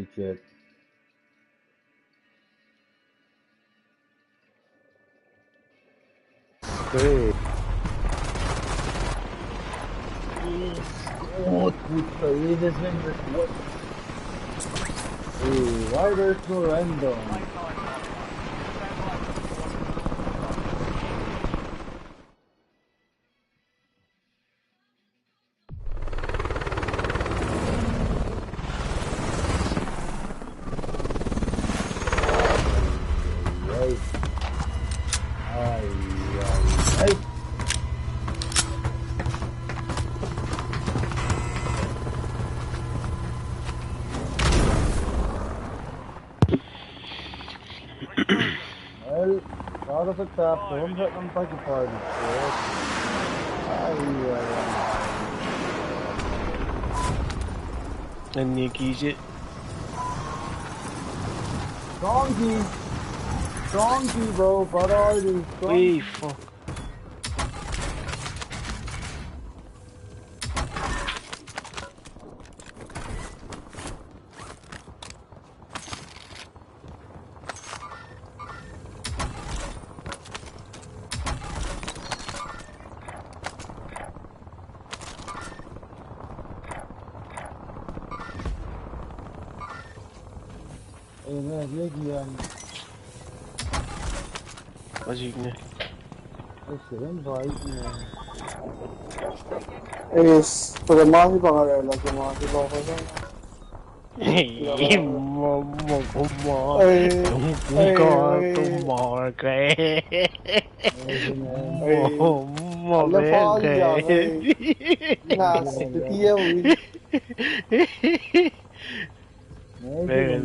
reach yet. Okay. What would say this member? What? Hey, why there's no random? Well, para sa top, kung sa ng pag-party ko, And you keys it. Strong key, bro, brother, already. Wait, fuck. Yan. Magic na. Is pagmasi pa ka rin, pagmasi pa ka rin. Mo kumar. Kumar kay. Mo bente. Nas, titiya mo. Very.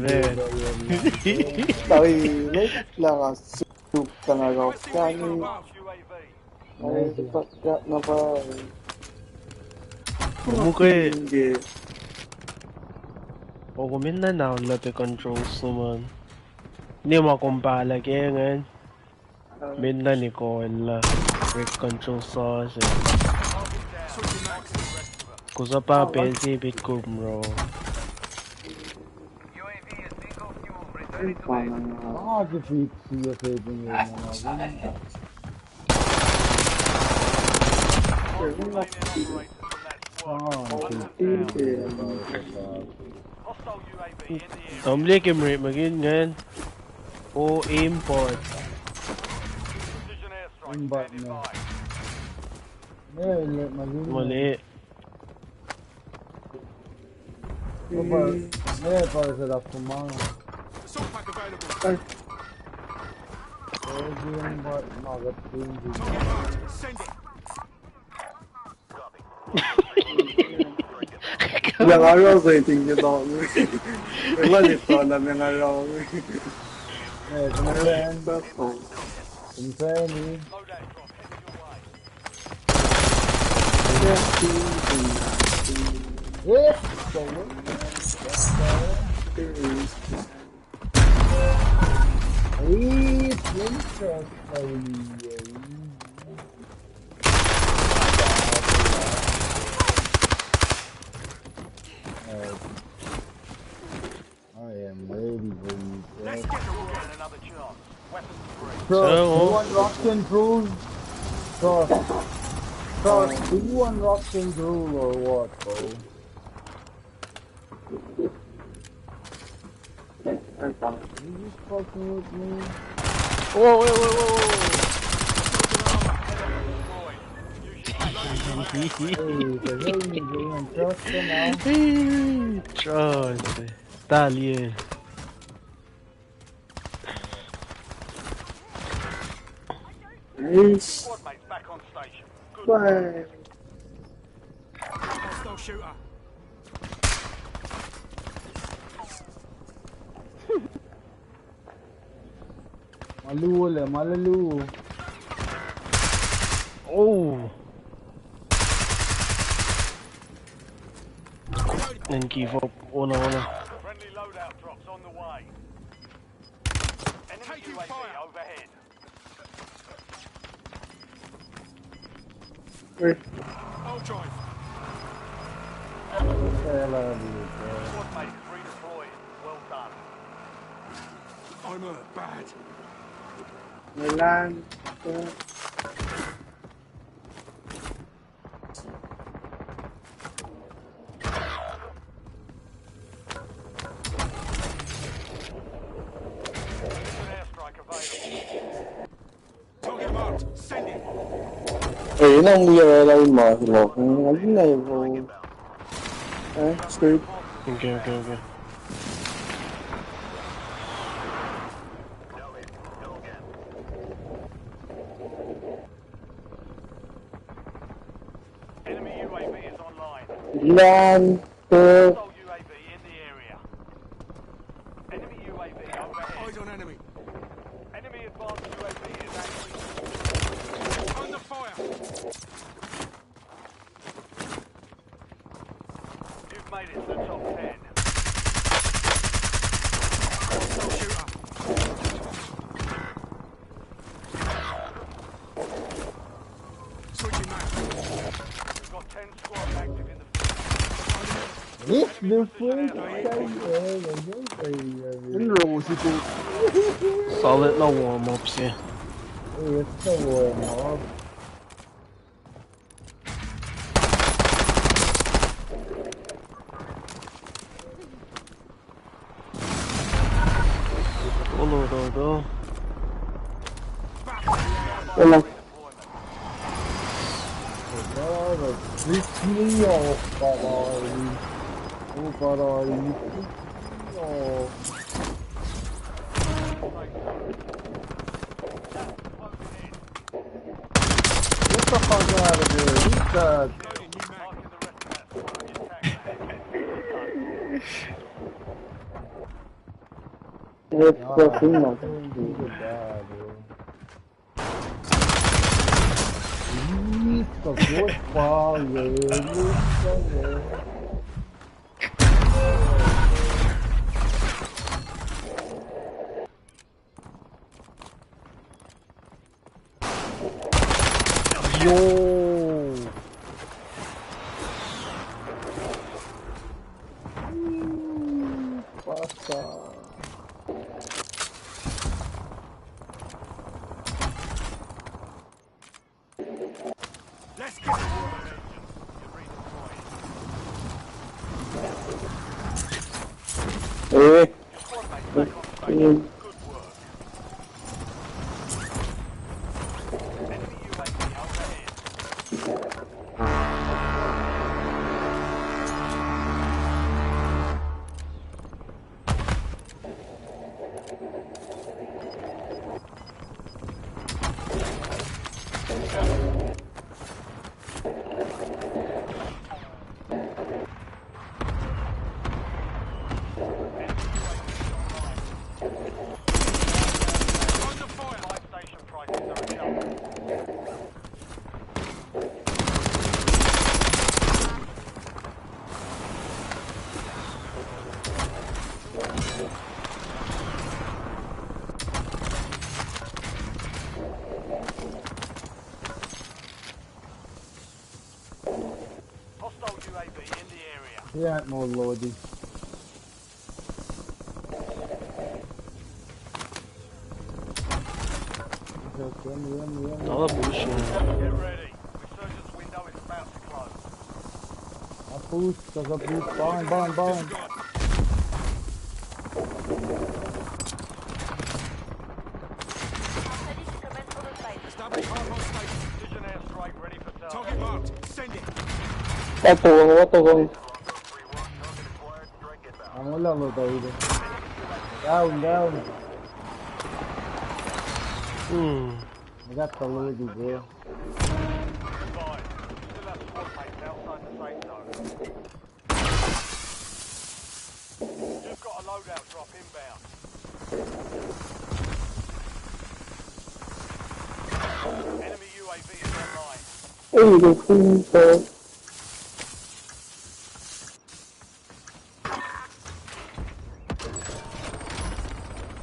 Tawi, lang ang soup ka na raw. Kani, ay, pagkat na pa. Mukha o minna na lapi controls naman. Hindi makumpala kaya ngayon. Minna ni Koel break control sauce eh. Kusa pa pensi bit kumro. Defeat your favorite Tumbling kim rate magin ngayon. O import. Mali. para sa lap ko mga. Yang araw sa iting niyo daw. Ibalit to alam yung araw. Kemarin ini I am ready for you. Let's get the war and another chance. Weapons free. Bro, you want rocks and rules? Bro, do you want rocks and rule or what, bro? You just fucking with me? Whoa. Trust. Stallion. Squad mates back on station. Bye. Hostile shooter. Malalu. Oh. And give up. Ona. Friendly loadout drops on the way. Enemy UAV overhead. Wait. I'll drive. What the hell are you, bro? Squad mates redeployed. Well armor, bad. Milan. Airstrike available. Target marked. Send it. Yun ang realize mo. Alin na yun. Straight. Okay. Enemy UAV is online. Land. Hostile UAV in the area. Enemy UAV overhead. Eyes on enemy. Enemy advanced UAV is active. Under fire. You've made it to the top 10. Hostile shooter. Switching map. We've got 10 squads active in the field. It's the first time. Solid na warm-ups yeah. It's the warm-up. Go. Wala. Get the fuck out of here. Who's that? Let's go see now. Yo! Let's get it. Eh. Squad mates back on station. Good work. Enemy UAV overhead. Under fire. Live station prices are adjusted. Hostile UAV in the area. Yeah, no loading. Another bullshit. Get ready. Resurgence window is about to close. I boost, there's a boost. Behind. Establish hardpoint station. Precision airstrike ready for target. Target marked. Send it. What going? I'm a level baby. Down. I got the loading, bro. Fine. Still have squad mates outside the safe zone. You've got a loadout drop inbound. Enemy UAV is online. Hey, the queen, sir.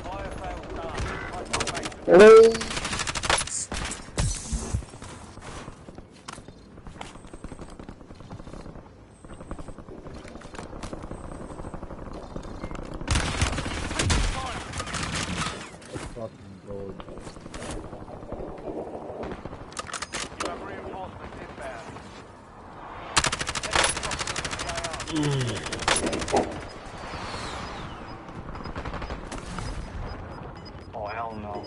Fire sales done. Hostile mates Hello. You have reinforcements inbound. Oh, hell no.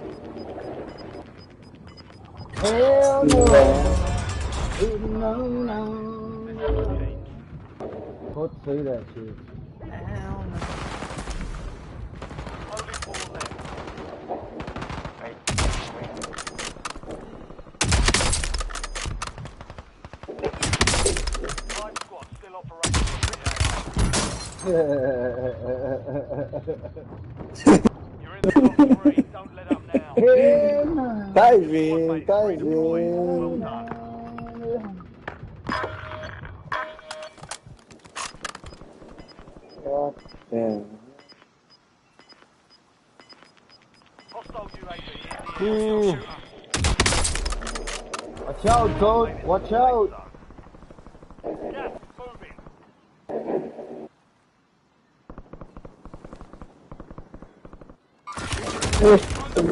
Hell no. No, no. Don't say that shit. Hell no. Only 4 left. Wait. Five squads still operating in the You're in the top 3. Don't let up now. Hell no. Diving, Well diving. done. God damn. Hostile UAV in the area. Watch out, Toad. Watch out. Gas is moving.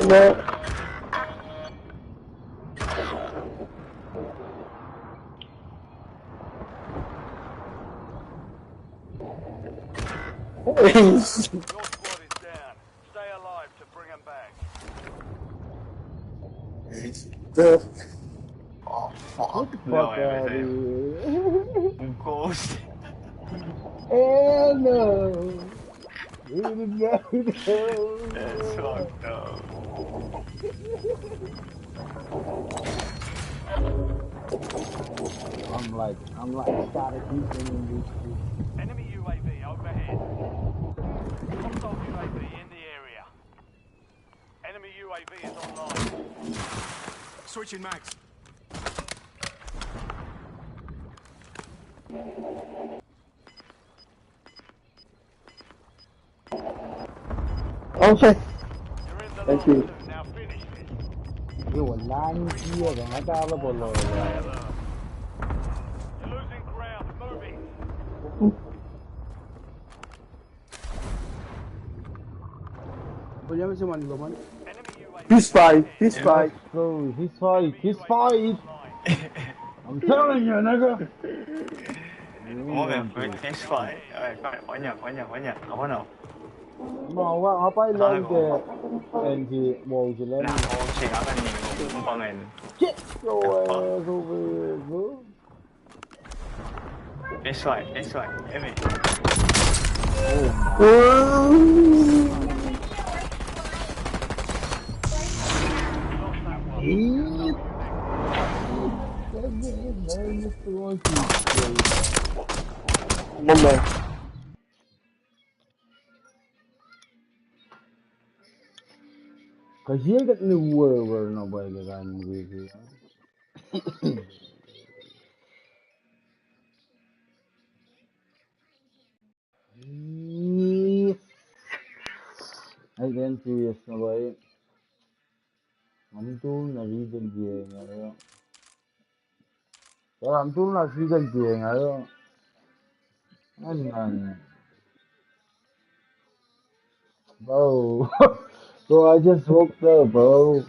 No. Your squad is down. Stay alive to bring them back. The oh fuck. Get the No, fuck out of everything. here. Ghost. Hell no. No, That's no. fucked up. I'm like started keeping in this shit. Enemy UAV overhead. Hostile UAV in the area. Enemy UAV is online. Switching mags. Okay. You're in the Thank last you. 2. Now finish this. It was 9 years and I got a below. Stay alert. You're losing ground. Moving. Vogliamo siamo al Enemy UAV Peace fight, overhead. peace fight. So, his fight. Online. I'm telling you, nigga. Ủa kìa, fist fight. Rồi, khỏi nhờ. Không có nào. Mà qua họ phải lên kìa. Em thì bồ chỉ lên. Nào, ô, xì ở bên nhiều cũng con này. Chết rồi, rồi về nữa. Fist fight. Em ơi. Moment. Kasihan kat ni word na ba kan gitu. Ai kan serious na ba? Am tu na reason dia ngayo. Kalau am tu na reason dia ngayo. Anan. Bro. Bro, I just woke up, bro.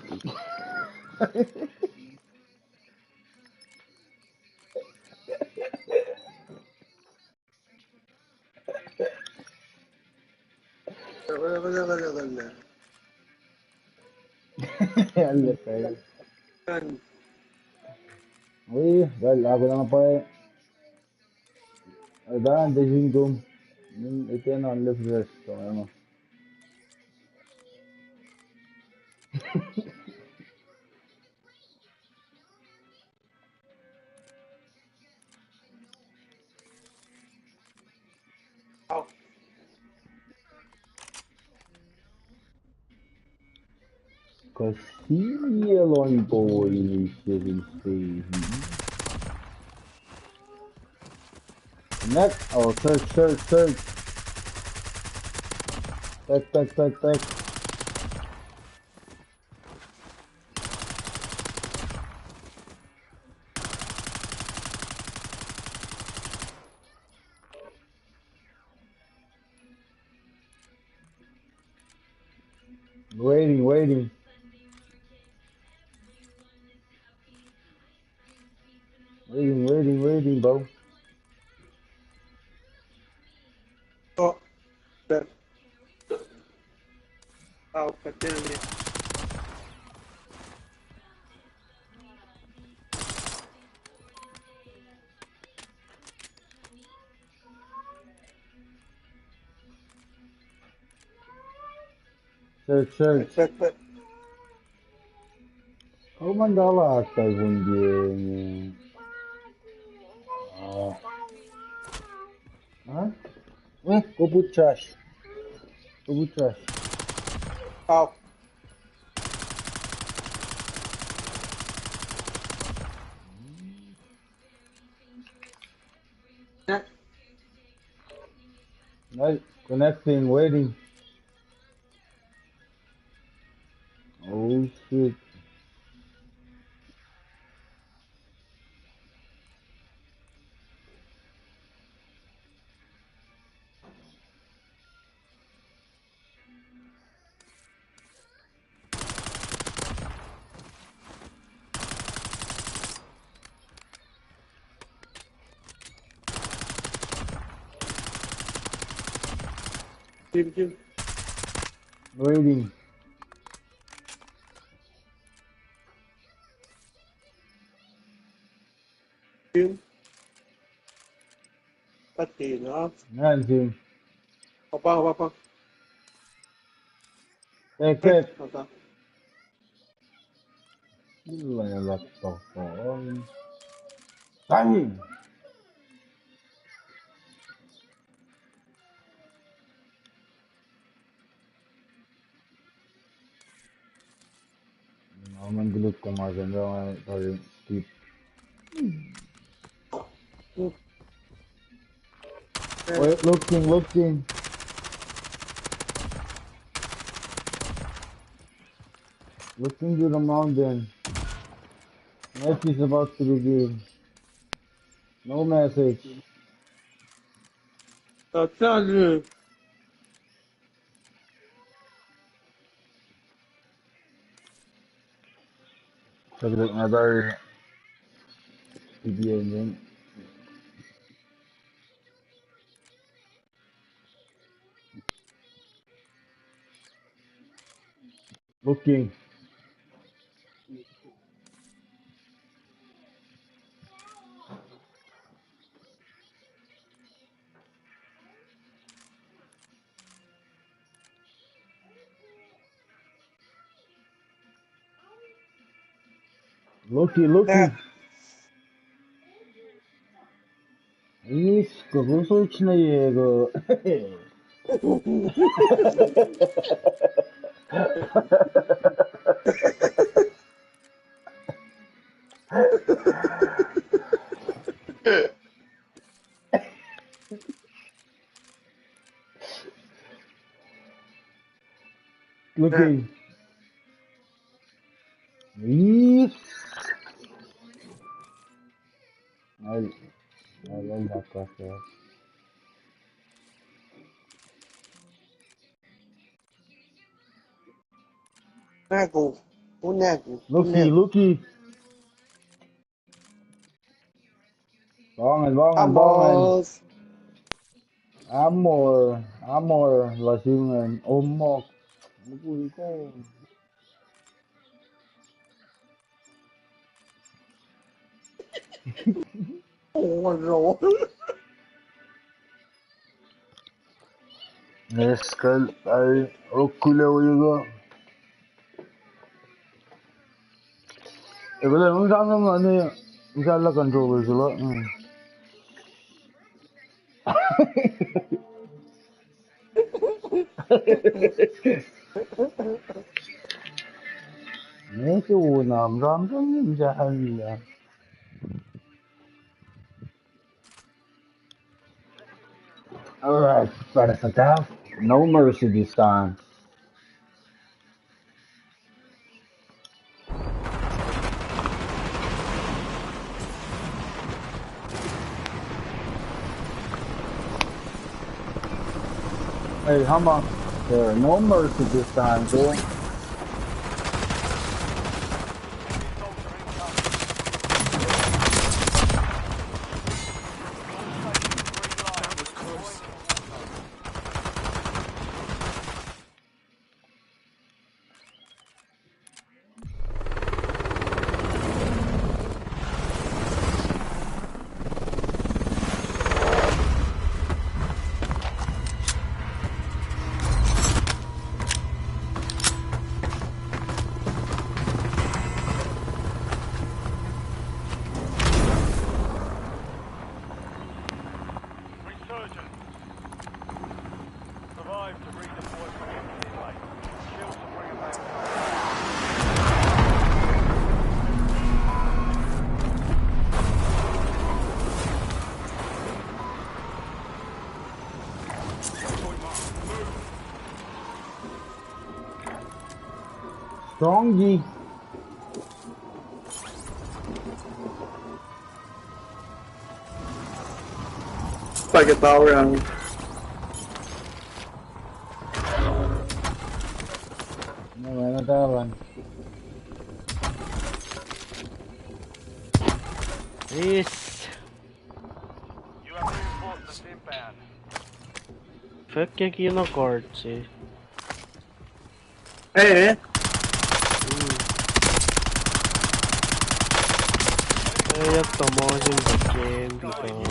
Alam kayo. Uy, wala ako na pa eh. Ay ba, desing ko. Ito yan ang left dress. So, ano. Casino on boy, shitting stage. Next, oh, search. Back. Waiting. Waiting, bro. Oh, that. Oh, continue. Search. Back. Kau mandala hasta algún día. Huh? Go put trash. Oh. Right, connecting, waiting. Oh shit. Team. Waiting. Pati na. Yan, team. Apa. Tek. Apa. Gila ya laptop. Timing. Naman gelut ko maganda. Sorry, Steve. Wait, looking. Looking to the mountain. Match is about to begin. No message. Tell Saglit nga tayo. PBN yun. Looking. Looking. 그거 설치네 얘가. Looking. Yes. I'll back off there. Nego. Looky. Bangan. Vamos. Amor, lasingan, omok. Bukul ko. Oh no. Neskal ay okula uyugo. Wala nung saan ano yun. Isa la controller sila. Nito unam ramdam yung jahan nila. Alright, para sa tao. No mercy this time. Hey, Hama. There, no mercy this time, bro. Strong G. Pakai tahu yang Mana tawan? Yes. You have reinforcements inbound. Fuck jag in och kort si. Jag tar margin på game liksom.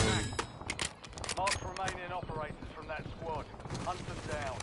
Mark remaining operators from that squad. Hunt them down.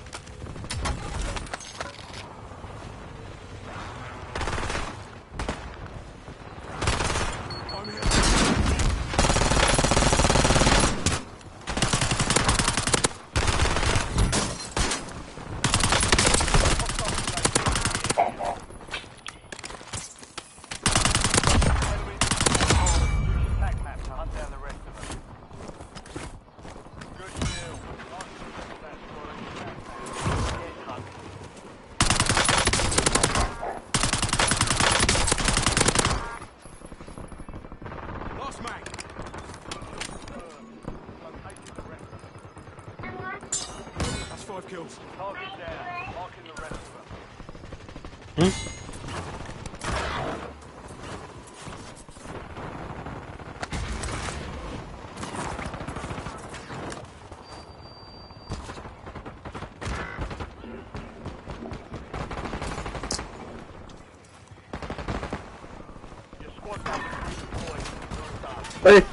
That's 5 kills. Target down. Marking the rest of them. Your squad mates redeployed. You're done.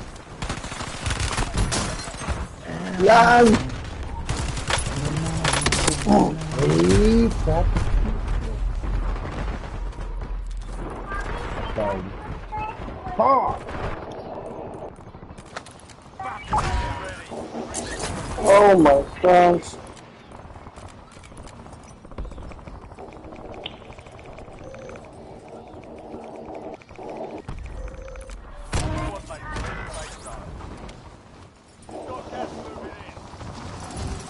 Yan! Hey, fuck. Sorry. Fuck! Oh my gosh. Squad mates are in the safe zone. Got gas moving in.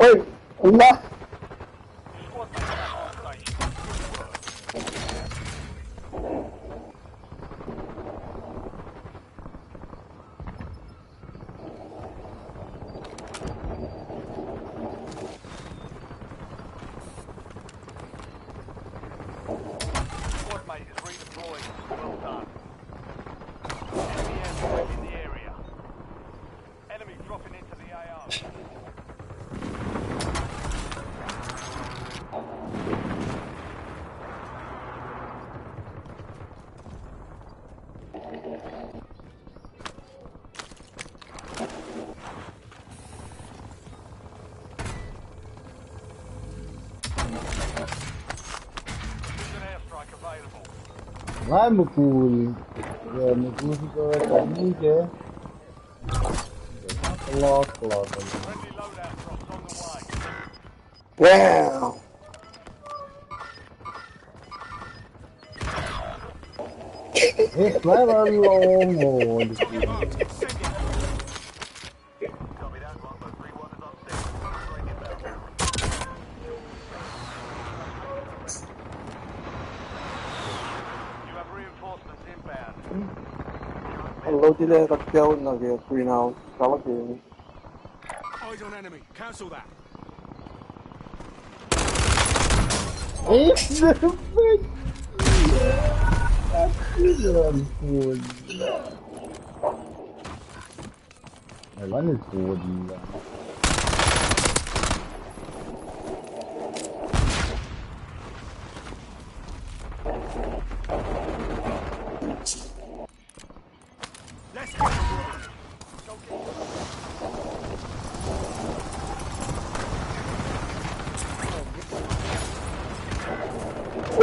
Oi! Allah! Squad mates back on station. Good work. Squad mate is redeployed. Well done. Enemy airstrike in the area. Enemy dropping into the AO. There's an airstrike available. Vai, Mukul. Ya, Mukul sih kau tadi ke? Kelak. Friendly loadout drops on the way. Wow! Eh, fly very long. Copy that, 1 but 3-1 is on station. Strike inbound. You have reinforcements inbound. Kalau tidak terjauh lagi greenhouse kalau gini. Eyes on enemy. Cancel that. Eh, perfect. Ampun. Elan is good. Let's get to work. Go get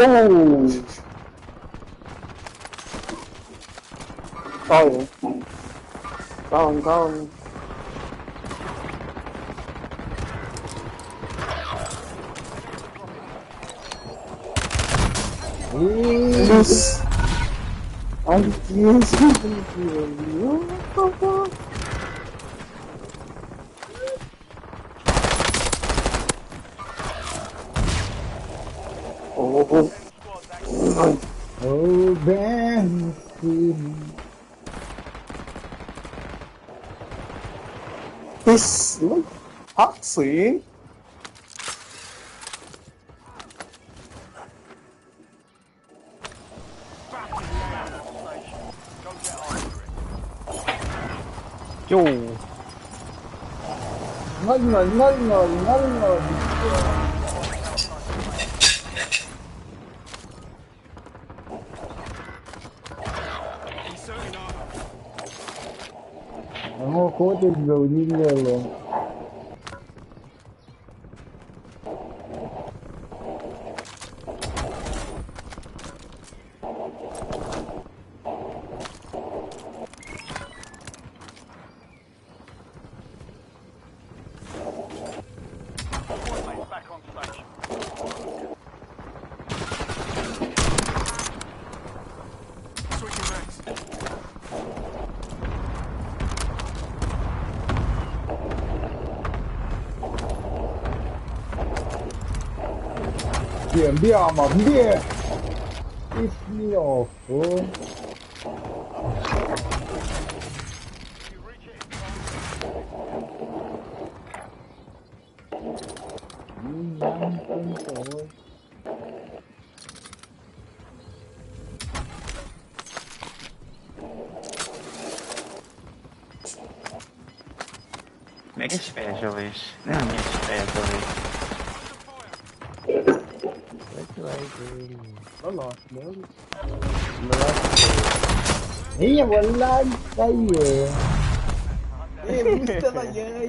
Oh! Sorry. Down. Eh, Yes. Oh, Oh, Benson. this like toxic. Back to the airport station. Go get after it. Yo. Ngol. Inserting armor. Ako, coated loading nila. Squad mates back on station. Switching mags. Bien, mamá, bien. Piss me off, bro. If you reach it in time, Make a specialist. No, make a specialist. Iya, wala kayo. Gusto ka yan.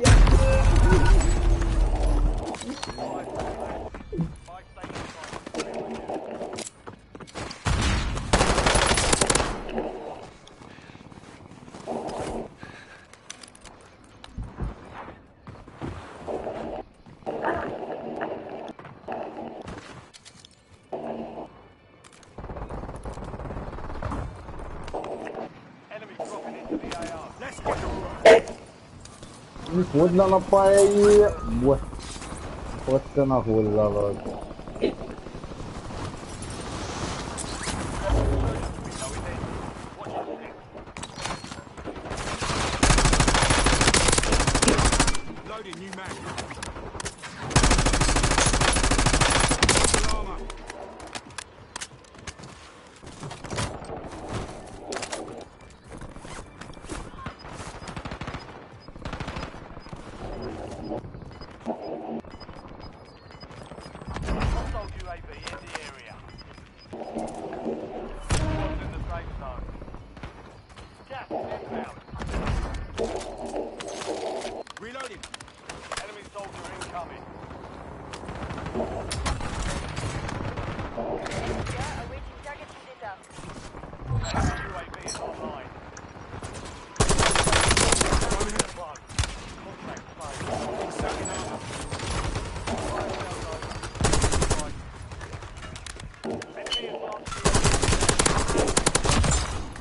enemy dropping into the AR. Let's get them. Ini food na napay. Buat. Food ka na hula, Lord. Loading new mag. Armor. Hostile UAV in the area. Squad's in the safe zone. Gas is inbound. Reloading. Enemy soldier incoming. UAV is online. Going in the plug. Contact phase. Inserting armor. Enemy advanced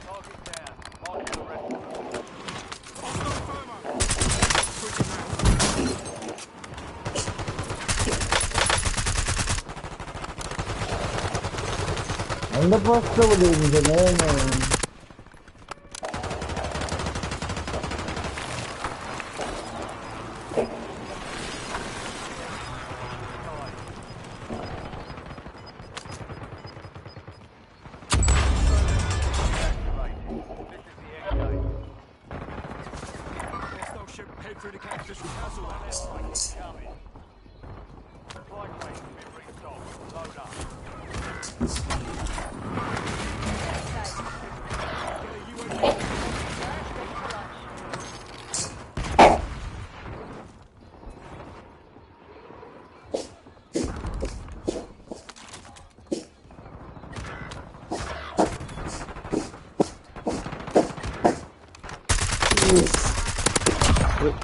target down. Marking the rest of them. Hostile thermo. Switching mags. Ang labas ka ulit dito na yun. Hostile ship head through the cactus. Cancel that. Incoming. Supply crates have been restocked. Load up.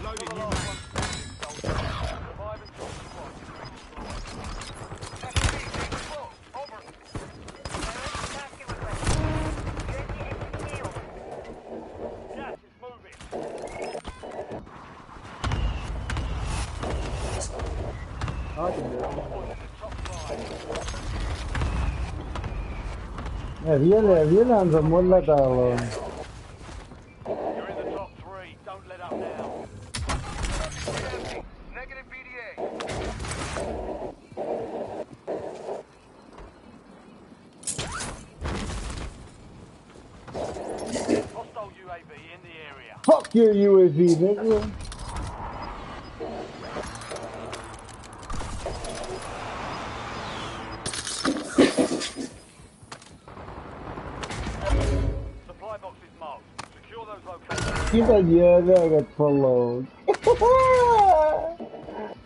Loading new mag. Revive and top squad. Over. Viene andando molla talo. You're in the top 3. Don't let up now. Negative BDA. Hostile UAV in the area. Fuck your UAV, nigga. Supply box is marked. Secure those locations. Kita gila kat follow.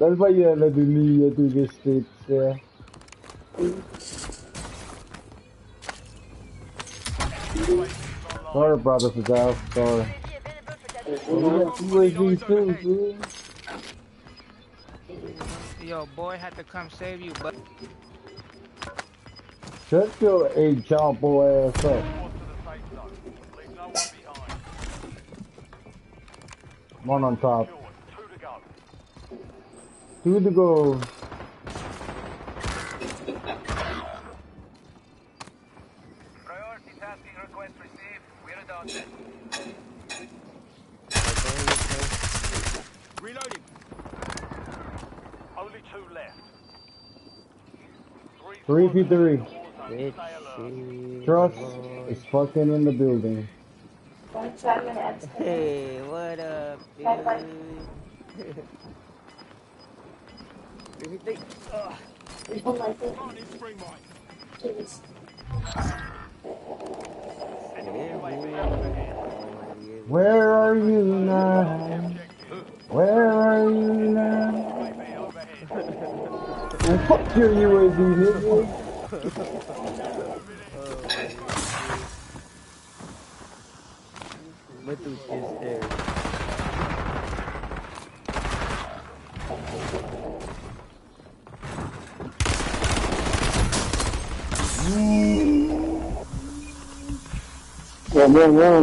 Dan payah lah dunia tu ke States ya. Sorry brother for that, sorry. We got UAV too, see? Yo, boy had to come save you, but Shut your HR boy ass up. Leave no one behind. One on top. 2 to go. 2 to go. Priority tasking request received. We're adopted. Reloading. Only 2 left. 3v3. Stay alert. Trust is fucking in the building. hey, what up, dude? Where are you now? Where are you now? Oh, fuck your UAV, nigga. Betul sister.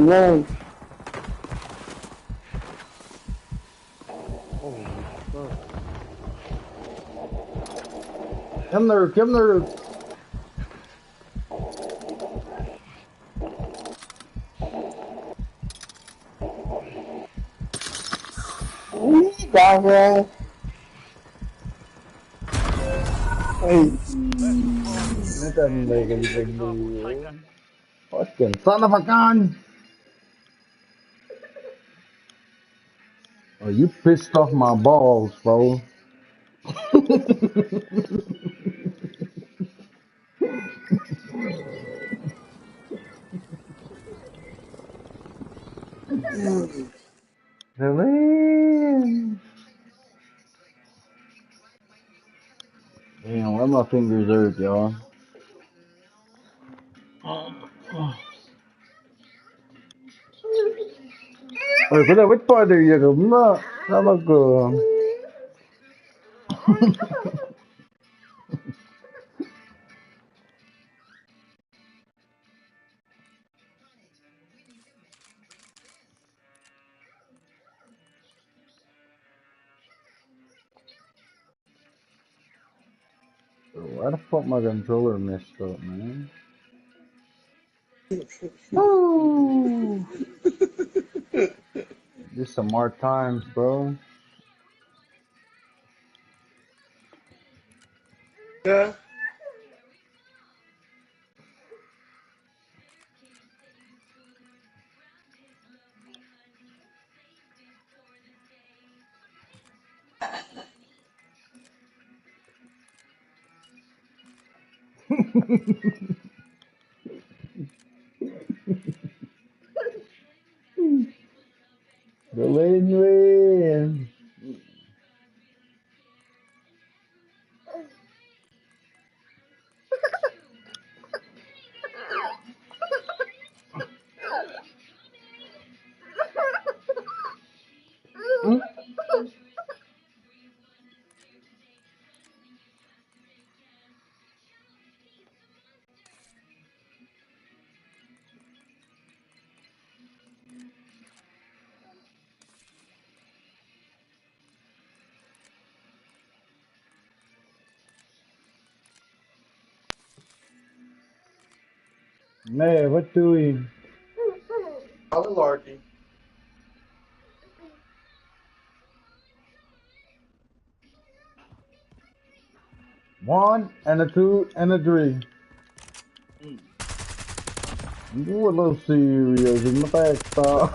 Run. Come there. Down here. Hey. That doesn't make anything new. Fucking son of a gun! Oh, you pissed off my balls, bro. Helene. Damn, where my fingers hurt, y'all. Ôi, cái này vết coi thì giờ cũng nó mà cửa. Why the fuck my controller messed up, man? Ooh. Just some more times, bro. Yeah. The win. Nee, wat doe je? Alle Lordy. One and a two and a three. You a little serious. You must stop.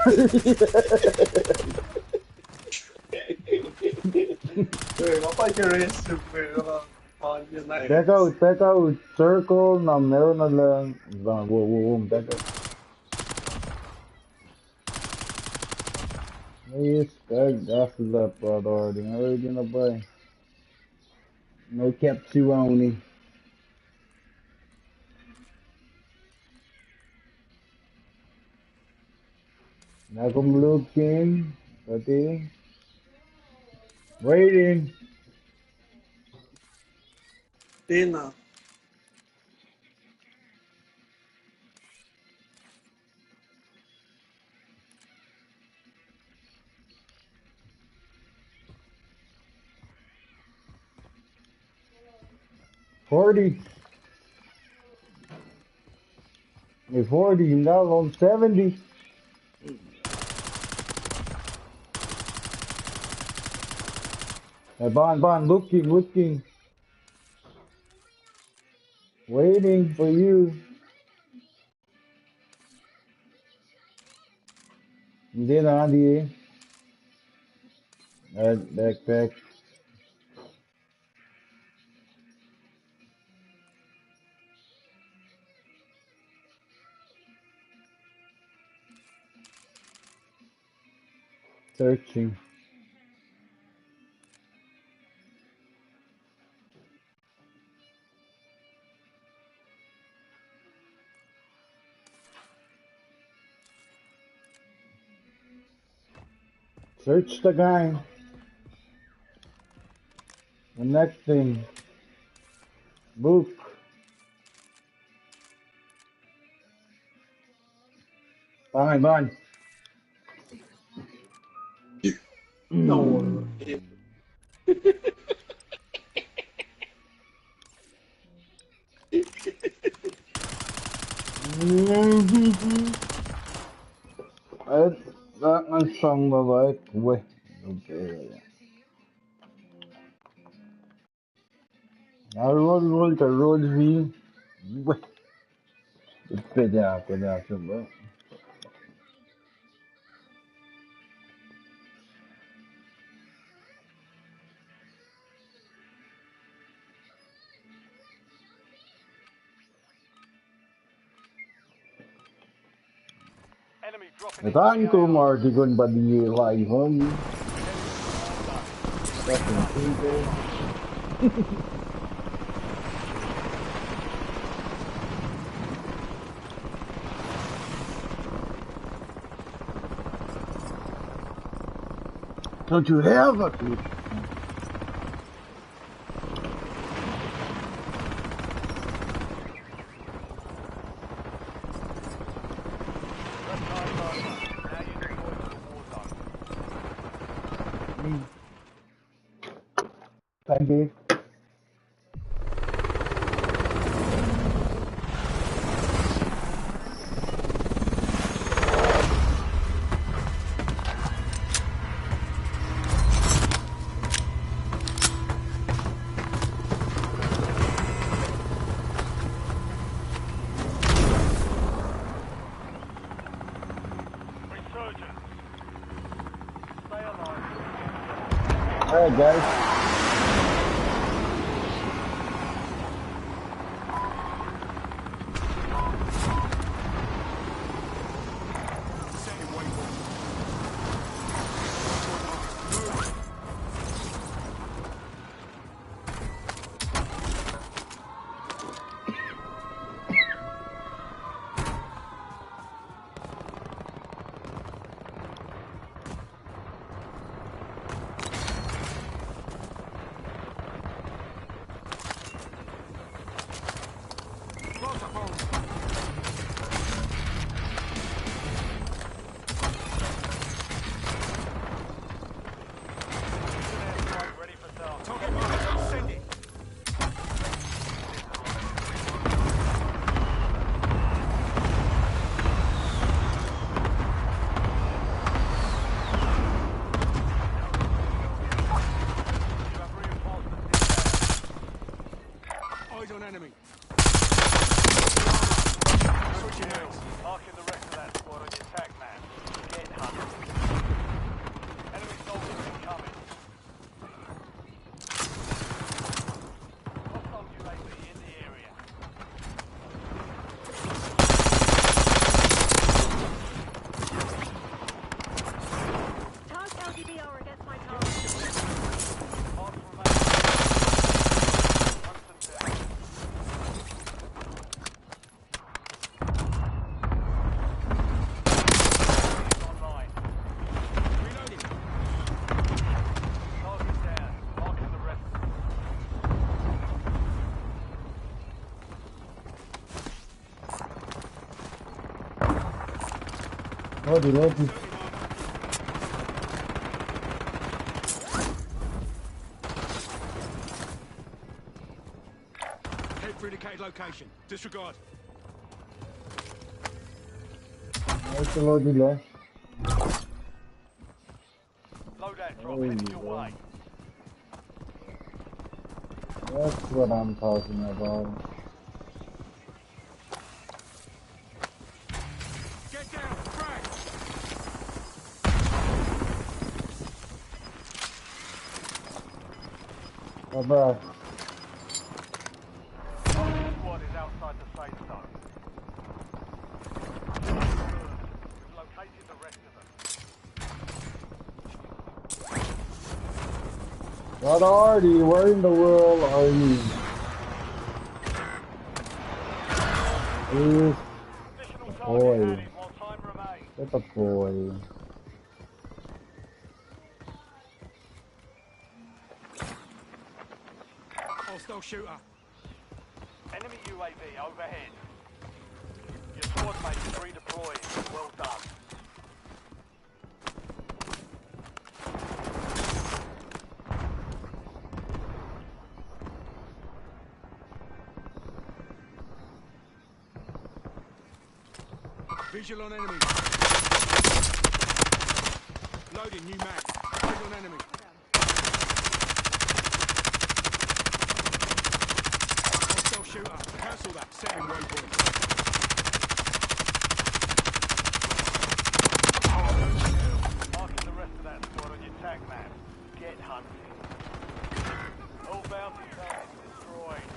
Wat had je race Back out. Circle, naar meron na lang. Back out. Yes, that's the left part already. Already na ba? No capsuoni. Now I'm looking. Pati. Waiting. Tina. 40. Hey, 40. You got on 70. Hey, Bond, looking. Waiting for you. Hindi na, hindi. Backpack. Searching. Search the guy. The next thing. Book. Bond. No. That is song the right way. Okay. Now roll V. Pedaço, bro. Enemy dropping into Saan the ko AR. martigon ba di live home? Fucking people. Don't you have a clue? Thank you. Resurgence. Stay alive. Alright, guys. Loading. Head for indicated location. Disregard. It's loading there. Loadout drop heading your way. That's what I'm talking about. Get down, frag. Bye-bye. Squad is outside the safe zone. We've located the rest of them. What are you? Where in the world are you? Please. Additional Boy. target added while time remains. What a boy. Hostile shooter. Enemy UAV overhead. Your squad mate is redeploying. Well done. Visual on enemy. Loading new mag. Visual on enemy. Hostile shooter. Cancel that. Setting waypoint. Marking the rest of that squad on your tag map. Get hunting. All bounty targets destroyed.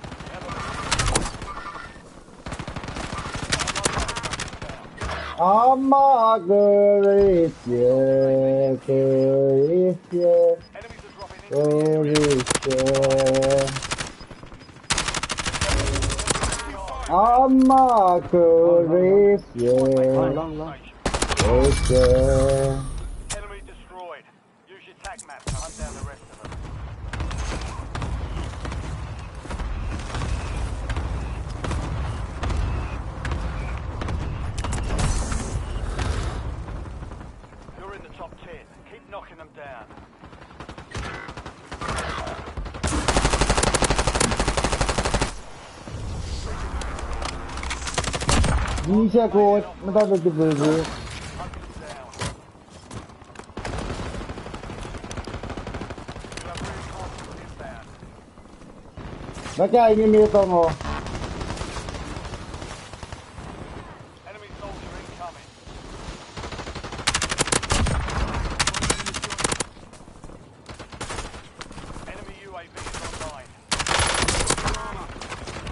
Enemy destroyed. Use your tag map to hunt down the rest of them. You're in the top 10. Keep knocking them down. Nisha coach, not the baby. Hunt them down. You have reinforcements inbound. Nakain niyo ito mo. Enemy soldier incoming. Enemy UAV is online.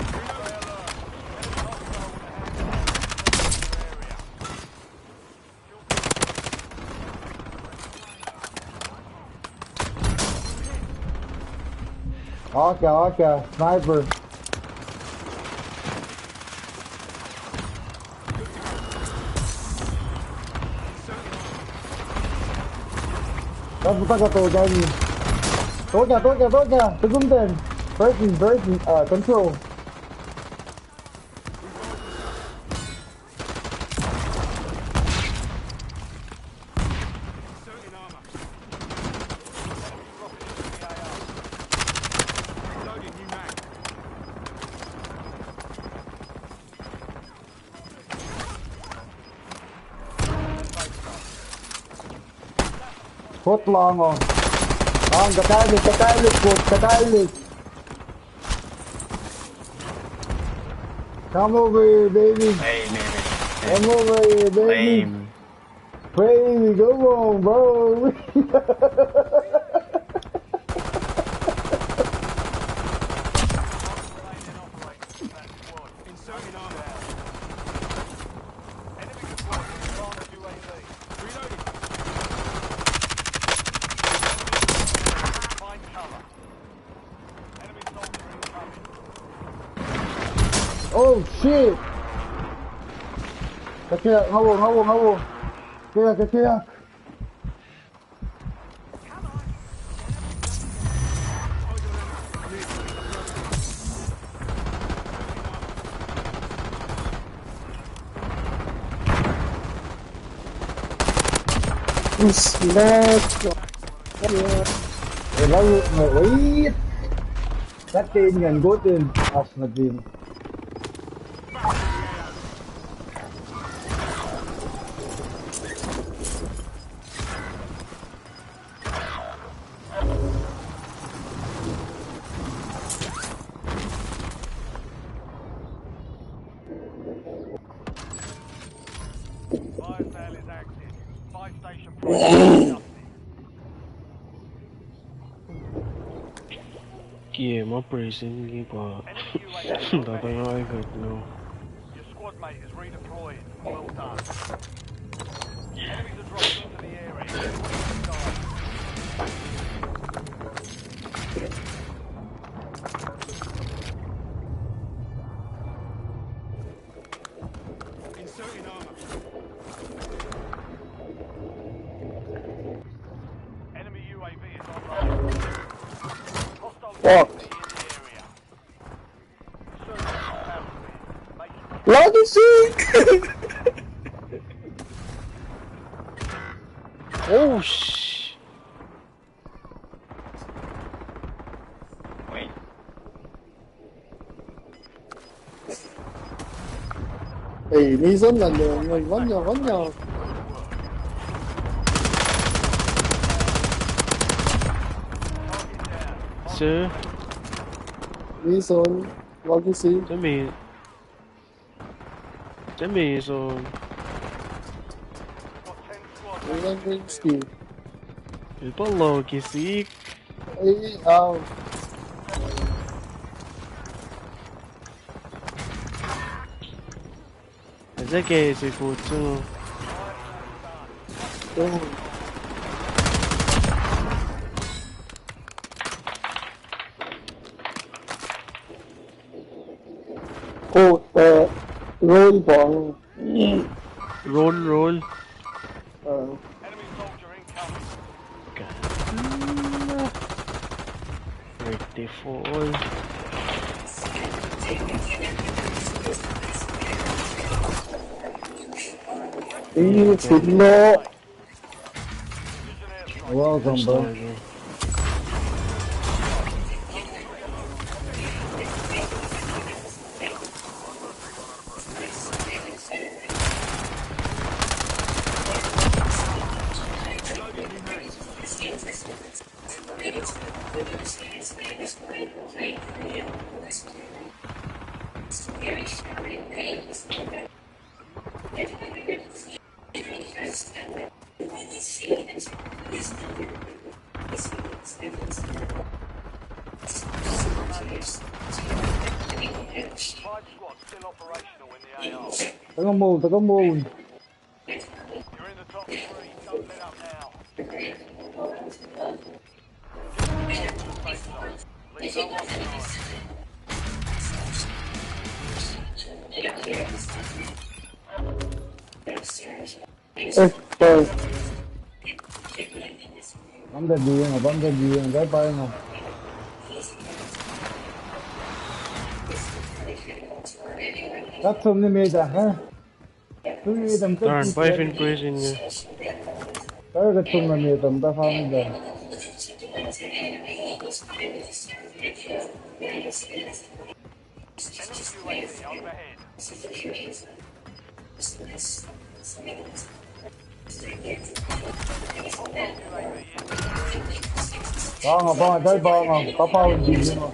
Stay alert. Enemy hostile with a hand in your area. Okay, sniper. That's what I got to Danny. Told ya. Tugum din. Versus, control. Inserting armor. Loading new mag. Foot long on. Catalyst, catalyst. Come over here, baby. Come over here, baby. Crazy, come on, bro. Inserting armor. Enemy deployed. Advanced UAV. Reloading. Find cover. Enemy soldier incoming. Oh shit. Kaya, hawo. Kaya. Slash. lâu người ít các tin gần gốt tin mà tin Fire sale is active. Buy station prices adjusted. Game operation ba. Enemy UAV Tatang overhead. ay good no. Your squad mate is redeployed. Well done. Enemies are dropping into the area. Watch your skies. Inserting armor. Enemy UAV is online. Hostile Fuck. UAV in the area. Search for battlefield. Make Bloody sick! Oh sh. Wait. Ê, đi dân là người vẫn nhờ. Sir, Đi dân, lucky sick. That means got 10 squads. Đi dân green skill. People low kisik. Ê, Is that case if you too? đúng. Cô, roll bọn. Roll. Enemy soldier incoming. Break the fall. Đi xịn lô. Precision airstrike. welcome bro Five squads still operational in the AR. tao có mù You're in the top three. Don't let up now. Safe zone. Leave no one behind. Ê, trời. bấm cái gì cái bay mà cắt thùng đi mê chả ha cứ nghĩ tầm cái Darn, gì five in prison. cái thùng là mê tầm ta phong giờ Enemy UAV overhead. bong tới bong có bao gì nữa mà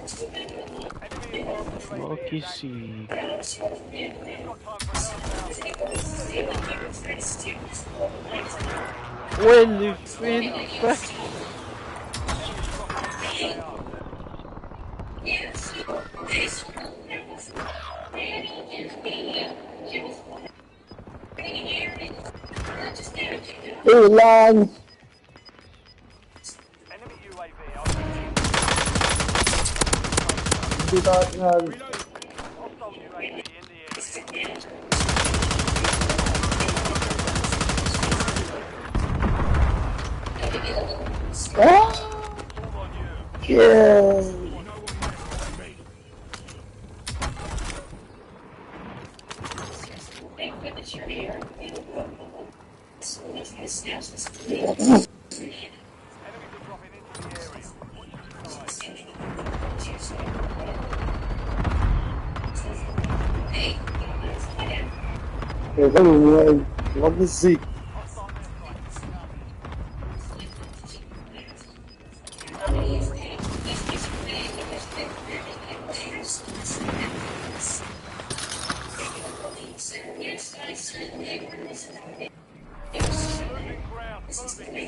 Low kisik. When you feel back. Ê, Lan. Enemy UAV overhead. đi ta Hostile UAV in the area. Ah, All on you. yeah. Enemies are dropping into the area. Watch your skies. Let me see. Hostile airstrike incoming. Losing ground. Moving.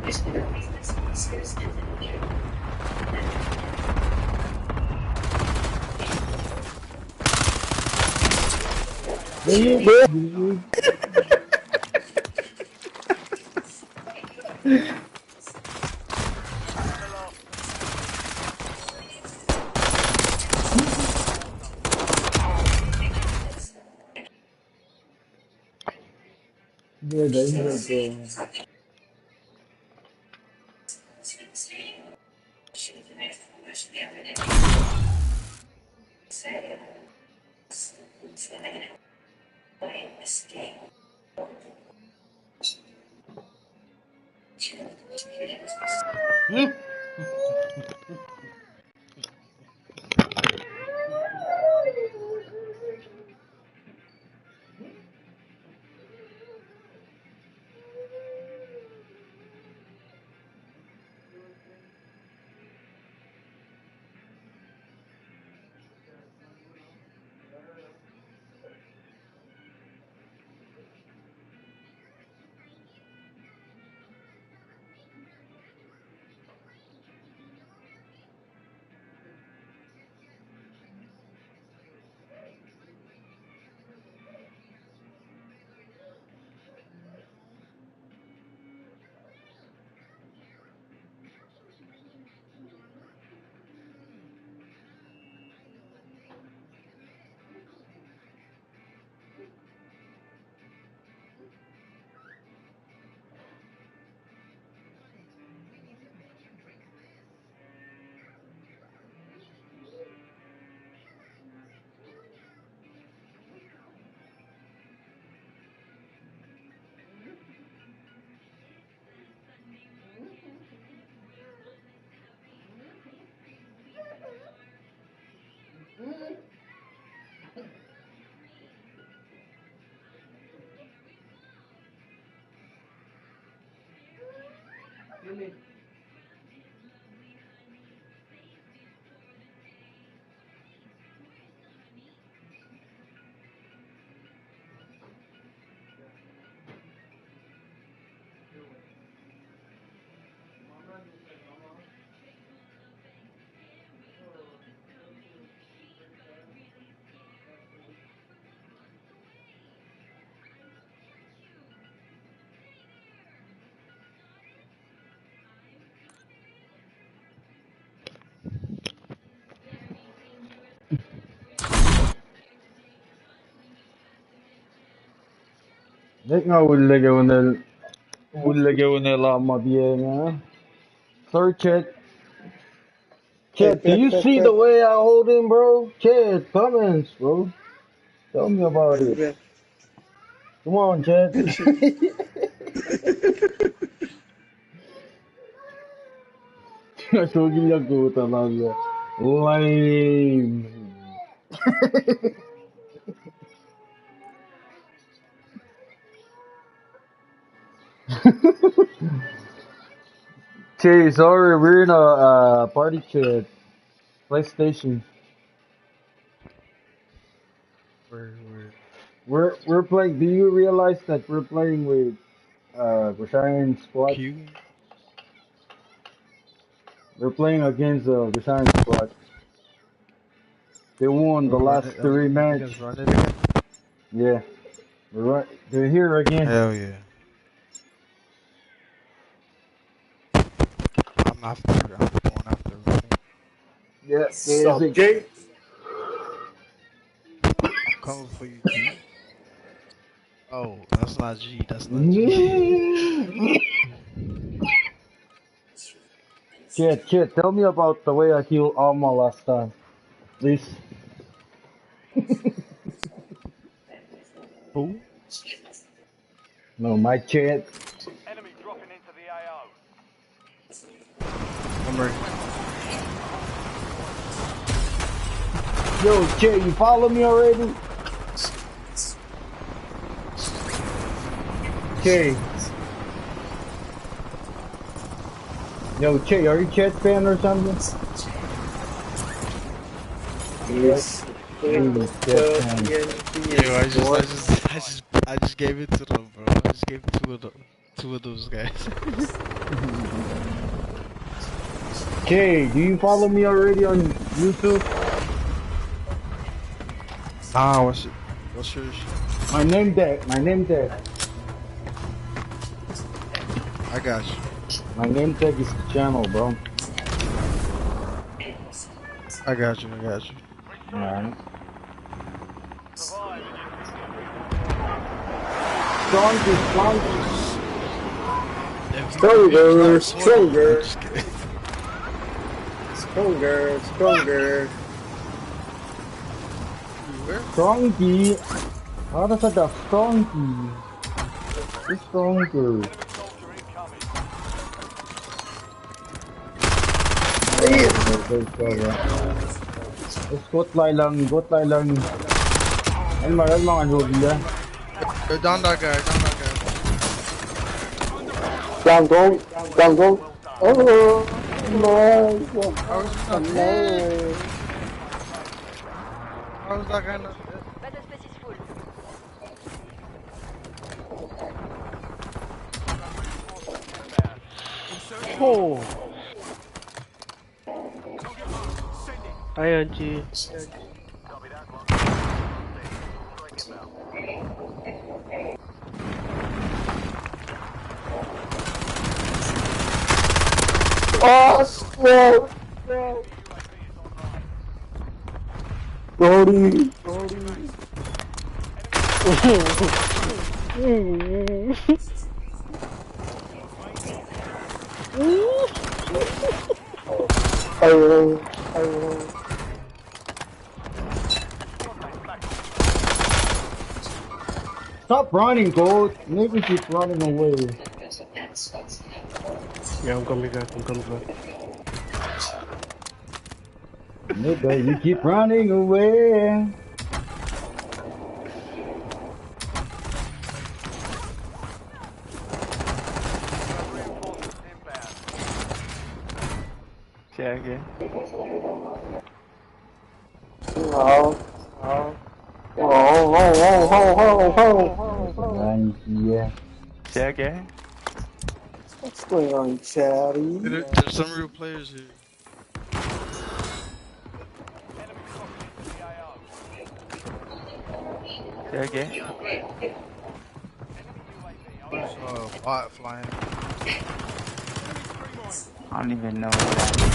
Pistol patch deployed. Friendly the last team. Well done. Yeah, danger, Denk nga ullagay la bien. Third Chet. Hey, Chet, do you see the way I hold him, bro? Chet, comments, bro. Tell me about it. Come on, Chet. Nasugil ko talaga. Lame. Che, sorry, we're in a party chat. PlayStation. We're playing. Do you realize that we're playing with Roshan squad? Q? We're playing against Roshan squad. They won the Run last it. three You match. guys run it again? Yeah, they're here again. Hell yeah. I'm going after running. Yeah, Sup, KSH. Jay? I'm coming for you, Q. Oh, That's not G. That's not G. Chat, tell me about the way I killed Alma last time, please. Who? No, my chat. Enemy dropping into the AO. I'm ready. Yo, chat, you follow me already? Che. Yo, Che, are you Chet fan or something? Yes. Chet fan. Yo, I just gave it to them, bro. I just gave two of those guys. Che, do you follow me already on YouTube? Ah, what's yours? My name tag. I got you. My name tag is the channel, bro. I got you. Alright. Survive and Stronger. Just kidding. Stronger. Strongy. How does that strongy? It's stronger. enemy soldier incoming. It's gotlay lang. Elmar ang huli. Go down that guy. Down go. Oh my god. How's that guy not dead? Battle space is full. Oh. Ayan, G. Oh, no. Brody. I will. Stop running, Gold. Nigga keep running away. Yeah, I'm coming back. Nigga, you keep running away. Say again. Oh. Yeah. Say again. What's going on, Chatty? There's some real players here. Say again. There's a bot flying. I don't even know what that is.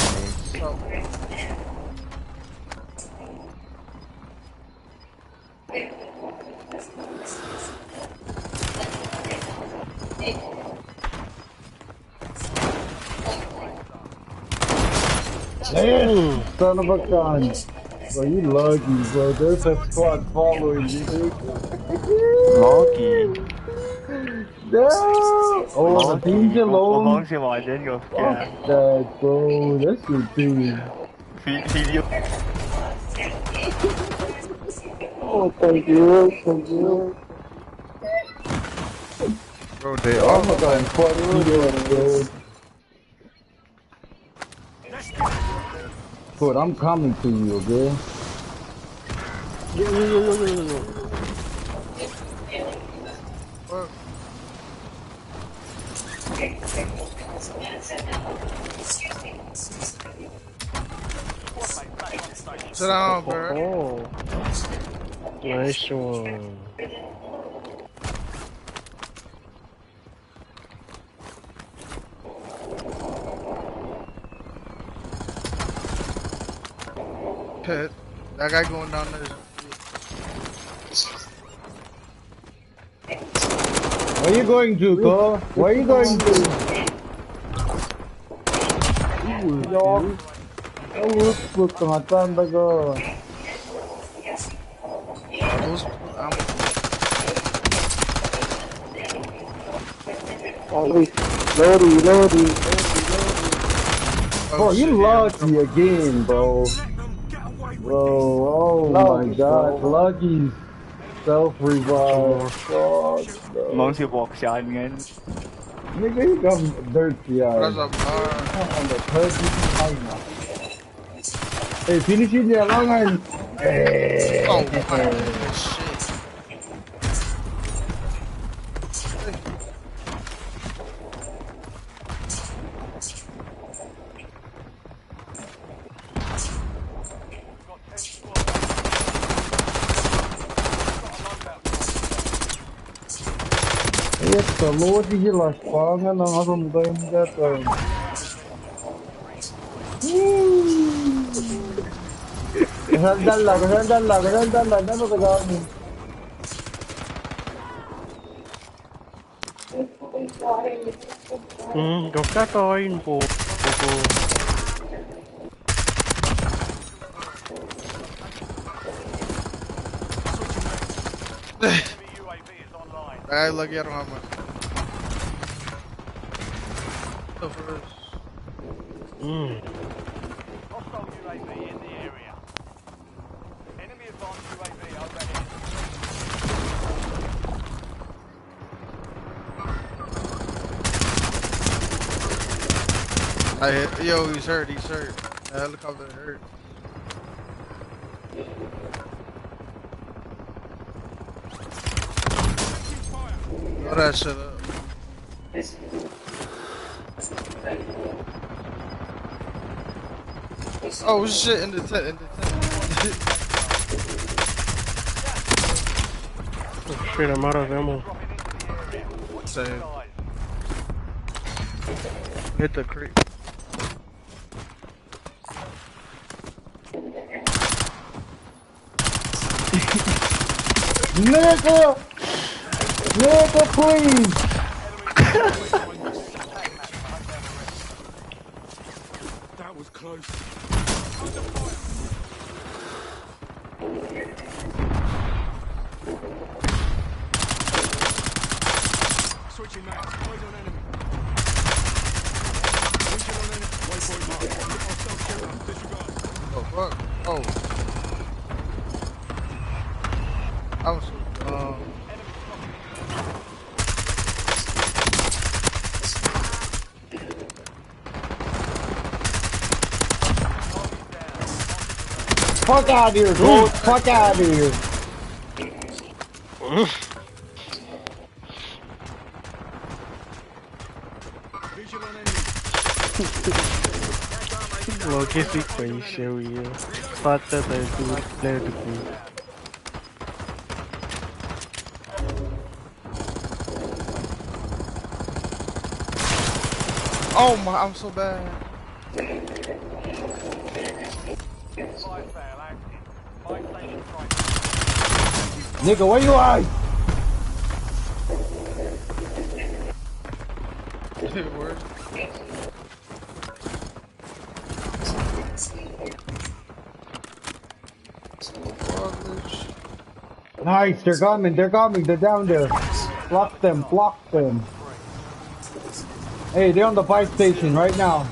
Damn, son of a gun. Bro, you lucky, bro. There's a squad following you. Lucky. No. Oh, the team's alone. Không xem mọi trên ngược Fuck kìa. that, bro. That's your team. Video. Oh, thank you. Bro, they Oh all my god, fuck you, bro. Good, I'm coming to you, okay? Yo. sit down, bro. Oh. Nice one. Pit. That guy going down there. Where you going to, Ko? Where you going to? Yo. Look, tengah-tengah bago. Those I'm Lodi. Bro, you lucky again, bro. Bro, oh my god, lucky self-revive. Fuck, bro. 網少搏散嘅。Nigga, you got dirty Where's eyes. a bar? On the turkey timer. Hey, finish it there, long man. Oh my goodness, shit. Это лоди лашпага, но надо мудаем готовим. Дальла, дай вот это. Gioca toi in po. I lucky I don't have my. So first. Hostile UAV in the area. Enemy advanced UAV overhead. I hit. Yo, he's hurt. The helicopter hurt. Throw that shit up. Oh shit! In the tent. Oh shit, I'm out of ammo. Same. Hit the creek. Nigga, please! That was close. Switching max. Eyes on enemy. Vision on enemy. Waypoint mark. Hostile shooter. Disregard. Oh fuck! Oh. I was so dumb. Fuck out of here, dude! Fuck out of here! Visual on enemy. Loki si facial ये पता था तू late को Oh my! I'm so bad. Nigga, where you at? Word. Nice, they're coming, they're down there. Block them. Hey, they're on the buy station right now.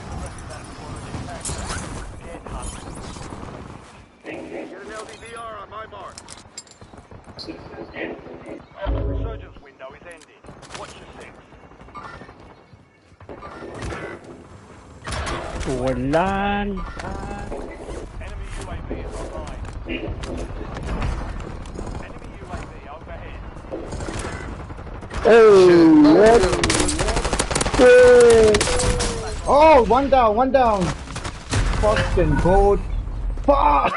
Resurgence window is ended. Watch your six. Walan. Enemy UAV is online. Enemy UAV overhead. Oh, one down. Fucking gold. Fuck!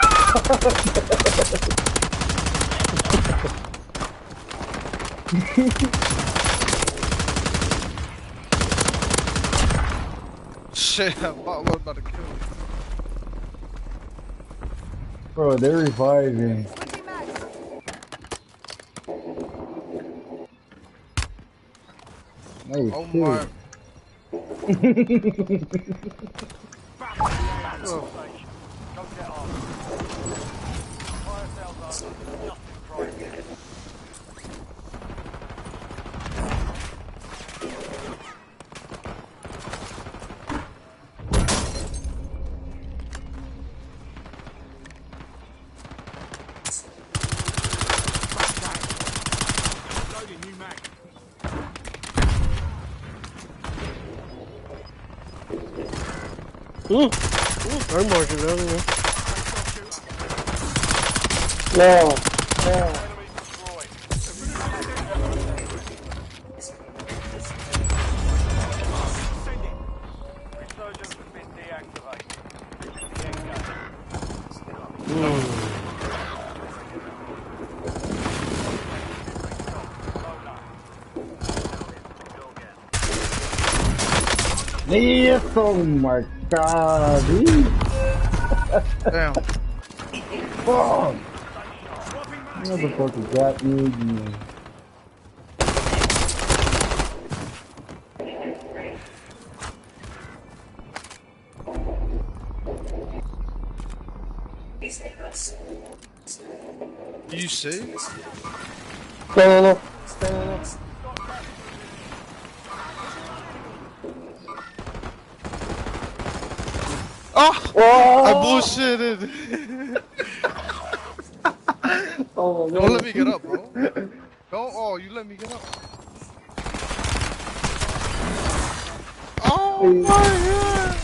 Shit, I thought I was about to kill him. Bro, they're reviving. Oh, Oh shit. my. Back to the AO Oh, station. Go get on. Fire sales over. Just in progress. Loading new mag. I'm marking down here. No. Enemy destroyed. Resurgence has been deactivated. Yes, oh my god. damn. Fuck. Motherfucker got me again. You see? No. Oh! I Oh, bullshitted. oh my Don't let god. me get up, bro. Don't. Oh, you let me get up. Oh my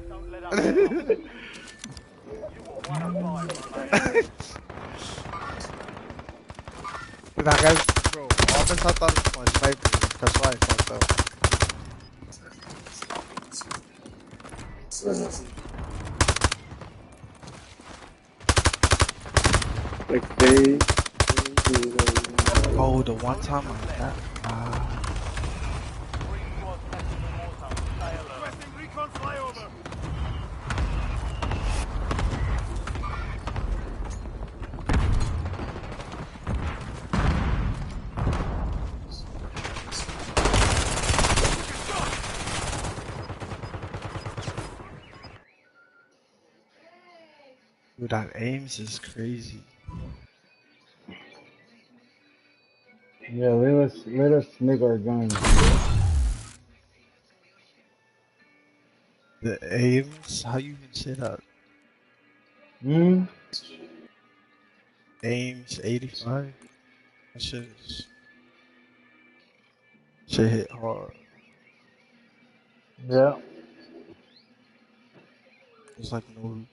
Don't let up now. god. You will 1 of 5 remain. That guy's, bro, honest, I thought it was my sniper. That's why I fucked up. Like they. Oh, the one time I got. 3 squads left in the war zone. Stay alert. Requesting recon flyover. Dude, that aims is crazy. Yeah, let us make our guns. The aims? How you even say that? Hmm? Aims 85? That shit hit hard. Yeah. It's like no recoil.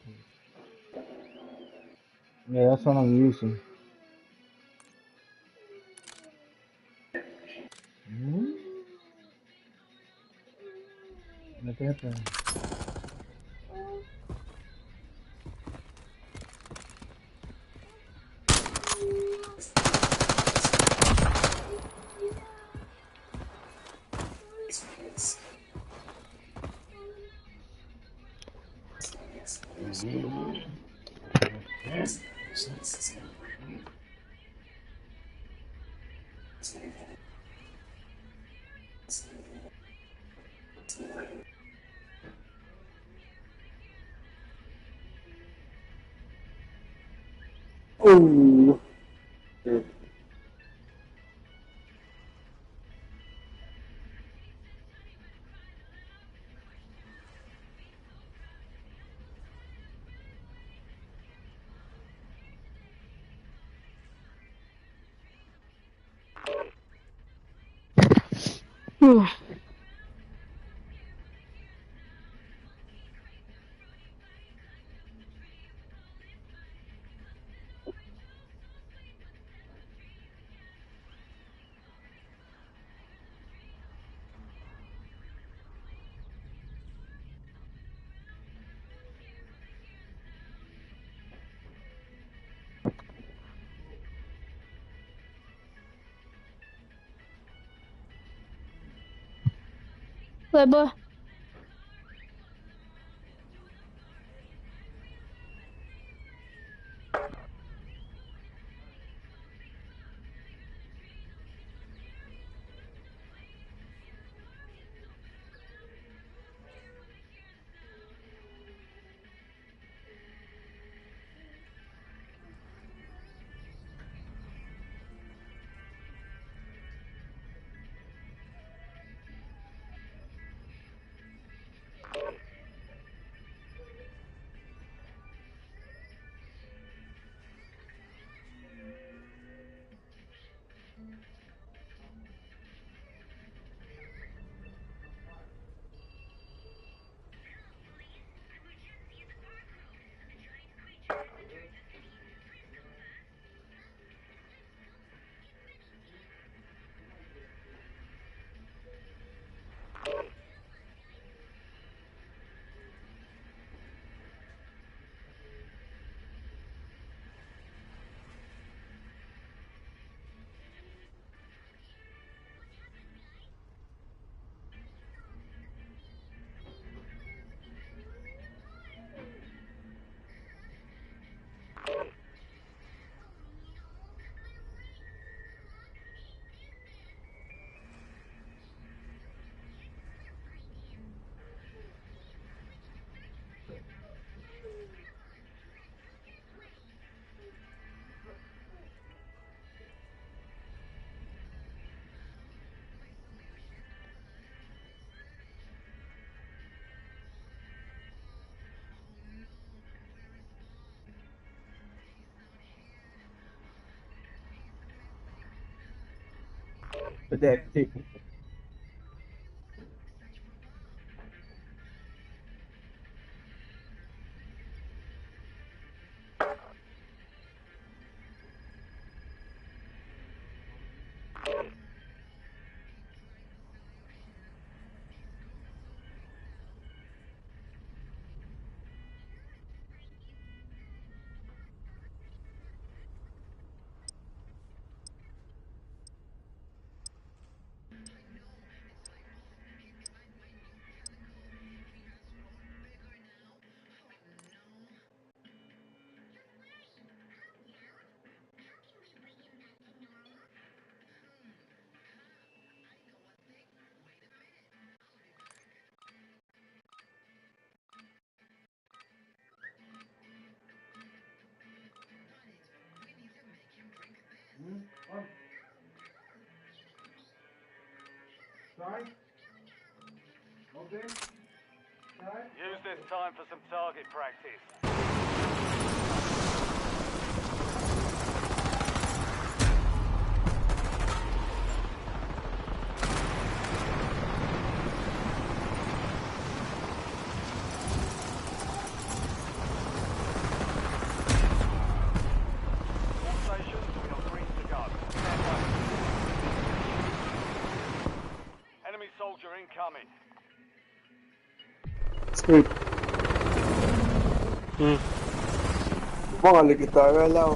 Yeah, that's what I'm using. Hmm? Look at that. Oh. Vậy bơ. Protecting. Use this time for some target practice. All stations, we are green to go. Enemy soldier incoming. Script. Mga ligitara lang.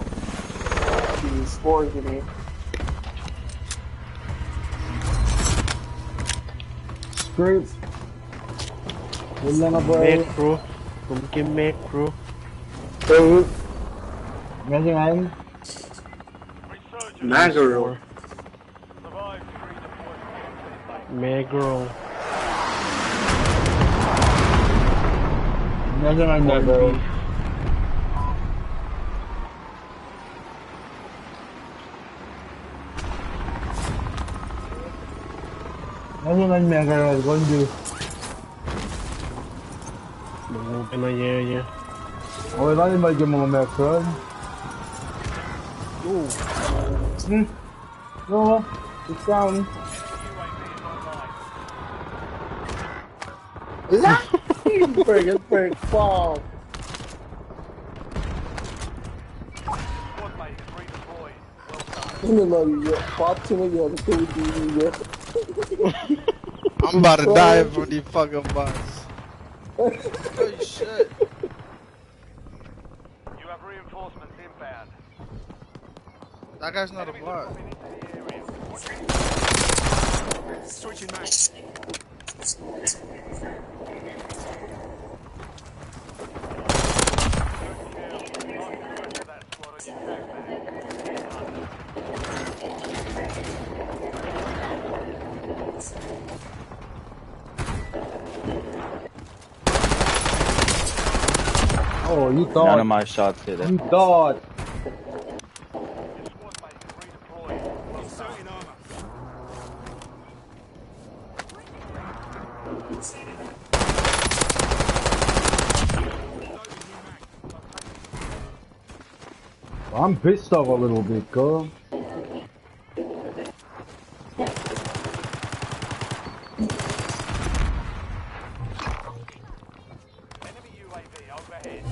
PS4 gini. Script. Yun lang na boy. Macro. Mungkin macro. Hey. Ngayon ngayon. Magaro. Survive to redeploy to base. Macro. Ngayon ngayon na bro. Ngayon ngayon mega roll. Gondi. Mag-open na niya. Okay ba yung bagay mga macron? No. It's down. Perk. Fall. Squad mate is redeployed. Well done. Ano lang yun? Pop to me yun. I'm about to die from these fucking bots. Holy shit. You have reinforcements inbound. That guy's not a Enemies bot. are coming into the area. Switching mag. That squad on your track, man. Oh, you thought. None of my shots hit it. You thought. Squad mate is redeployed. Inserting armor. I'm pissed off a little bit, girl. Enemy UAV overhead.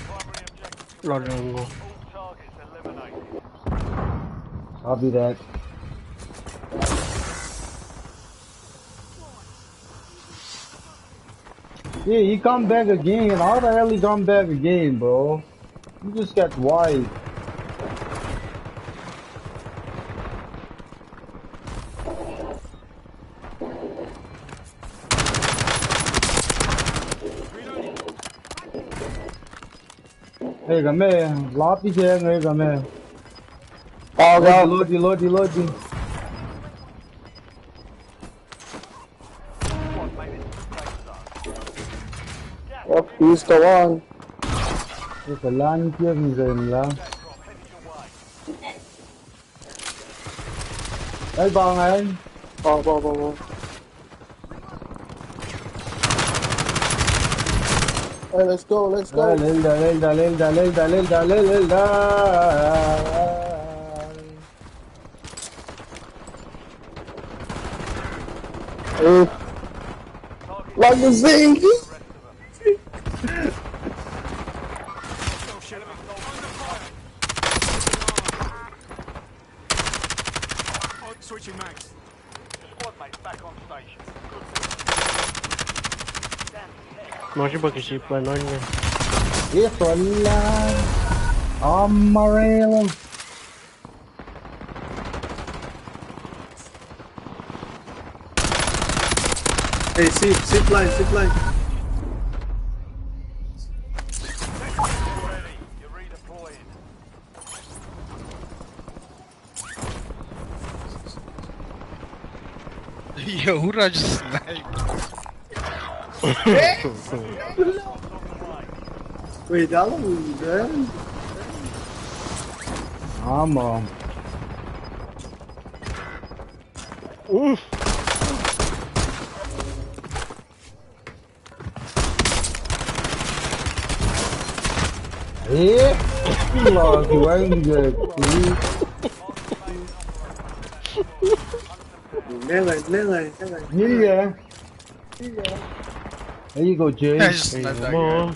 Primary objective Larango. all targets eliminated. I'll be that. Yeah, he come back again. How the hell he come back again, bro? You just got wiped. Hey, come here. Lobby here, hey, come here. Oh, God. Load. Squad mate is in the safe zone. Oh, he's the one. Ito lang, here, minsan lang. Gas drop headed your way. Ay, baka ngayon. Oh. Hey, let's go. Lelda. Magazine! Switching mags. Squad mates back on station. Може pag-isipan nun niya. Yes, wala. Amarillo. Hey, zip line. Ready. You're redeploying. Yo, who did I just snipe? Wait, that one was dead? Oof. Yeah. Lost Ranger. Melee. Yeah. There you go, Jay. I just sniped that guy.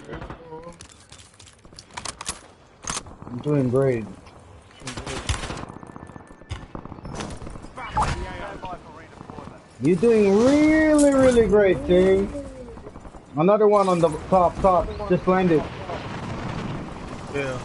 I'm doing great. You're doing really, really great, Jay. Another one on the top. Just landed. Yeah.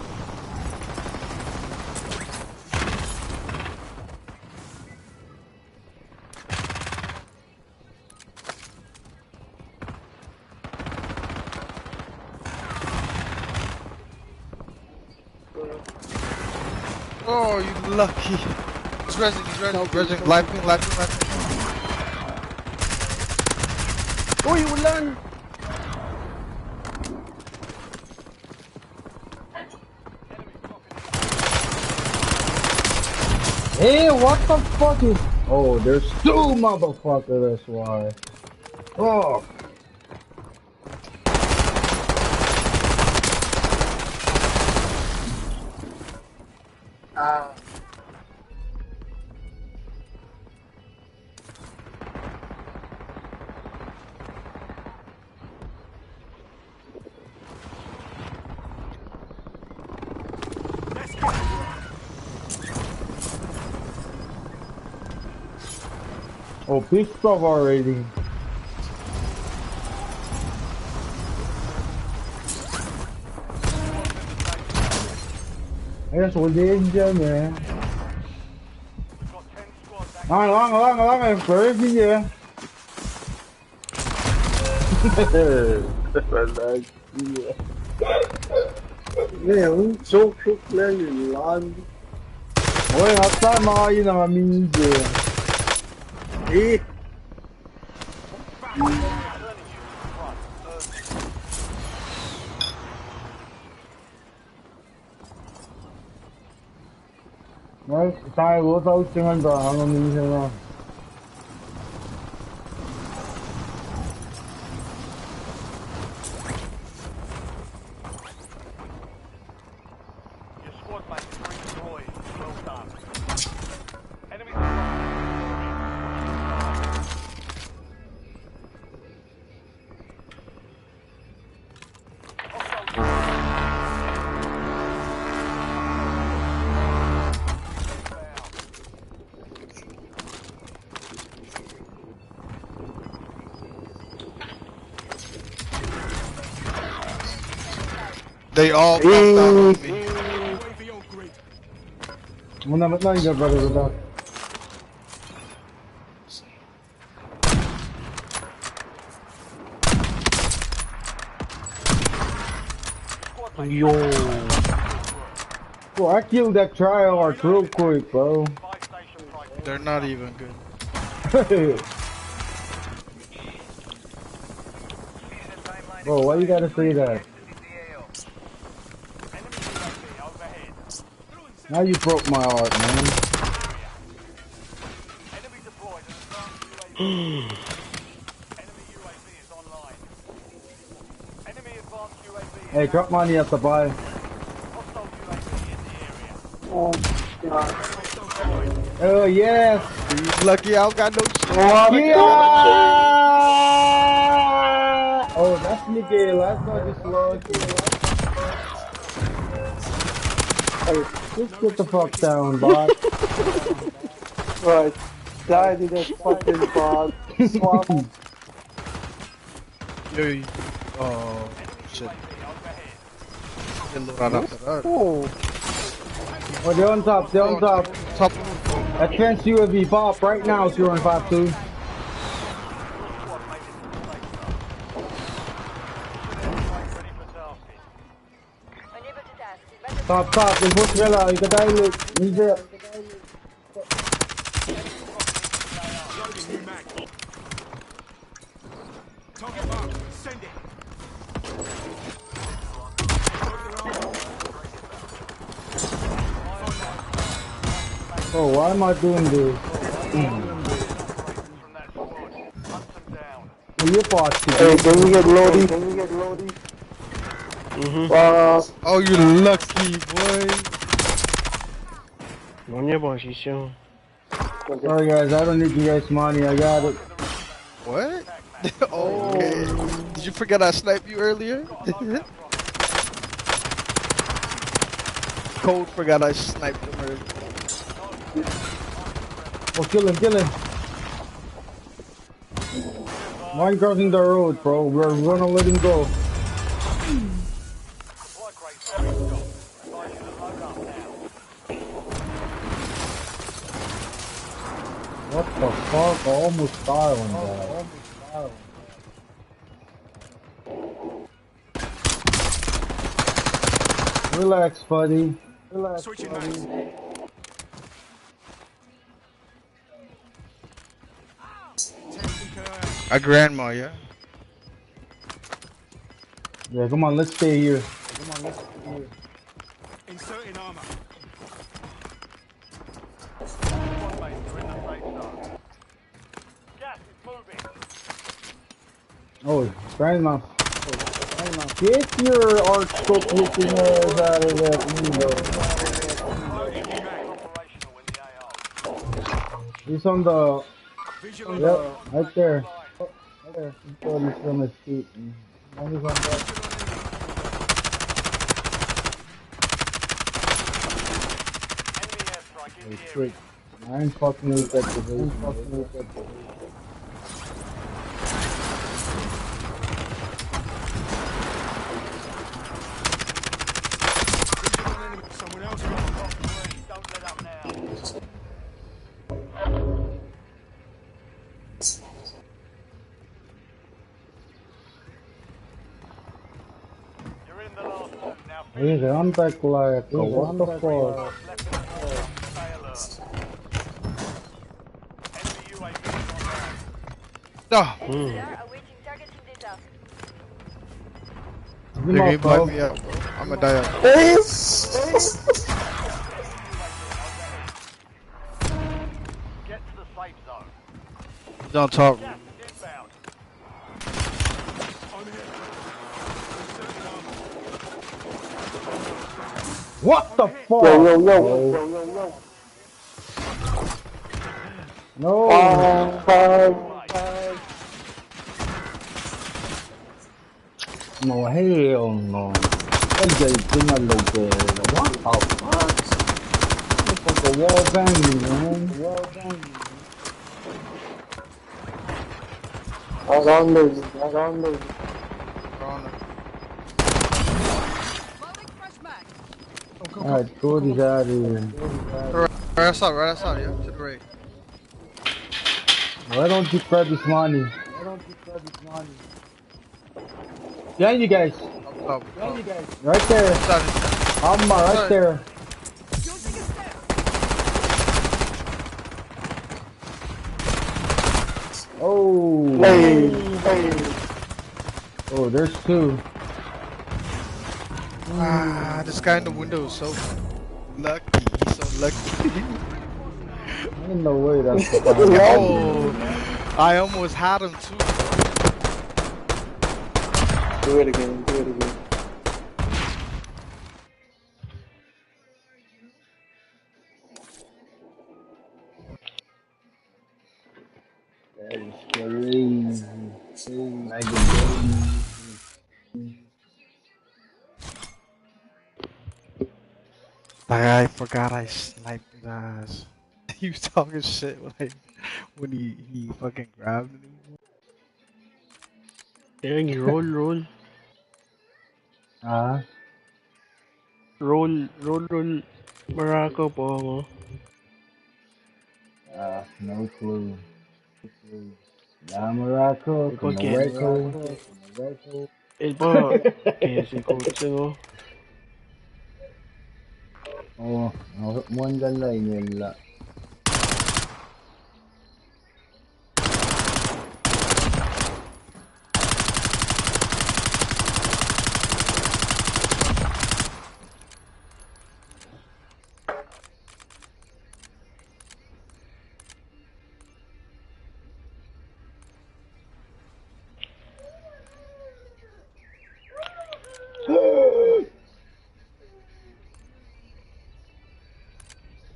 Oh, you lucky. He's resing. Live ping. Uy, ulan! Hey, what the fuck is... Oh, there's two motherfuckers, that's why. Oh. Oh, pissed off already. Yes, we're danger, man. Lang, crazy, yeah. Man, so quick landing, land. Uy, hasta mga yun ang aming Eh. Right, tayo tahu jangan bang Indonesia na. Your squad mates redeployed. Well done. Enemy They all bumped out on me. Muna na yung brother ko. Yo. Bro, I killed that Triarch real quick, bro. They're not even good. Bro, why you gotta say that? Now you broke my heart, man. Enemy UAV is online. Enemy advanced UAV. Hey, drop money at the buy. Hostile UAV in the area. Oh, God. Oh, yes. You lucky I don't got no shit. Yeah! Oh, that's Miguel. Let's go this lucky. Hey, just get the fuck down, bot. Right. Died in that fucking bot. Swap. Yo, oh, shit. Get load out after that. Oh. Oh, they're on top. They're on top. Top. Advanced UAV pop right now, 052. Top, top. Input nila. Ikadailit. Ninja. Loading new mag. Target mark. Send it. Oh, why am I doing this? You're bossy. Hey, can we get Lodi? Can we get Lodi? Oh, you lucky boy. Sorry guys, I don't need you guys' money. I got it. What? Oh, okay. Did you forget I sniped you earlier? Code forgot I sniped him earlier. Oh, kill him, kill him. Mine crossing the road, bro. We're gonna let him go. What the fuck? I almost died on that. Relax, buddy. Relax, Switching buddy. mags. A grandma, yeah? Yeah, come on, let's stay here. Inserting armor. Oh, grandma. Get your arc scope looking ass out of that window. He's on the... Yep, right there. Right there. He thought he's gonna shoot me. Now he's on that. Oh shit. I ain't fucking with that division. Someone else. Don't let up now. You're in the last two now. Hey, I'm back like, what the fuck? Stay alert. Enemy UAV No. Awaiting targeting data. Give They're him gonna up, blind me up. I'ma die up. Get to the safe zone. He's on top. Gas is inbound. What the fuck? Yo. No. No, hell no. That guy didn't look good. What the fuck? Look like a wall banging, man. Wall banging. Around me. Alright, Cody's out of here. Right outside, yeah, to the right. Why don't you grab his money? Behind you guys. Up. Right there. I'm right there. Oh. Hey. Oh, there's two. Ah, this guy in the window is so lucky. He's so lucky. Ain't no way that's the Oh, I almost had him too. Do it again. That is crazy. Like a baby. I forgot I sniped his ass. He was talking shit when he fucking grabbed me. Dang, roll. Ah, Roll. Morocco, pongo. no clue. Morocco, Iba como get. Morocco. Iba, KSC coach ko. Oh, one gala yun.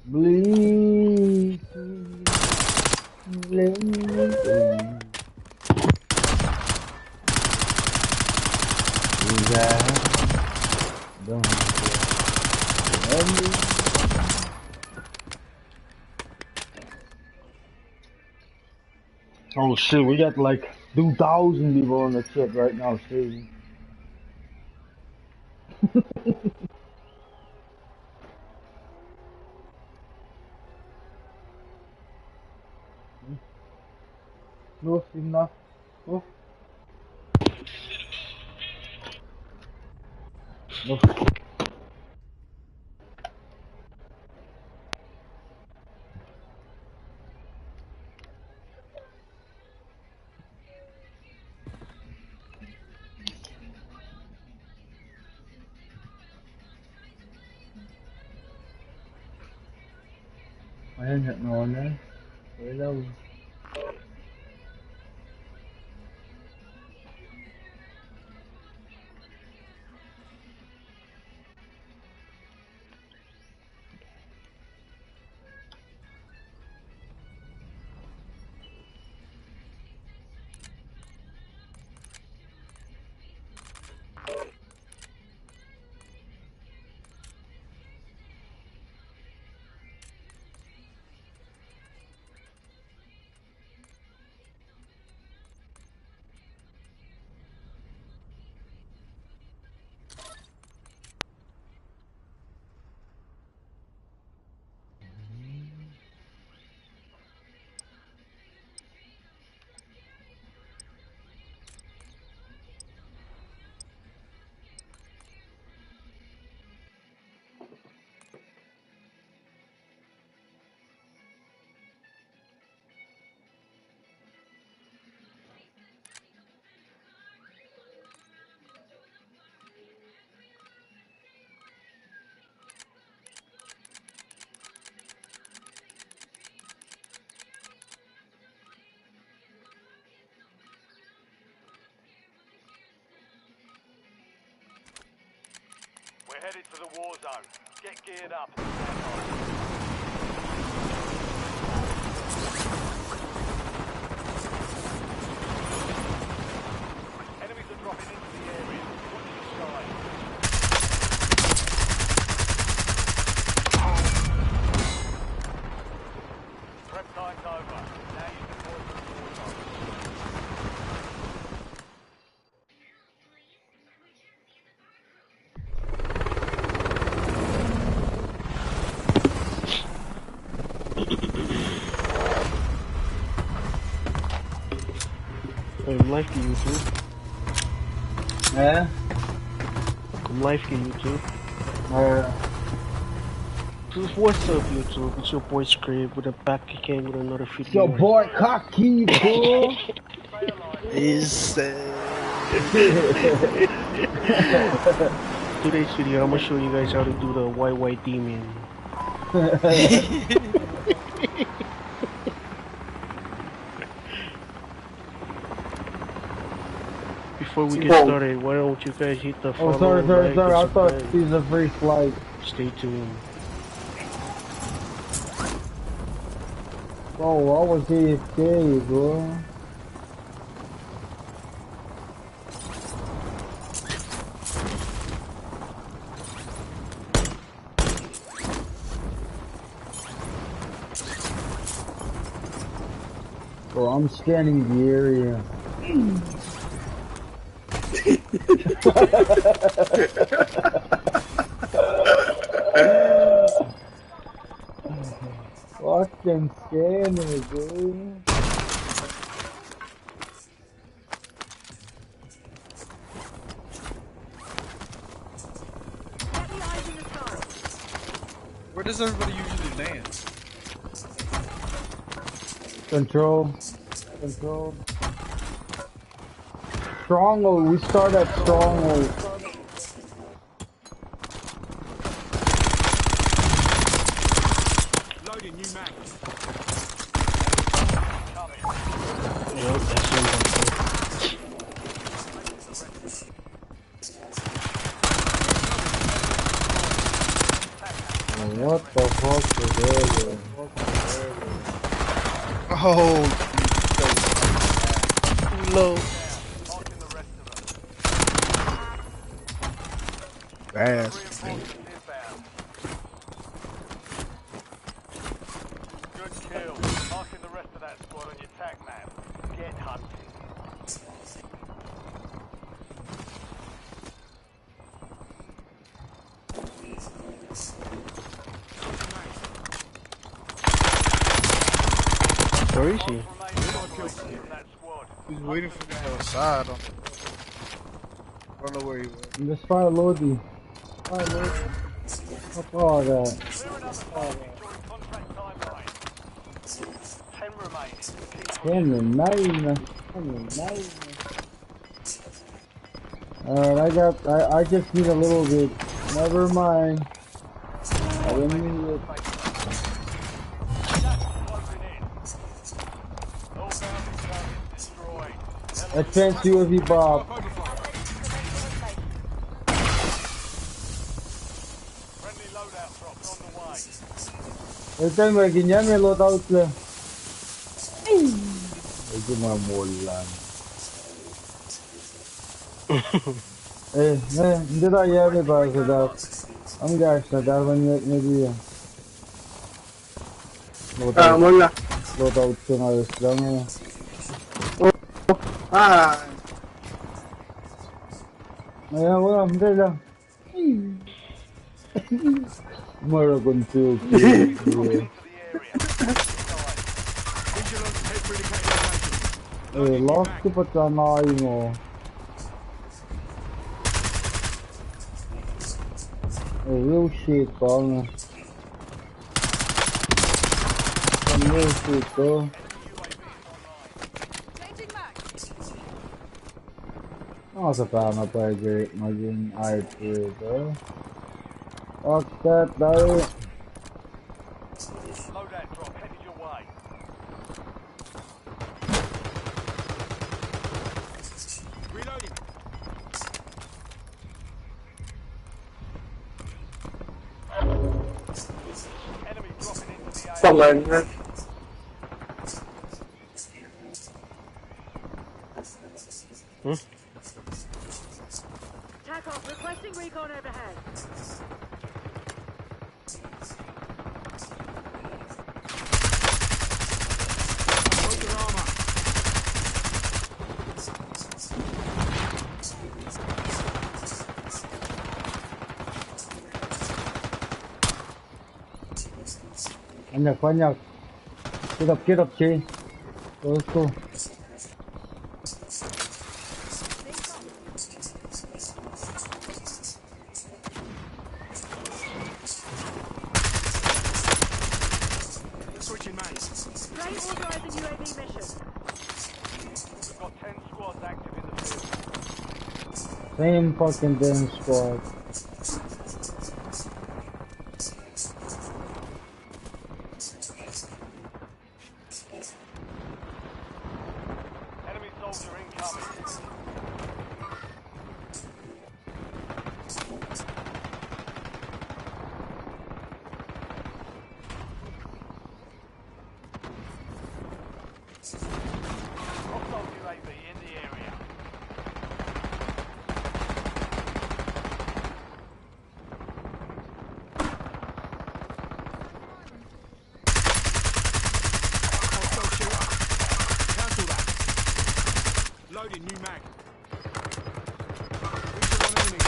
Bleed. Oh shit, we got like 2,000 people on the chat right now, Steve. No, enough. No, no. I ain't got no on there. Hello. We're headed to the war zone. Get geared up. Enemies are dropping into the area. Watch the sky. Prep time's over. Now you can deploy to the war zone. I'm live to YouTube. Yeah? I'm live to YouTube. What's up, YouTube? It's your boy Scrape with a back again with another video. Your boy Cocky, fool. Today's video, I'm gonna show you guys how to do the white demon. Before we get started, why don't you guys hit the follow? Oh, sorry. like, I thought he was a free flight. Stay tuned. Bro, I was AFK, bro. Bro, I'm scanning the area. Fucking scanner, dude. Where does everybody usually land? Control. Control. Stronghold. We start at Stronghold. Loading new mag. Yup, that's what What the fuck is that? Oh, low. fast. Good kill. Marking the rest of that squad on your tag map. Get hunting. Where is he? He's waiting for me outside. I don't know where he was. Let's fire Lodi. Fire Lodi. Fuck all that. 10 remaining. 10 Alright, I just need a little bit. Never mind. I didn't need it. Advance UAV Bob. Friendly loadout drops on the way. Ito may ganyan, may loadout lang. Medyo mamulan. Hindi tayo yari ba sa dat? Ang guys na dapat niya diya. Loadout siya ngayos lang eh. Ayan, wala, hindi lang. Mara confused. Lost ko pa tanay mo. Real shit, pal. Real shit, bro. Sa tama pa maging archer, bro. Fuck that, bro. Loadout drop headed your way. Reloading. Enemy dropping into the area. Tack off, requesting recon overhead. Broken armor. Коньяк. Get up, Jay. Let's go. Switching mags. Ray authorizing UAV mission. We've got 10 squads active in the field. Same fucking damn squad. Enemy soldier incoming. Hostile UAV in the area. Hostile shooter. Cancel that. Loading new mag. Visual on enemy.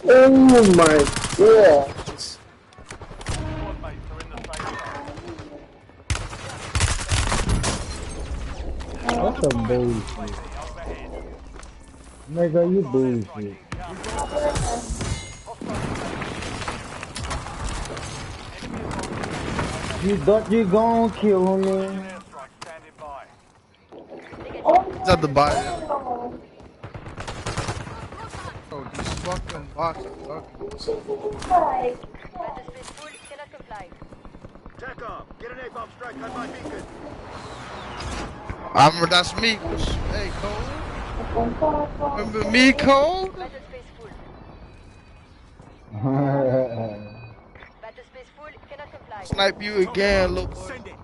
Oh my god. Squad mates are in the safe zone. That's some bullshit. UAV overhead. Nigga, you Hostile bullshit. airstrike incoming. You thought you gon' kill me. Airstrike standing by. He's at the bottom. Oh, these fucking bots are fucking. That's me. Hey, Cole. Remember me, Cole? Snipe you again, little boy. Send it.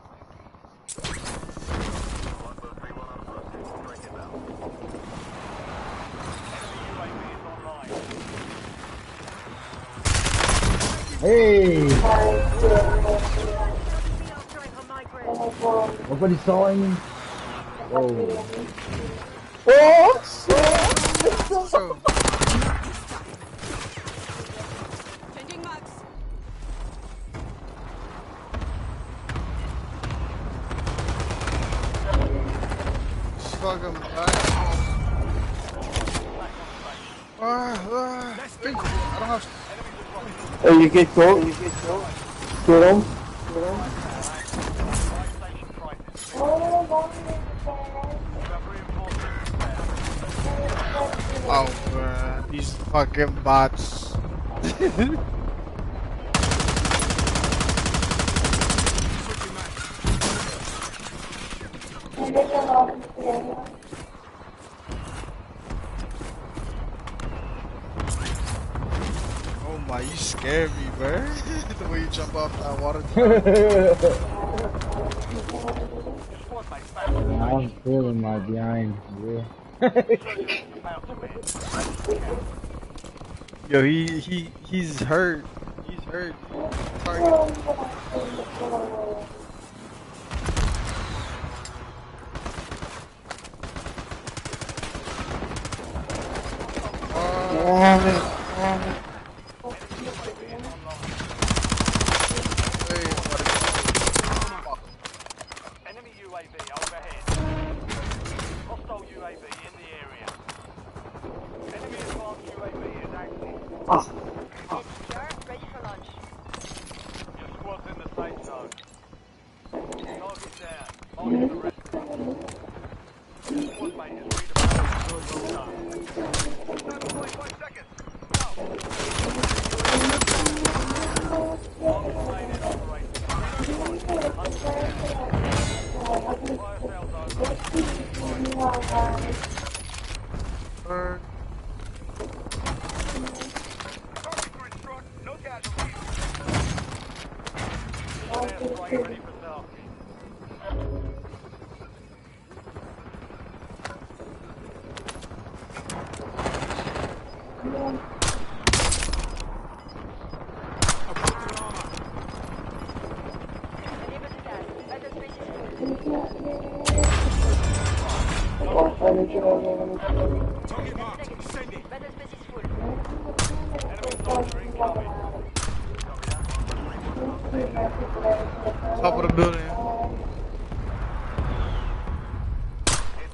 Hey! Nobody saw him. Oh. Oh, So, Changing marks. this fucking bot. I don't have. oh, you get killed? Get him? Oh man, these fucking bots. Oh my, you scared me, bro. The way you jump off that water. I'm feeling my behind, yeah. Yo, he's hurt. He's hurt. Target. Enemy UAV overhead. Hostile UAV in the area. Enemy advanced UAV is active. Ready for launch. Your squad's in the safe zone. Target down. Marking the rest. Your squad mate is redeployed. 45 seconds. Mark remaining operating. Fire sales over. No casualties. Airstrike ready for tasking. Target marked. Send it. Enemy soldier incoming. Top of the building.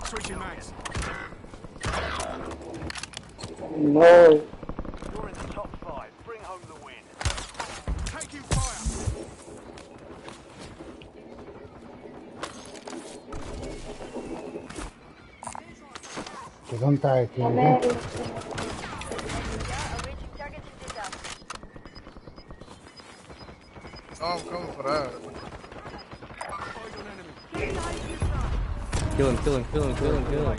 Switching mags. No. You're in the top 5. Bring home the win. Taking fire. Que son tarde, Awaiting target data. Oh, I'm coming for that. Eyes on enemy. Kill him, kill him, kill him, kill him, kill him.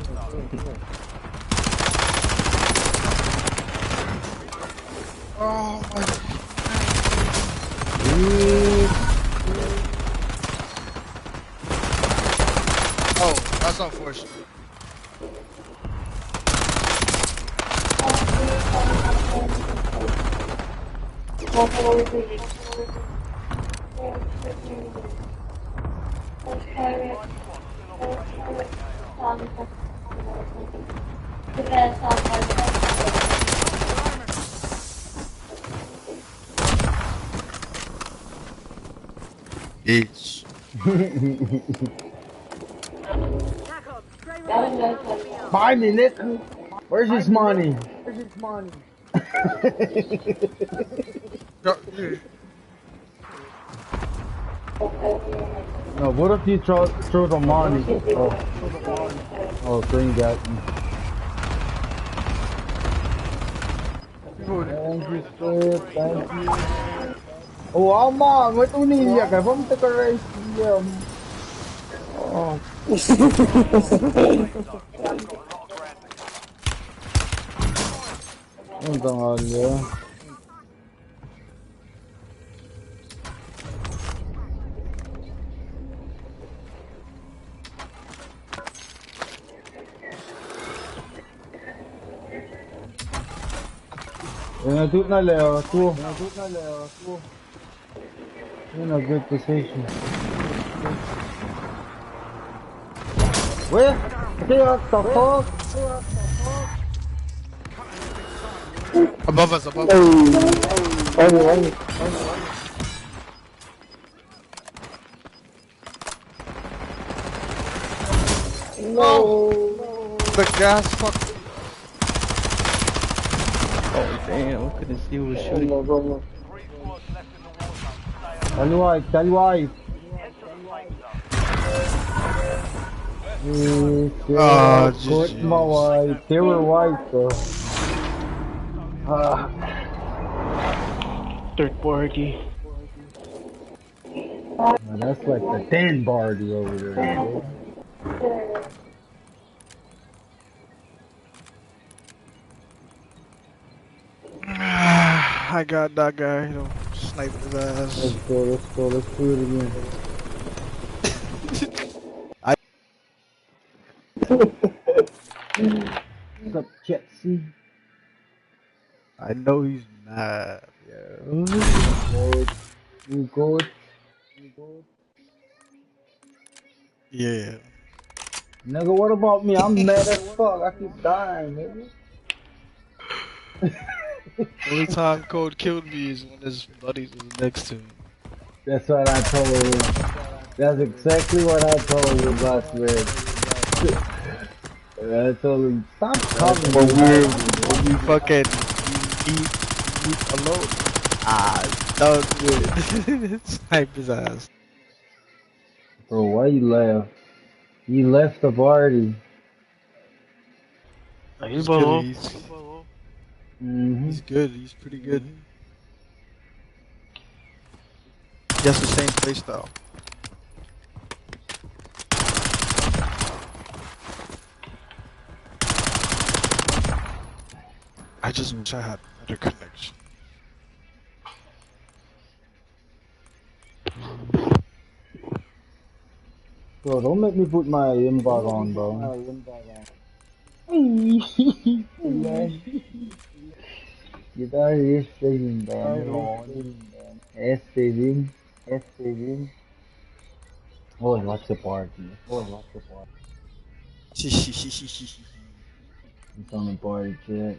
Oh my. Ooh. That's unfortunate. Each. 5 minutes? Where's his money? No, what if you throw the money? Oh, Green got me. Thank you, sir. Thank you. Oh, Alma, what do you need? Vamos te correr. Oh. Então, olha. Tudo na Leo, tu. In a good position. Where? What the fuck? Above us, above us. No! The gas fuck. Oh damn, I couldn't see who was shooting. Tell white. Court my white. They were white though. Third party. That's like the 10 party over there. I got that guy. He'll snipe his ass. Let's do it again. What's up, Jetsy? I know he's mad. Yeah. You good? Yeah. Nigga, what about me? I'm mad as fuck. I keep dying, nigga. Only time Code killed me is when his buddies was next to him. That's what I told him. That's exactly what I told him last week. I told him, stop coming. But when we fucking eat alone. Done with. Snipe his ass. Bro, why you left? You left the party. He's good. He's good. He's pretty good. He has the same playstyle. I just wish I had better connection. Bro, don't make me put my aimbot on, bro. Guitar staging, bro. Staging. Oh, what's the party? It's on the party chat.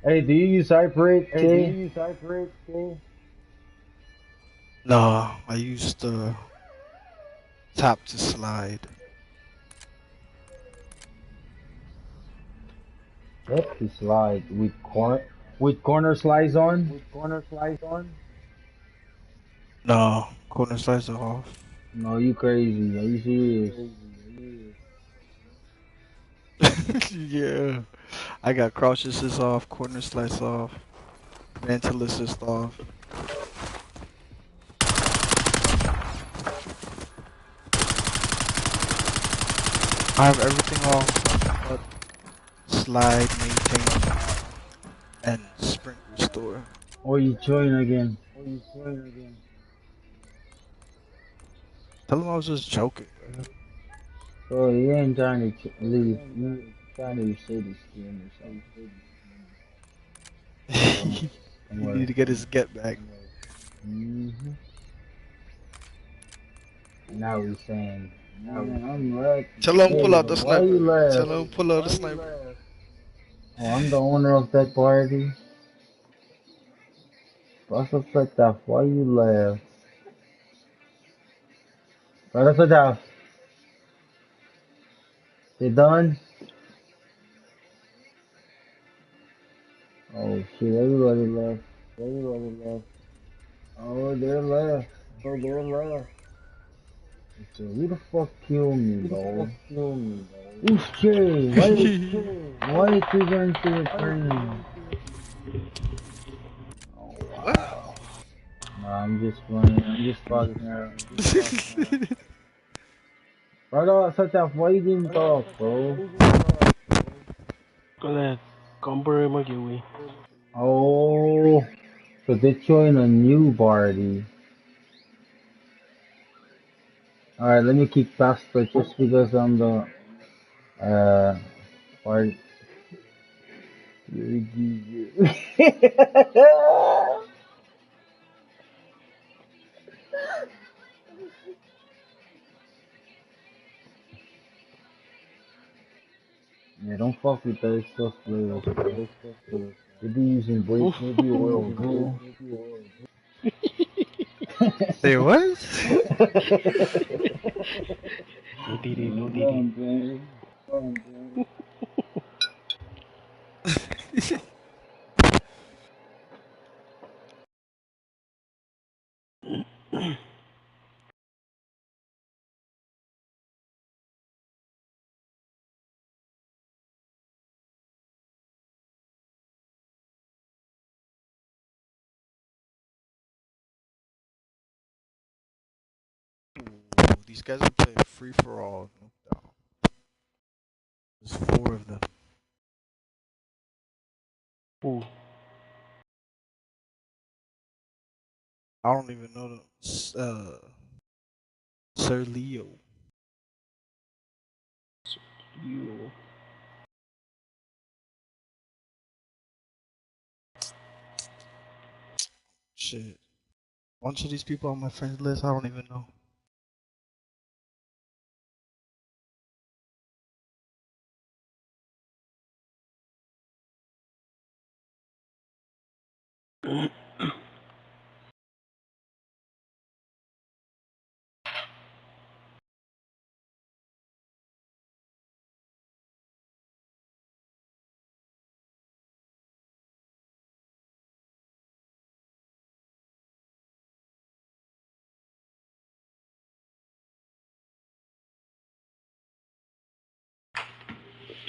Hey, do you use Hyperate, K? No, I used tap to slide. Tap to slide with corner slides on? No, corner slides are off. No, you crazy. Are you serious? Yeah. I got crouch assist off, corner slice off, mantle assist off. I have everything off but slide, maintain, and sprint restore. Or you join again. Tell him I was just joking, bro. So you ain't trying to leave. You trying to reset his skin or something. Don't He worry. needed to get his get back. Mm-hmm. Now he's saying, man, I'm right. Tell him Hey, pull out the why you sniper. laugh? Tell him pull out the sniper. Oh, I'm the owner of that party. Brother Fataf, why you laugh? Brother Fataf, they done? Oh shit, everybody left. Oh, they're left. So who the fuck killed me, though? Who's Jay? Why you going to the train? Oh What? wow. No, I'm just playing. I'm just fucking around. Brother Fataf, why you didn't talk, bro? Kaya, Kampare mag-iwi. Oh, so they join a new party. Alright, let me kick Pastor just because I'm the part. Yeah, don't fuck with those stuff players, bro. They be using Oof. baby oil, bro. Say what? No didi, no You know what didi. I'm saying? Ooh, these guys are playing free for all. No. There's 4 of them. Ooh. I don't even know them. Sir Leo. You. Shit. Bunch of these people on my friends list, I don't even know.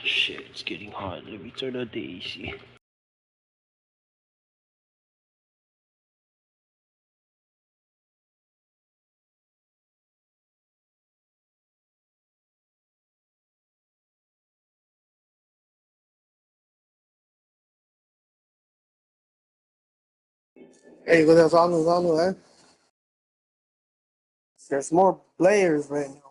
Shit, it's getting hot. Let me turn on the AC. Hey, what's on, eh? There's more players right now.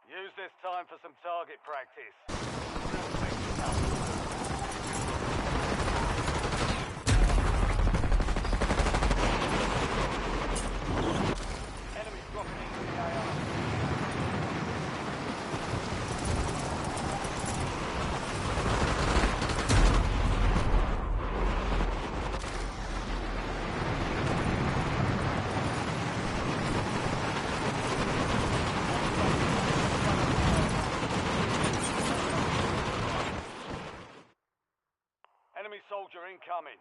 Use this time for some target practice. Enemy dropping into the AR. Enemy soldier incoming.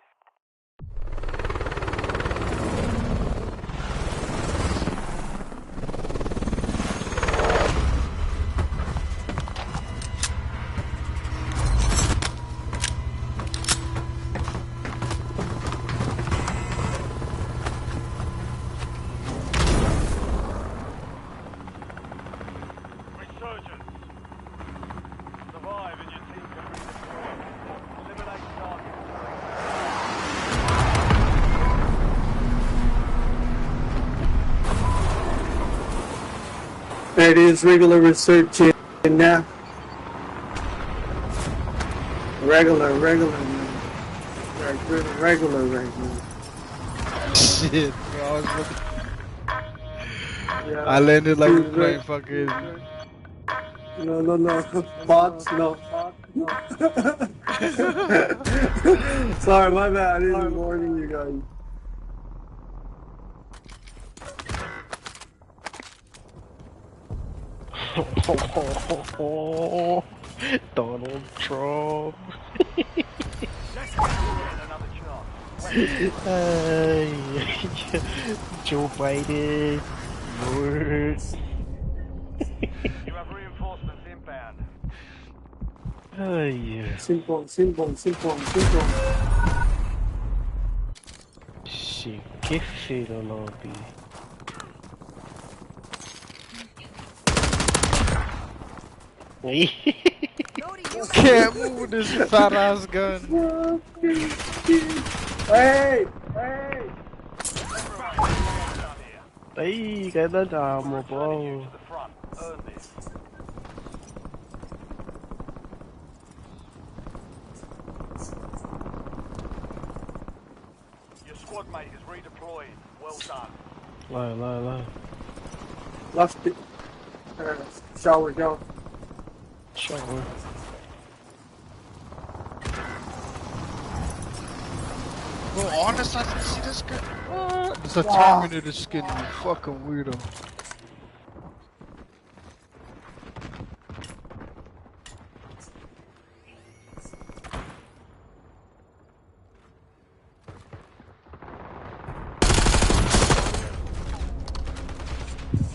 Resurgence. Survive and your team can redeploy. Eliminate targets. It is regular research in now. Regular, man. Regular. Shit, bro. I was looking. Yeah. I landed like we playing fucking. No. Bots, no. Sorry, my bad. I didn't warn you guys. Donald Trump. Joe Biden. Lord. You have reinforcements inbound. Simple. Shit, que feio o lobby. Can't move with this fat ass gun. Hey! Ay, ganda damo, bro. To the front. Earn this. Your squad mate is redeploying. Well done. Lá. Left it. Shower down. Shower. Bro, honest, I didn't see this guy. What? It's a Terminator skin, you fucking weirdo.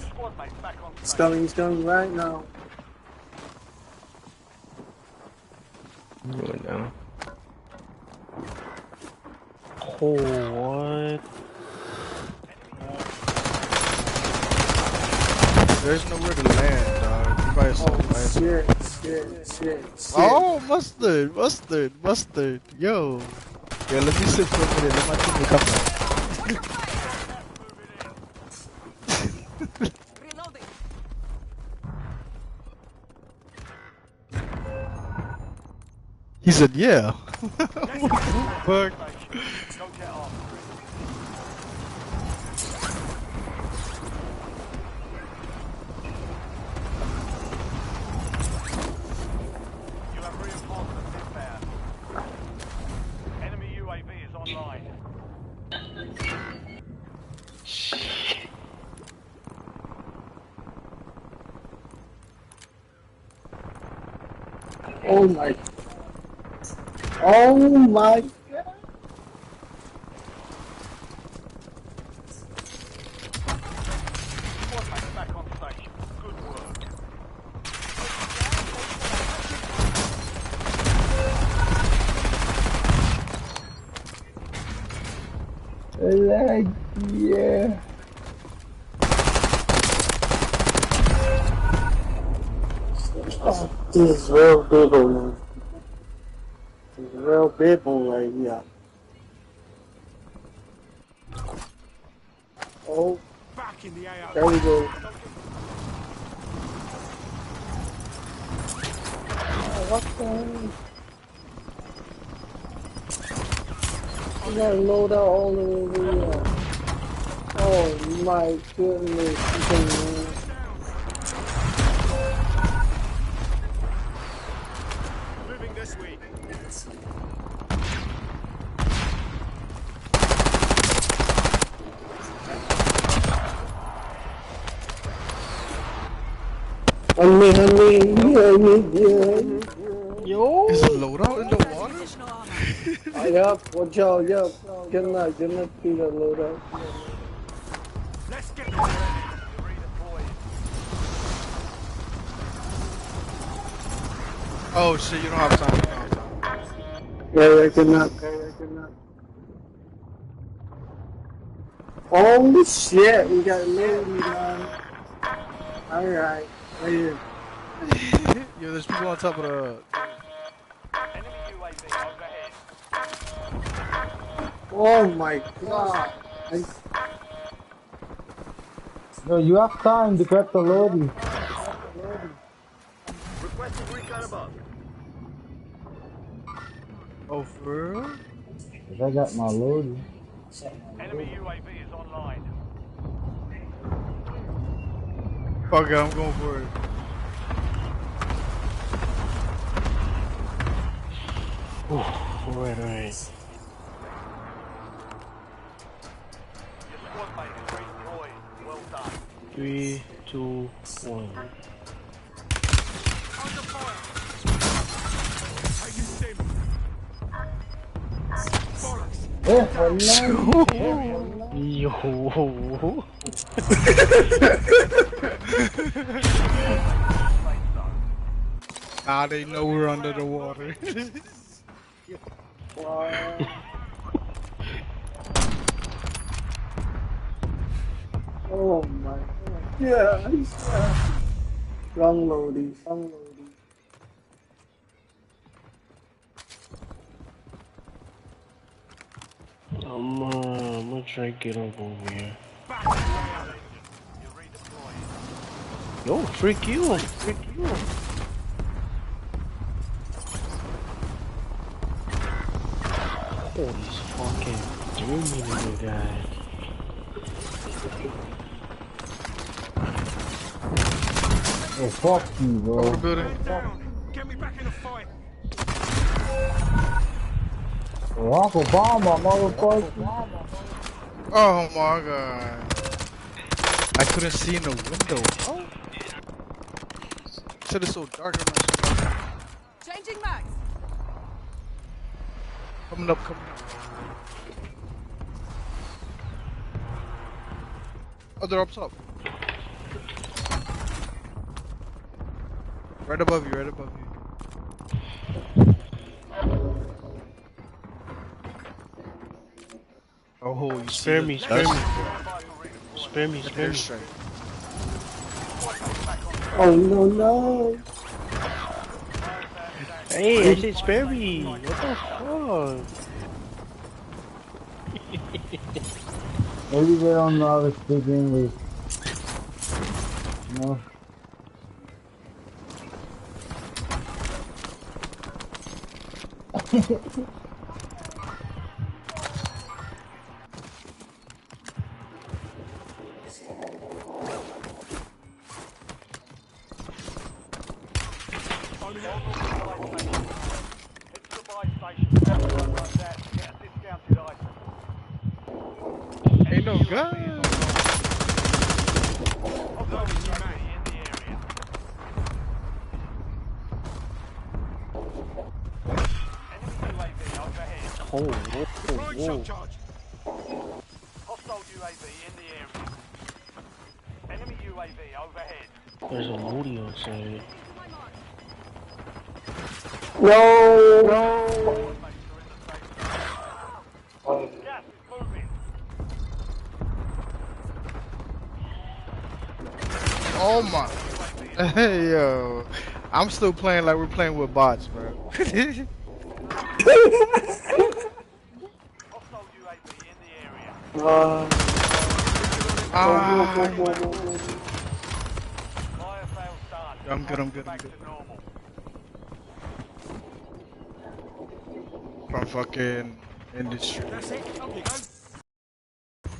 Squad mate's back on He's coming right now. Going down. Oh, what? There's nowhere to land, dog. You by yourself, Shit. Oh, mustard. Yo, let me sit for a minute. Let my teammate come back. Reloading. He said, yeah. What the fuck? Go get off. You have reinforcements inbound. Enemy UAV is online. Oh my. Oh my god. Squadmates back on station. Good work. Yeah. Oh, this is real bibble, man. This is real bibble right here. Oh, Back in the AO. there we go. Oh, what the hell? You gotta load out all the way over here. Oh my goodness. Moving this way. On me, yeah. Yo! Is it loadout in the water? Additional ammo. Yup, watch out, yup. Get not through that loadout. Let's get You're redeployed. Oh shit, you don't have time. Yeah, I cannot. Oh shit, we got lady, man. Alright, right here. Yo, there's people on top of the... Enemy UAV overhead. Oh my god. Yo, you have time to get the lobby. Requesting recon above. Oh, for real? 'Cause I got my loadie. Enemy UAV is online. Fuck it, I'm going for it. Alright. Your squadmate is redeployed. Well done. 3, 2, 1. under fire. Taking stim. Bollocks. Yo! Nah, they know we're under the water. Oh my god. Yeah. Wrong loadie. I'm gonna try to get up over here. Back in the AO. You're redeployed. Yo, freak you! Oh, these fucking dirty little guys. Oh, fuck you, bro. Over the building. Down. Get me back in the fight. Barack Obama, motherfucker. Oh my god. I couldn't see in the window. Oh. Said it's so dark. I'm not sure. Changing mags. Coming up. Oh, they're up top. Right above you. Oh, you Spare see me, the spare me. dust? Spare me, spare me. Airstrike. Oh no no! Hey, I said spare me. What the fuck? Maybe they don't know how to speak English. No. Head to the buy station for outside like that to get a discounted item. Ain't no Enemy gun. UAV is hostile UAV in the area. Enemy UAV overhead. Oh, whoa, Throwing whoa. shock charge. Hostile UAV in the area. Enemy UAV overhead. There's a moody outside. No! Mates are in the safe zone. Gas is moving. Oh my. Hey yo. I'm still playing like we're playing with bots, bro. Hostile UAV in the area. Ah. Fire sales done. I'm good, I'm good, I'm Back good. to normal. From fucking industry. That's it. Up you go.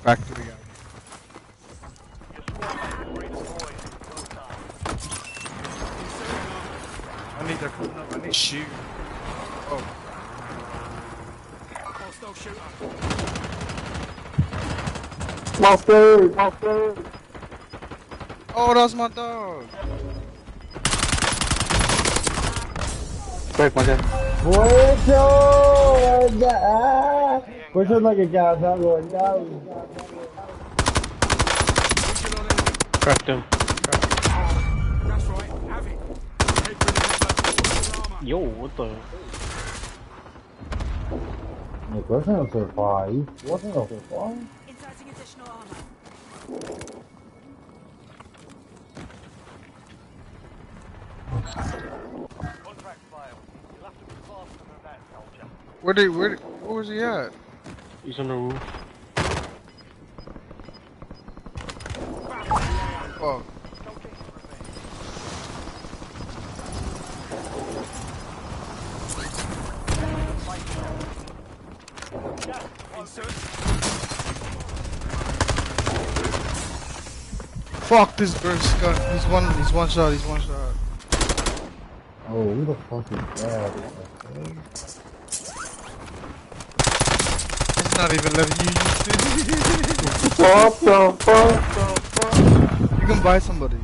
Factory out Your squad mates are redeployed. Well done. here. I need to come up. I need shoot. Oh. Hostile shooter. Monster! Oh, that's my dog. Break my gun. Puesto! Ah! Puesto es lo que casa, güey. Cracked him. That's right. Have it. Head grenade. Yo, what the? Mi cosa no se fue ahí. What no se fue? Inserting additional armor. Contract failed. You'll have to be faster than that, soldier. Where was he at? He's on the roof. Oh. Don't get your revenge. Fuck this burst gun. He's one shot. Oh, who the fuck is that? He's not even letting you use it. What the fuck? You can buy somebody.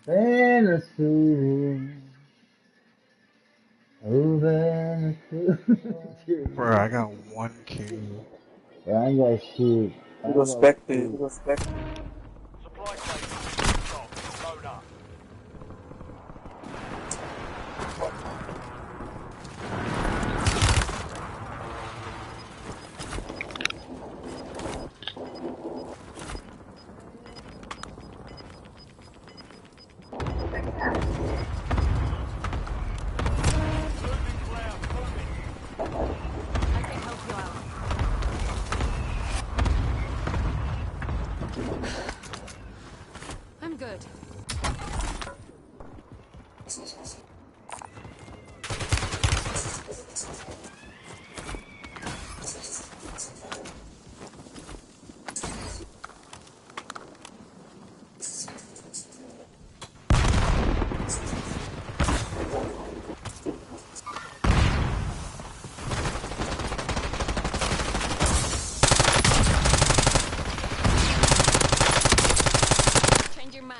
Fantasy. Oh, fantasy. Bro, I got 1 kill. Yeah, I ain't got shit. Respected. Supply chain. Stop. Load up. Moving ground. Moving. I can help you out. I'm good. Change your mind.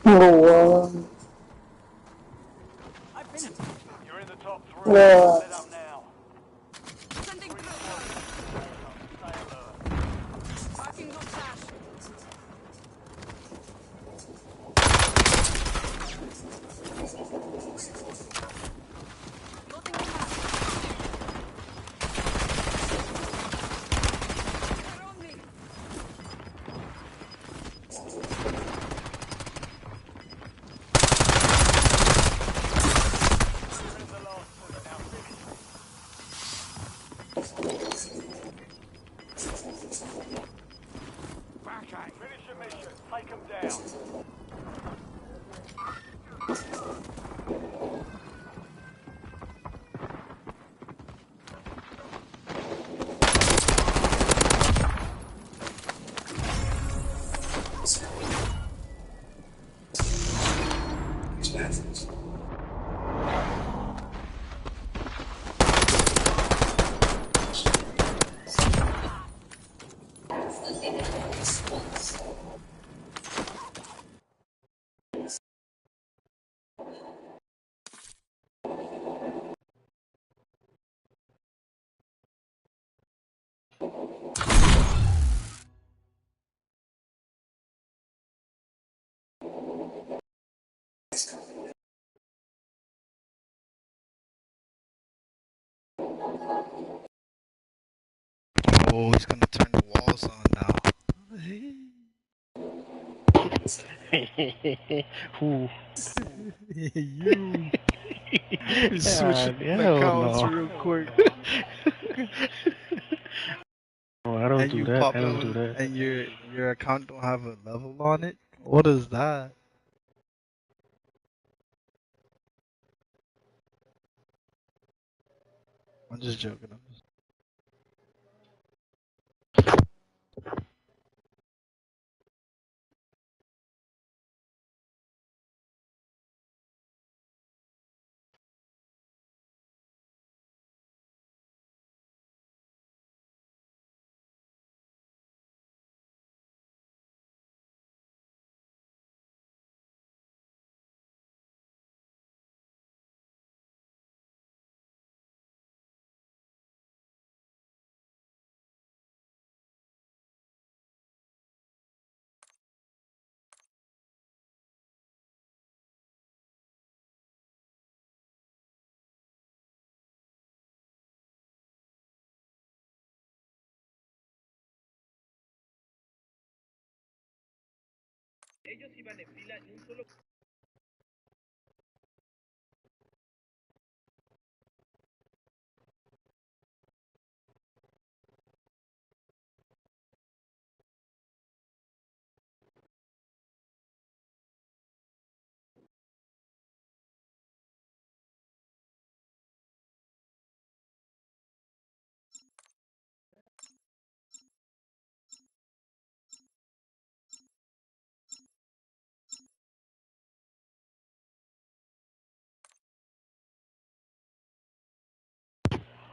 No, I've been attacked. You're in the top three. yeah. Set up now. Sending through. Stay alert. Marking on flash. Loading the map. They're on me. You're in the last two. Now finish. Back at you. Finish your mission. Take them down. Oh, he's gonna turn the walls on now. Ooh. You God, switching hell accounts no. real quick. Oh, I don't And do you that. pop I don't do in that. and your account don't have a level on it? What is that? I'm just joking.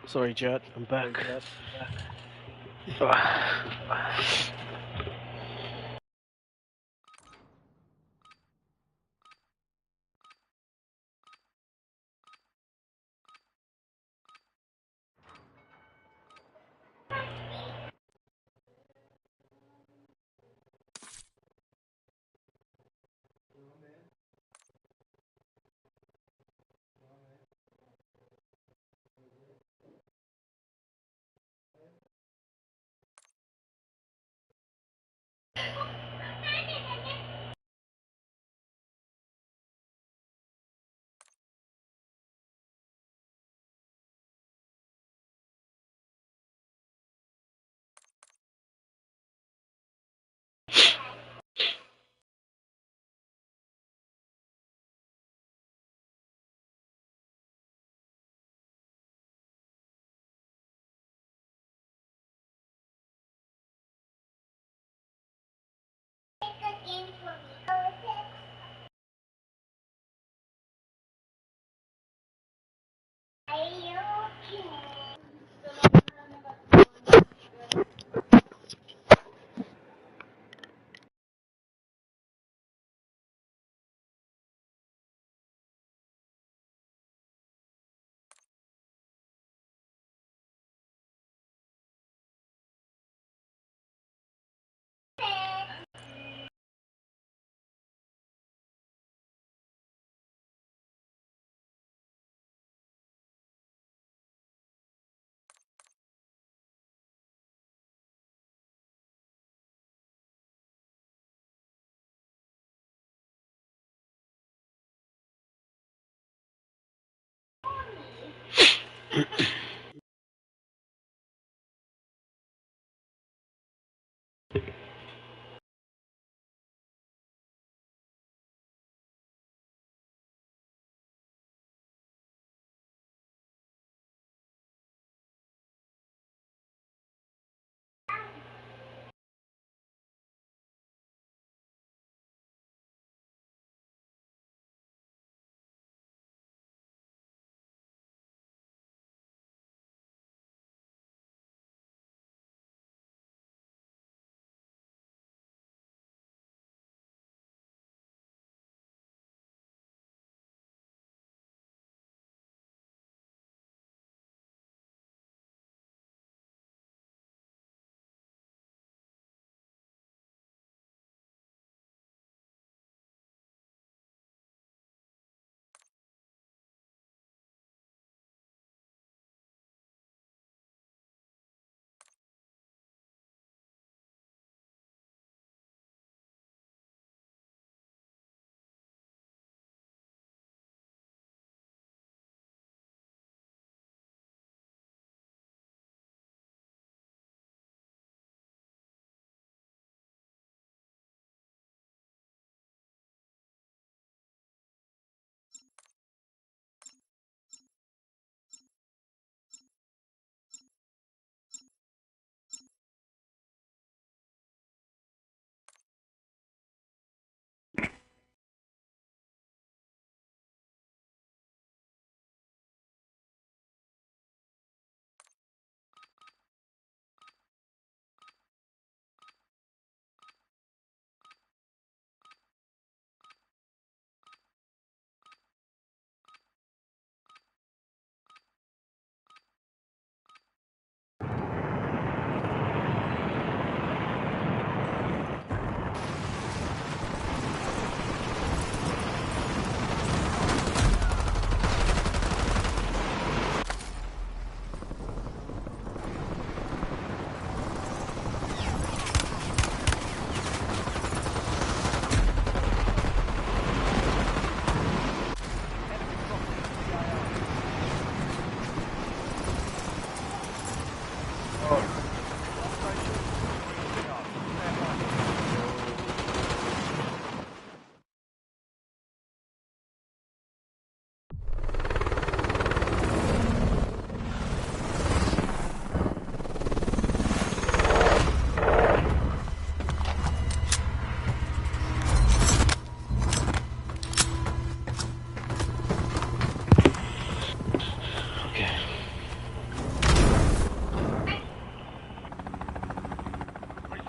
Sorry, Jet. I'm back.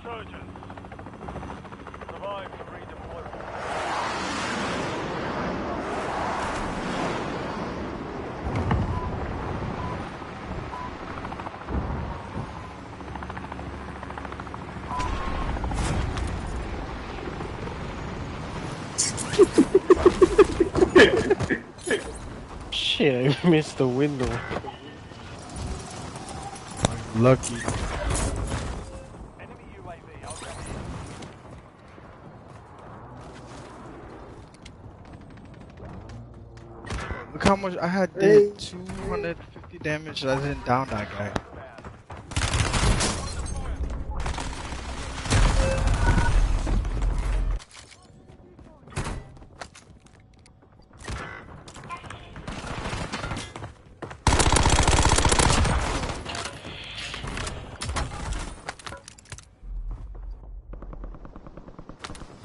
Resurgence. Survive to redeploy. Shit, I missed the window. Lucky. Enemy UAV overhead. Look how much I had did 250 damage. I didn't down that guy.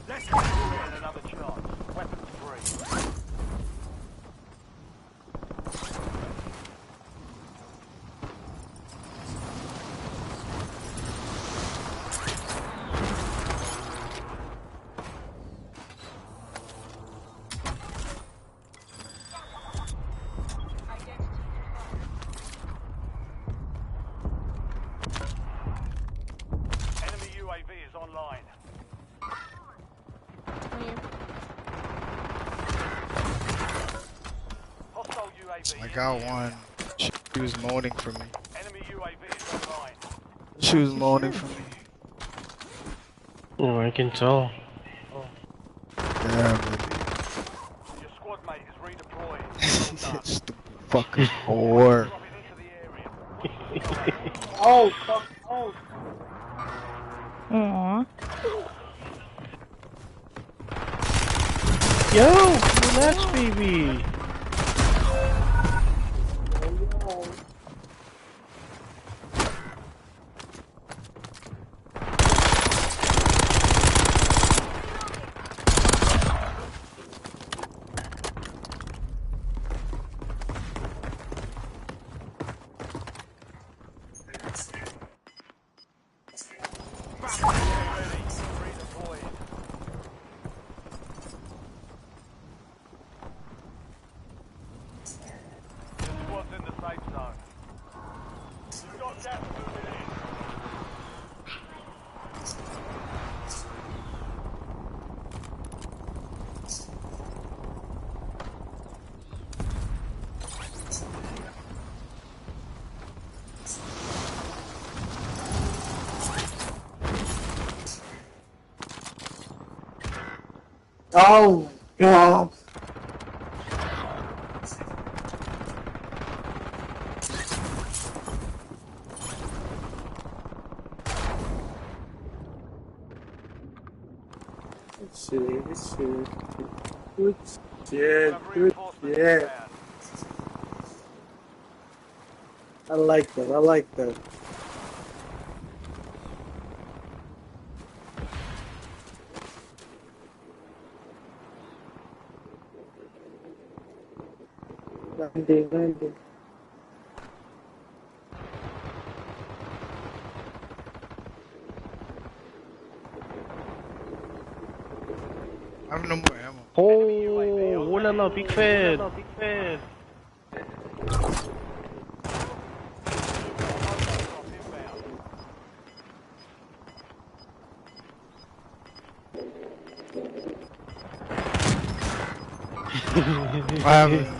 Let's get another chance. Weapons free. Enemy UAV is online. Hostile UAV. I got one. She was moaning for me. Enemy UAV is online. She was moaning for me. Oh, I can tell. Yeah, baby. Your squad mate is redeploying. Well done. Stupid fucking whore. Dropping into Oh, fuck. Oh. Aw. Yo, relax, baby. Squad's in the safe zone. You've got gas moving in. Oh, God. Good shit. Good shit. Good shit. I like that. I like that. Landing. I have no more ammo. Oh la la, big fan.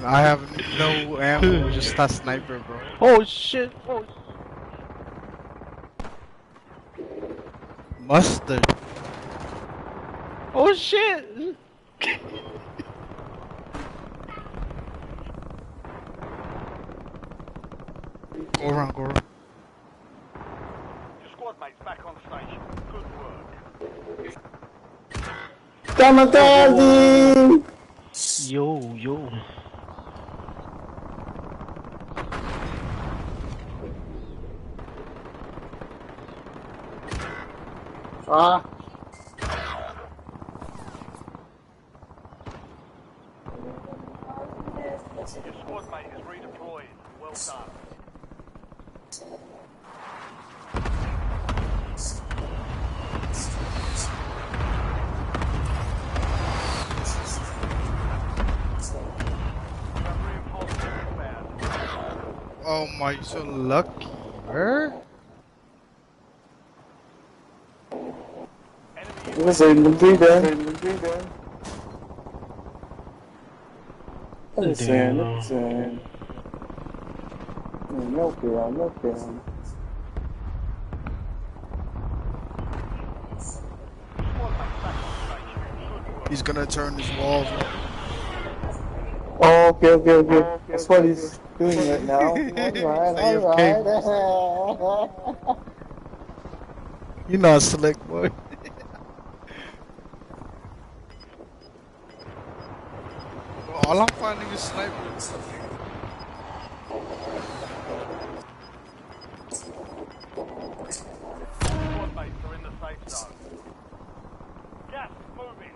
I have no ammo, just that sniper, bro. Oh shit. Mustard. Oh shit. Go around. Your squad mates back on station. Good work. Kamikaze! Yo. Ah. Your squad mate is redeployed. Well done. You have reinforcements inbound. Oh my, you're so lucky, bro. There's a inventory there. Listen. No kill. He's gonna turn his walls. Oh, okay. That's what he's doing right now. Alright. You're not slick, boy. All I'm finding is snipers. Squad mates are in the safe zone. Gas moving.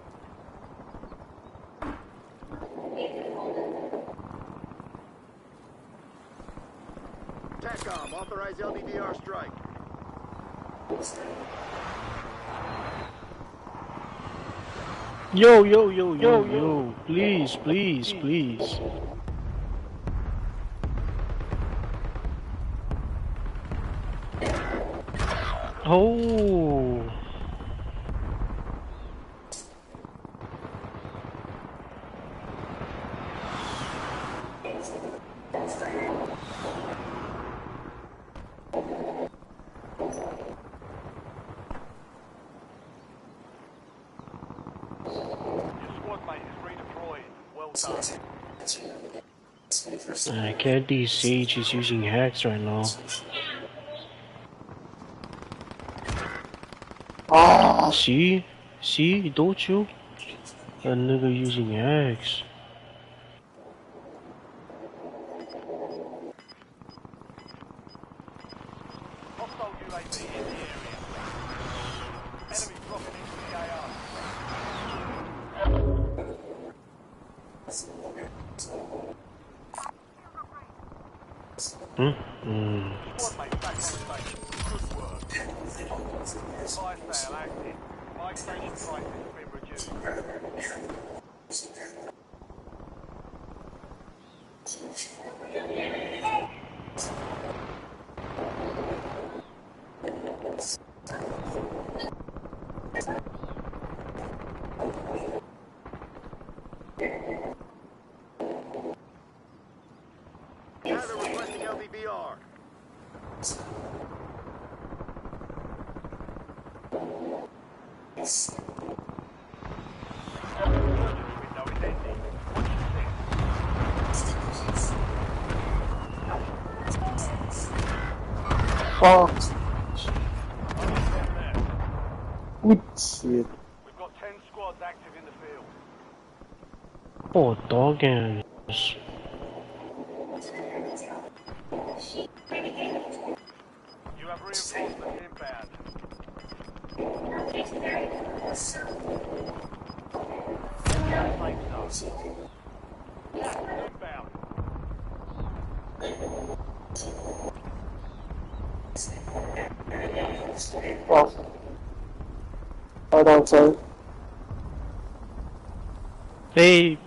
TACOM, authorize LDDR strike. Yo. Please. Oh. Your squad mate is redeployed. Well done. I can't see Sage is using hacks right now. Ah! See? See? Don't you? A nigga using hacks. Hostile UAV in the area. Enemy dropping into the AO. Squad mate back on station. Good work. Fire sale active. My station price has been reduced. Canada requesting LVBR. Window is ending. Watch Fuck. your six. Good shit. We've got 10 squads active in the field. Oh, doggins. You have reinforcements inbound. Safe zone. Inbound. Fuck. Right outside. Hey!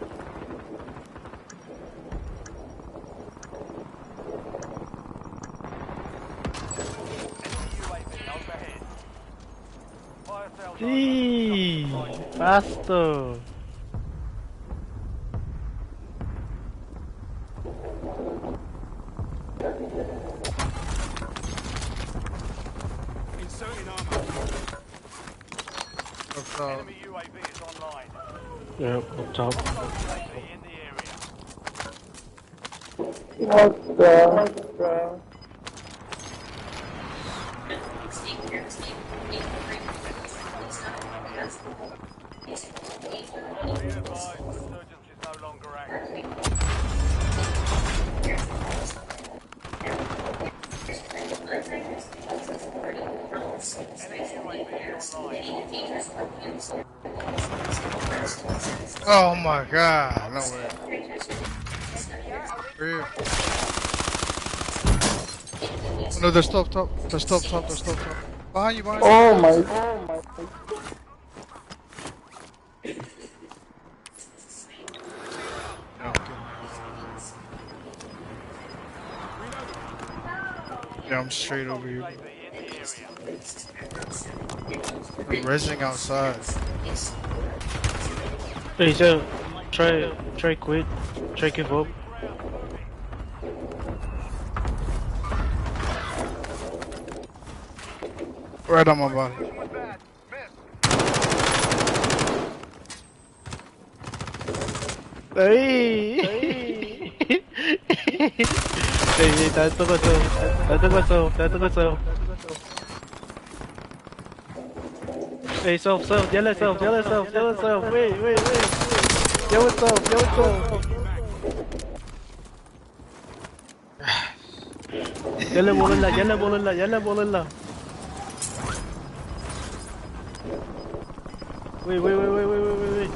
UAV overhead. Fire sale Hey! Faster! Inserting armor. Enemy UAV is online. Yep, up top. UAV in the area. What the? Be advised, resurgence is no longer active. Oh my god, no way. Real. Oh, no, they're still up top. They're still up top. They're still up top. Behind you, behind you. Oh my. Yeah, I'm straight over here. UAV in the area. They're rezzing outside. Hey, so try quit. Try give up. Right on my body. Hey! Hey, 다 똑같어. Hey, self, yellow self. Wait. Yellow self. Yellow bolala. Wait.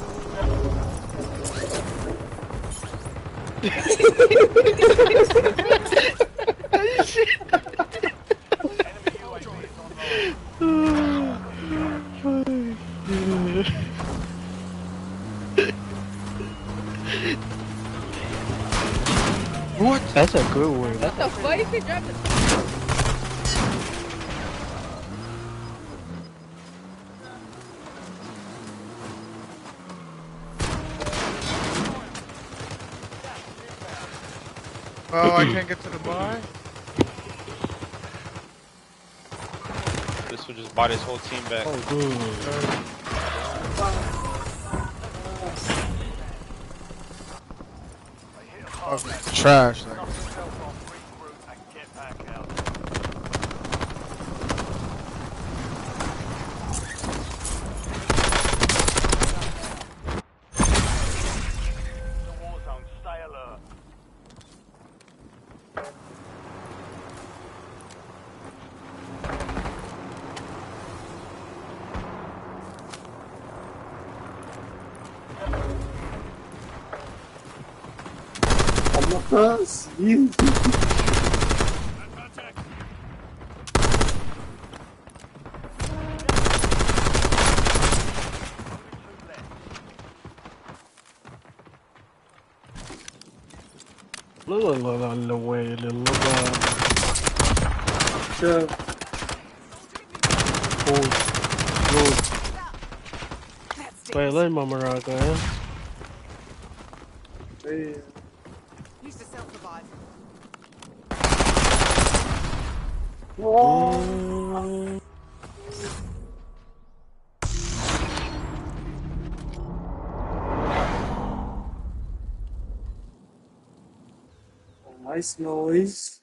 What? That's a good word. What the fuck? You could drop it. Oh, I can't get to the bar? This will just buy this whole team back. Oh, good. Oh, trash. Like, Knock yourself off, regroup, and get back out. The war zone, stay alert. Allah, sil. Little way, little Sure. Good. Wait, let my Morocco, eh? Hey, Used to self-revive. nice noise.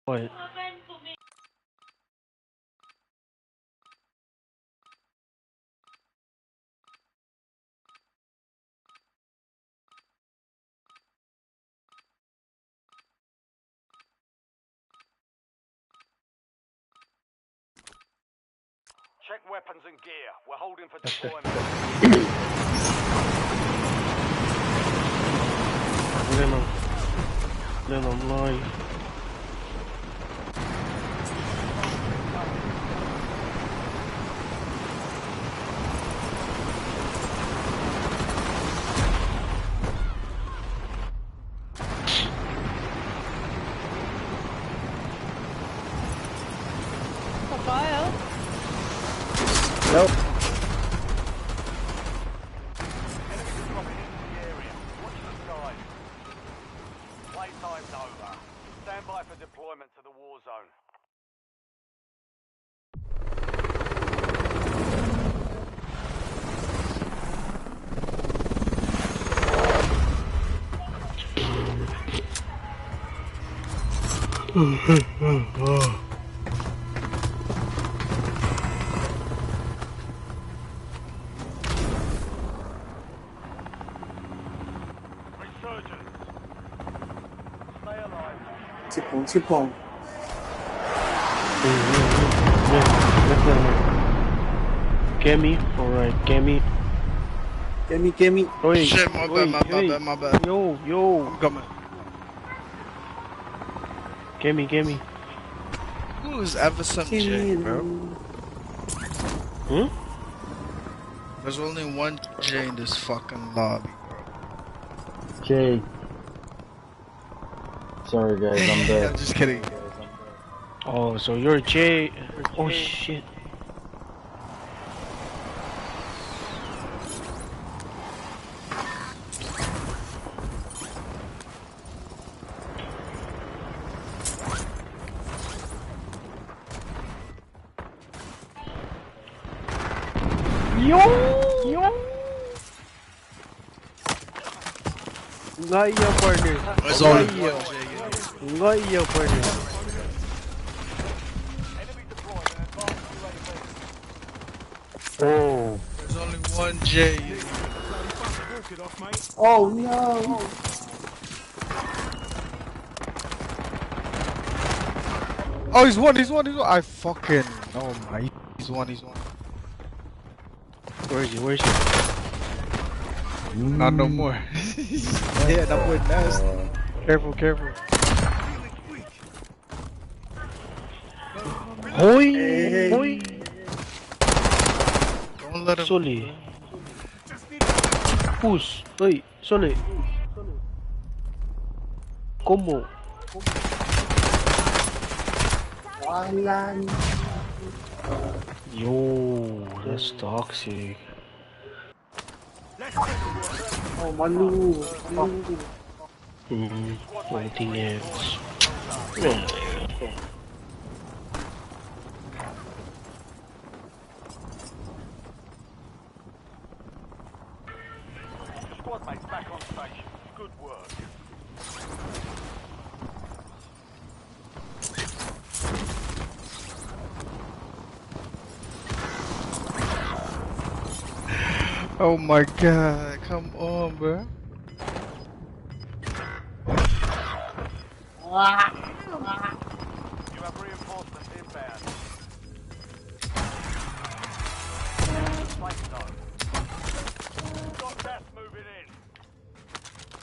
Wait. Check weapons and gear. We're holding for deployment. Little live. Fire. Nope. Enemies are dropping into the area. Watch the skies. Playtime's over. Stand by for deployment to the war zone. Resurgence. Stay alive. Sipong. Gimme, alright, gimme. Gimme. Wait, shit, my bad, my bad. Yo. I'm coming. Gimme. Who's Everson J, bro? Hmm? There's only one J in this fucking lobby, bro. Jay. Sorry guys, I'm dead. I'm just kidding. Oh, so you're Jay. Oh shit. Ngaya partner. There's only Ngaya. one J in this one. Ngaya partner. Enemy deployed an advanced UAV. Oh. There's only one J in here. Bloody fucker, walk it off, mate. Oh no! Oh, he's one. I fucking. Oh my. He's one. Where is he? Not no more. Yeah, that boy nasty. Careful. Hoi! Hey. Hoi! Don't let him. Soli. Push. Hoi, Soli. Como? Walan. Yo, that's toxic. Oh, Malu. Anything else? Yeah. Squad mates back on station. Good work. Oh my god, come on, bro. You have reinforcements inbound. Safe zone. Got gas moving in.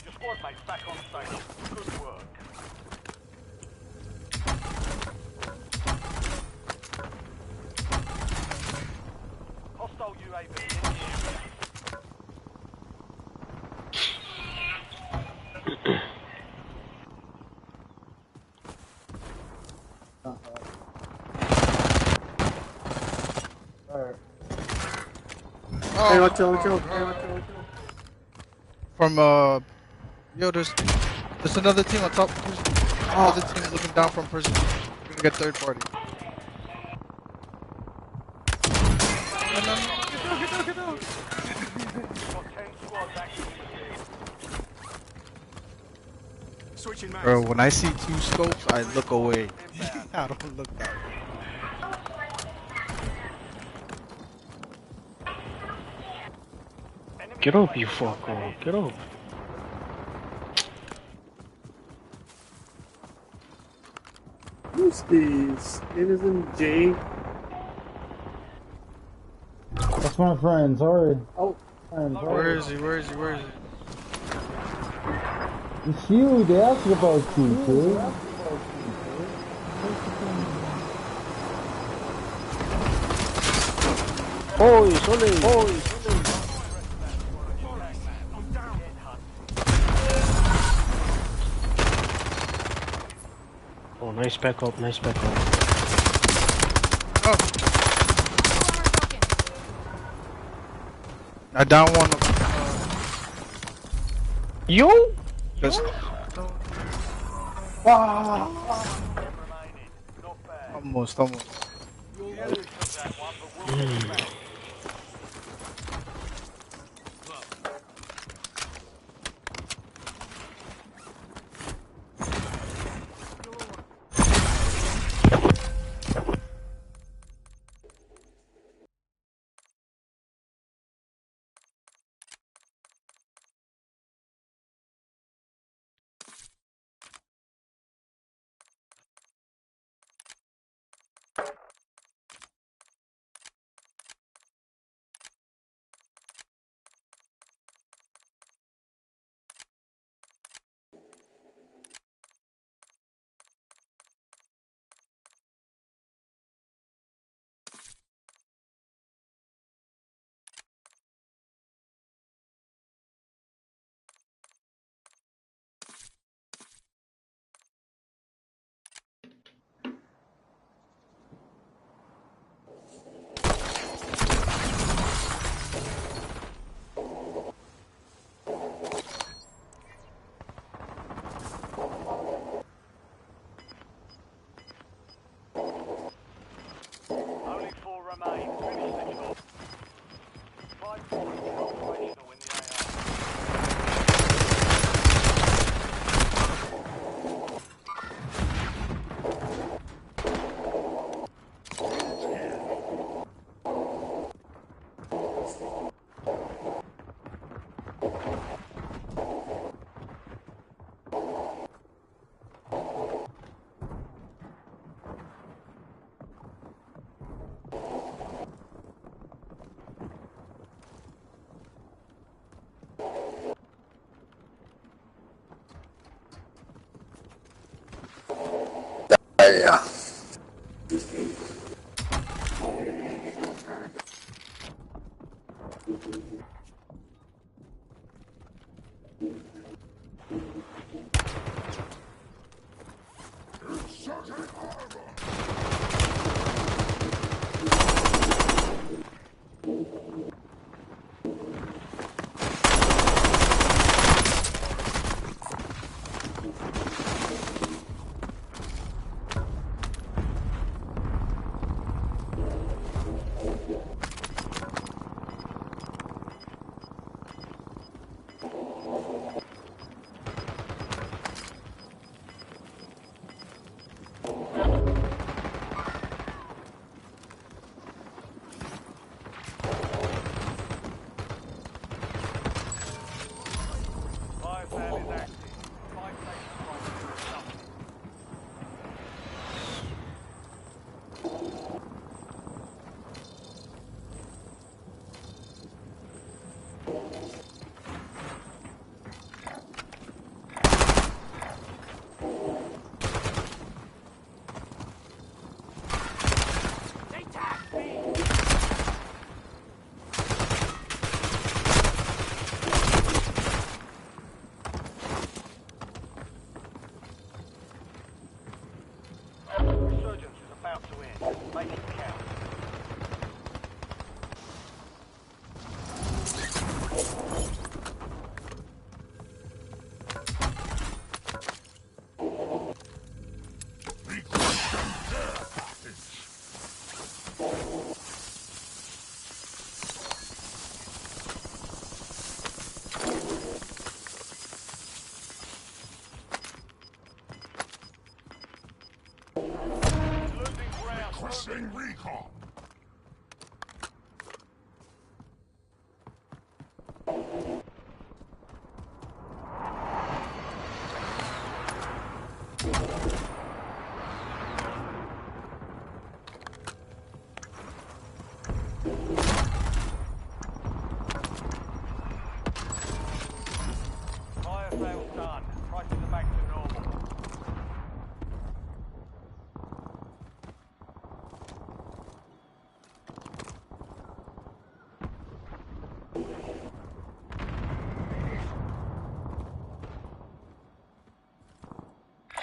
Your squad mates back on station. Good work. Hostile UAV in the area. Hey, watch out. From yo, there's another team on top. There's another team looking down from person. We're gonna get third party. Get down. Got 10 squads active in the field. Switching mags. Bro, when I see two scopes, I look away. I don't look that way. Get up, you fucker. Get up. Who's this? Innocent J. That's my friend, sorry. Oh. Where is he? It's you, they asked about you, kid. Hoi, Soli. Oh, nice backup. Oh. I down one. Yo! Just Wow. almost. points are operational in the Yeah. fire sale is active. Five station prices are adjusted. Resurgence is about to end. Make it count. Losing ground. Requesting recon. Fire sales done. Prices are back to normal.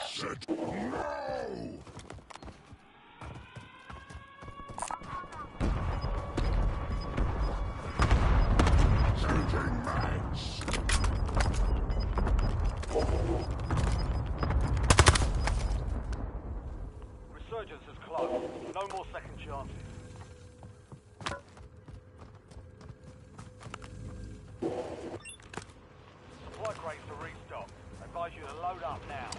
Shit. No! Changing mags. Resurgence is close. No more second chances. Supply crates to restock. Advise you to load up now.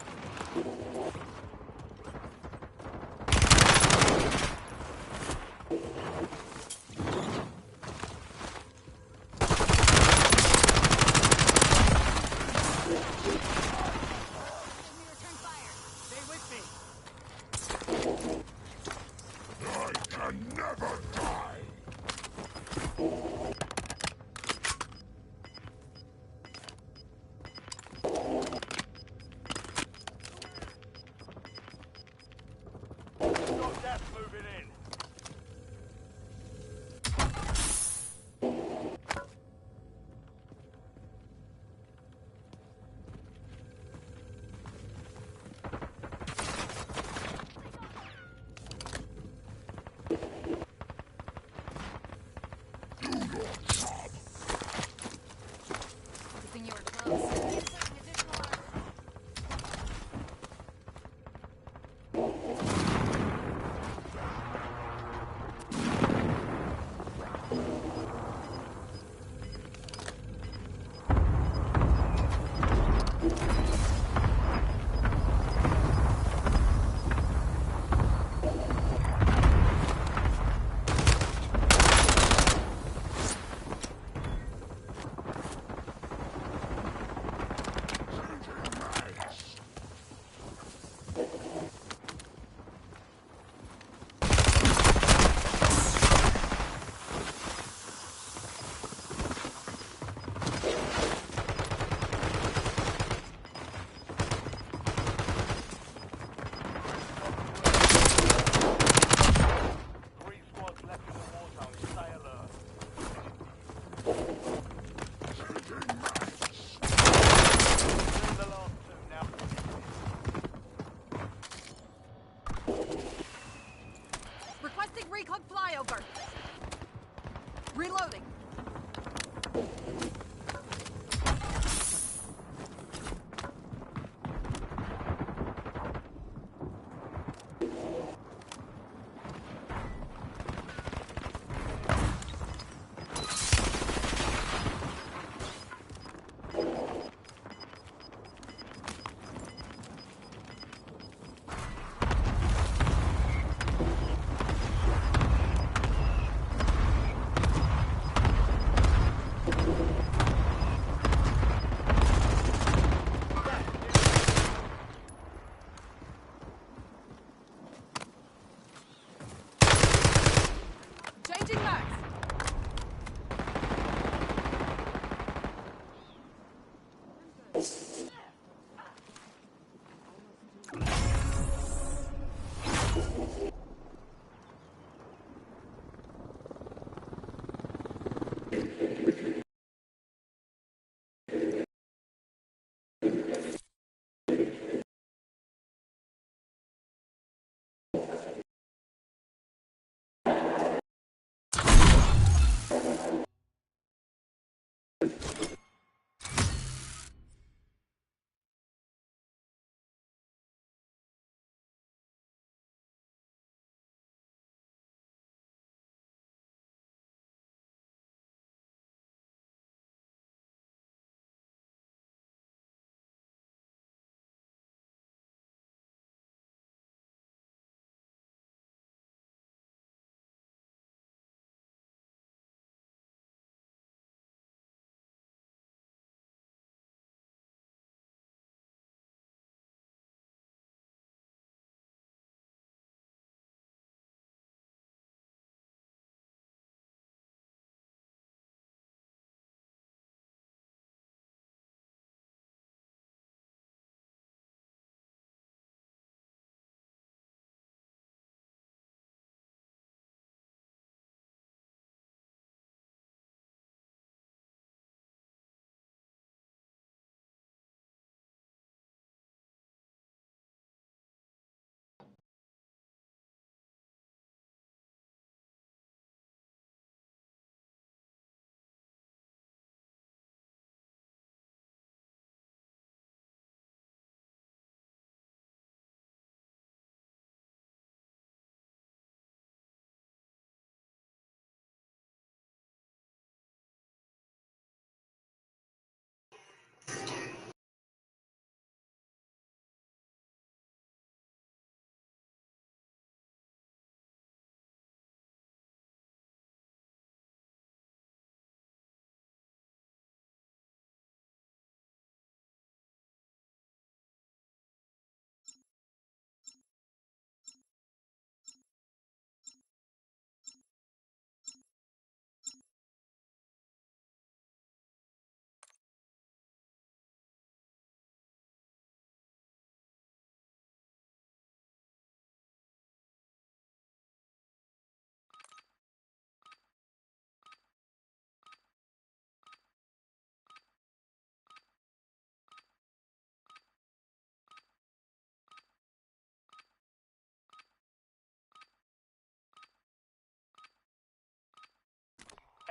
I can never die.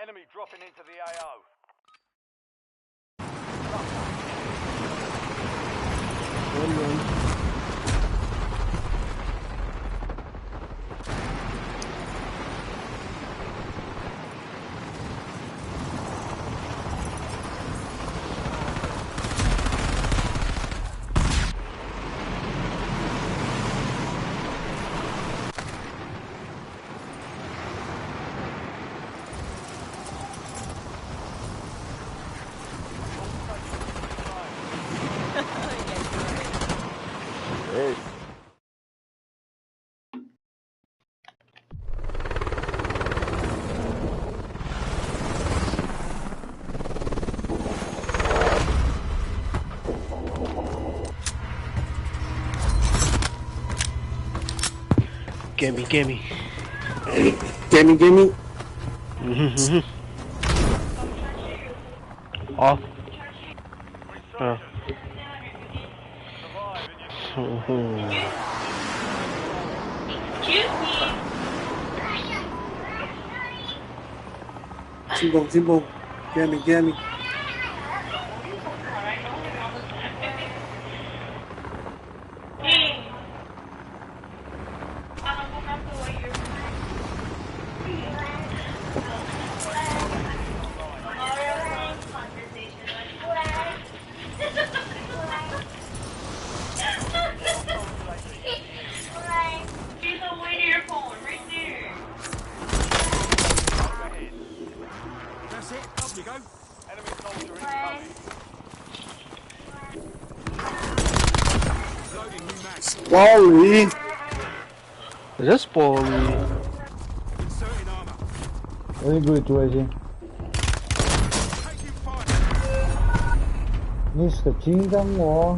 Enemy dropping into the AO. Gimme. Gimme. Off. Simbong. Gimme. That's it. Up you go. Enemy soldier incoming. Loading new mag. Wally. Is this Paulie? Inserting armor. Very good, Rosie. Taking fire. 你是个紧张我。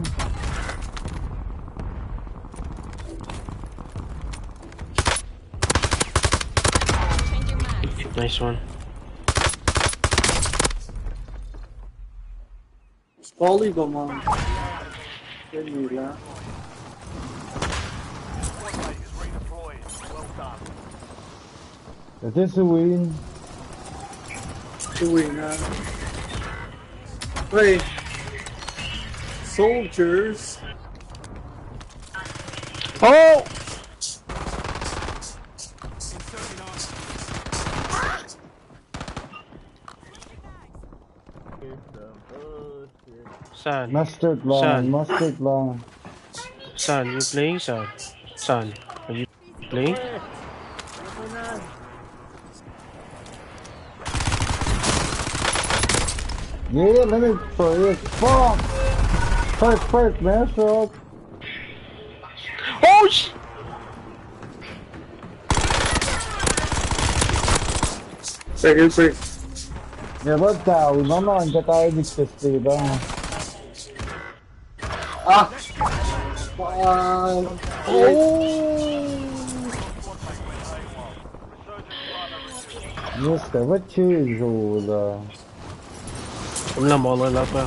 Nice one. Wally ba man? Kanila. That is a win. Uwi na. Wait. Soldiers. Oh! Son. Mustard line, Son. mustard line. Son, you playing, son? Son, are you playing? Yeah, let me play it. Fuck! Perk, man, so. Oh, sh! Second. Never tao, naman ka tayo ligtas, diba? Ah! Just what choose all Wala mo wala pa.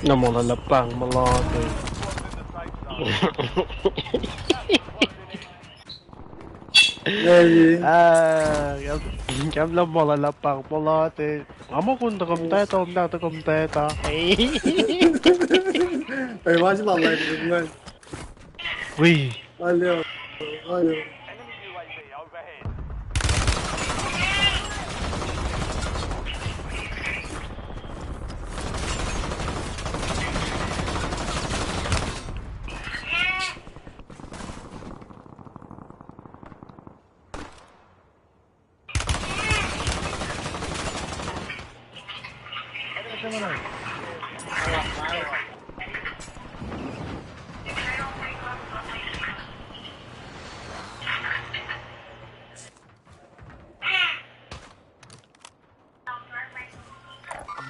Na mo wala pang malaki. Kam lang mo wala pang malaki. Amo kung takomteta, takomteta. Ay, watch my life, man. Uy. Valeu.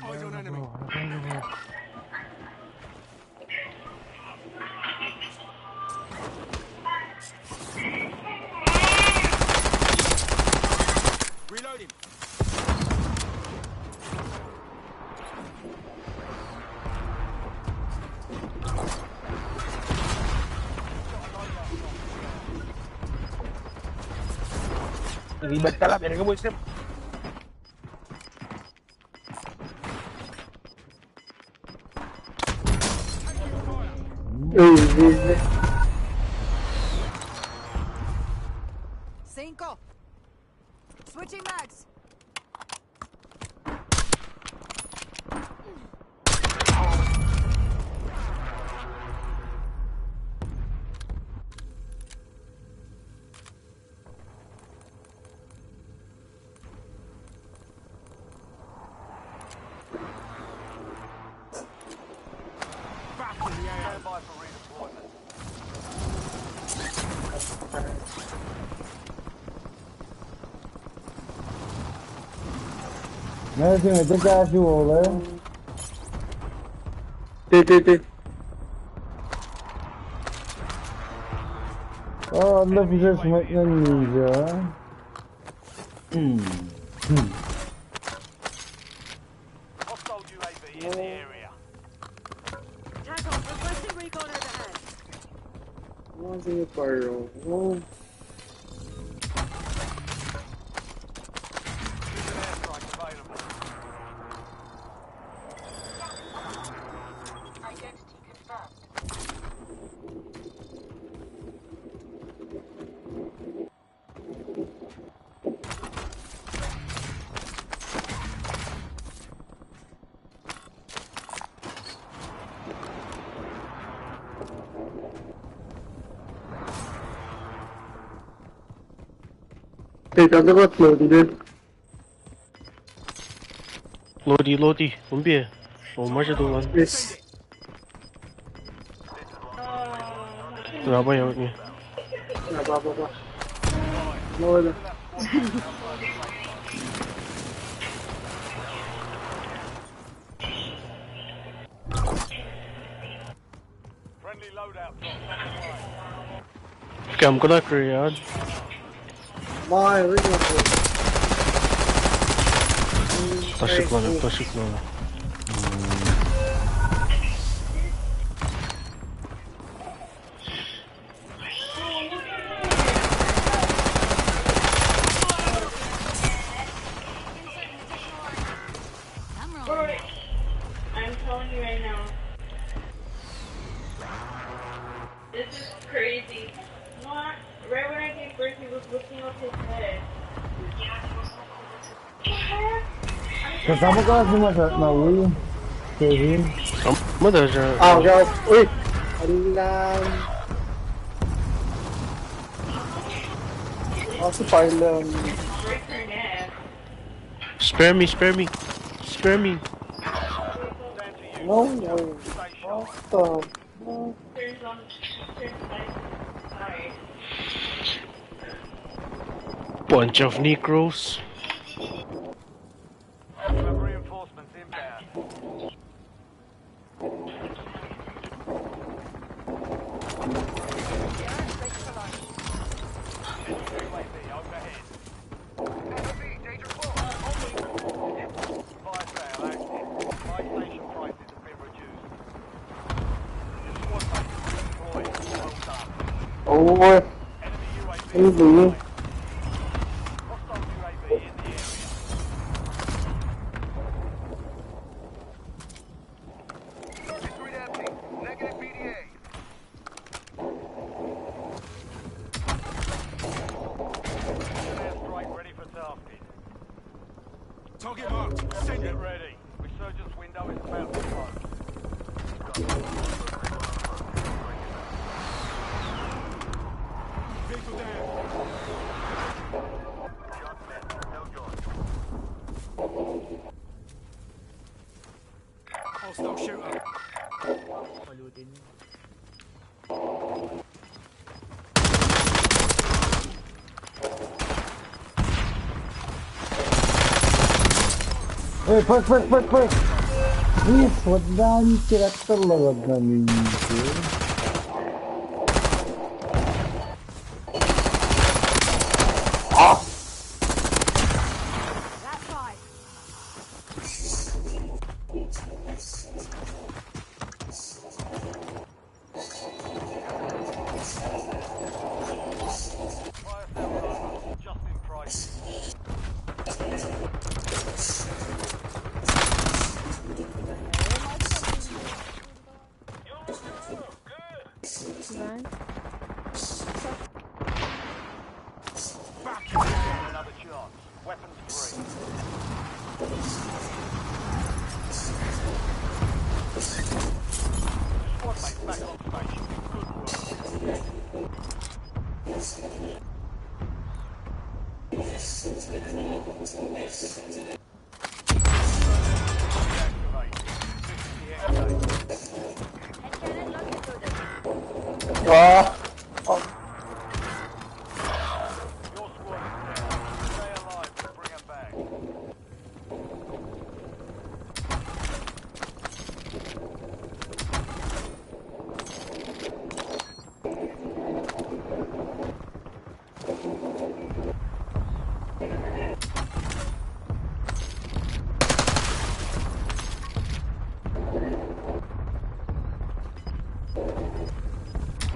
Eyes on enemy. Reloading. Ribet ka lang, pero kamu isip. Cinco. Switching mags. Medicine, ito casual, eh? T. Oh, let me just make the ninja. Hostile UAV in the area. Tackle. Requesting recon overhead. What's in the fire? Oh. Airstrike available. Identity confirmed. Hey, kami ko upload din. Lodi, 分别，我们是都完。 Yes. 老板有你。 Ba. Wala. Friendly loadout drop on the way. Cầm có đất rồi á. Mai, wait a Taşık lan. Kasama ka si na uwi. Kevin. Mo daw siya. guys. Uy! Alam. Si Parlam. Spare me, spare me. Spare me. No, no. What the? No. Bunch of Necros. Reinforcements inbound. UAV overhead. Fire sale active. Buy station prices have been reduced. Your squad mates deployed. Well done. Oh, Enemy UAV ano ba yun? hostile UAV in the area. Target grid empty. Negative PDA. Airstrike ready for tasking. Target marked. Send Get it. ready. Resurgence window is about to close. Vehicle down. Hostile shooter. Hey, first. Yes, wadaan sila talaga ninyo. That's fine. Fire sale over. Adjusting prices. Another chance. Weapons free. Squad mates back on station. Good work. Ah! Oh, Your squad is down. Stay alive and bring them back.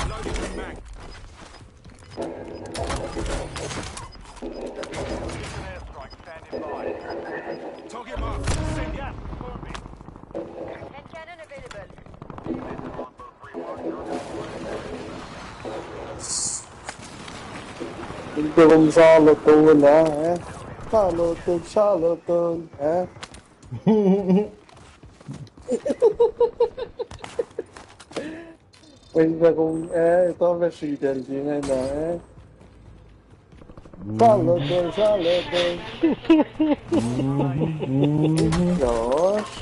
Loading the mag. An airstrike standing by. Target marked. Send it. Gas moving. Hand cannon available. hindi kong salotol, eh? Salotol, eh? Pwede kong, ito may din na, eh? Salotol. Josh,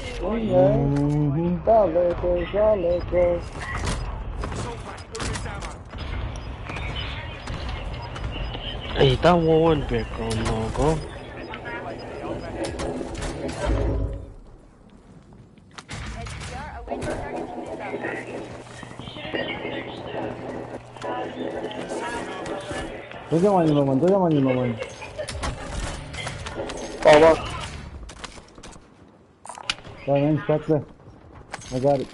salotol. Assault pack. Moving ammo. Hey, that one background logo. SDR awaiting targeting result. Doon naman. Baba. Fine, that's it. I got it.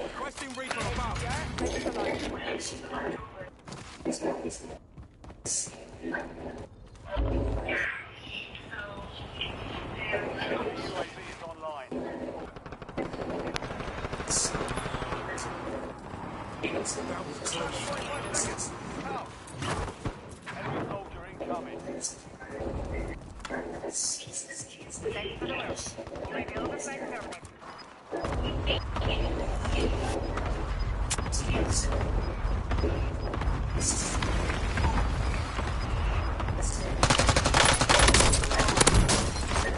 Requesting recon above. Ready for launch. UAV is online. That was close. Enemy soldier incoming.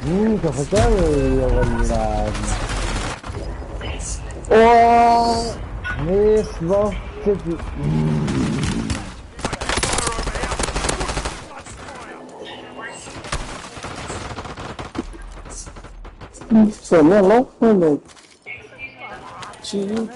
Minchia, facevo io Oh! le svoste di... Sono loco, ci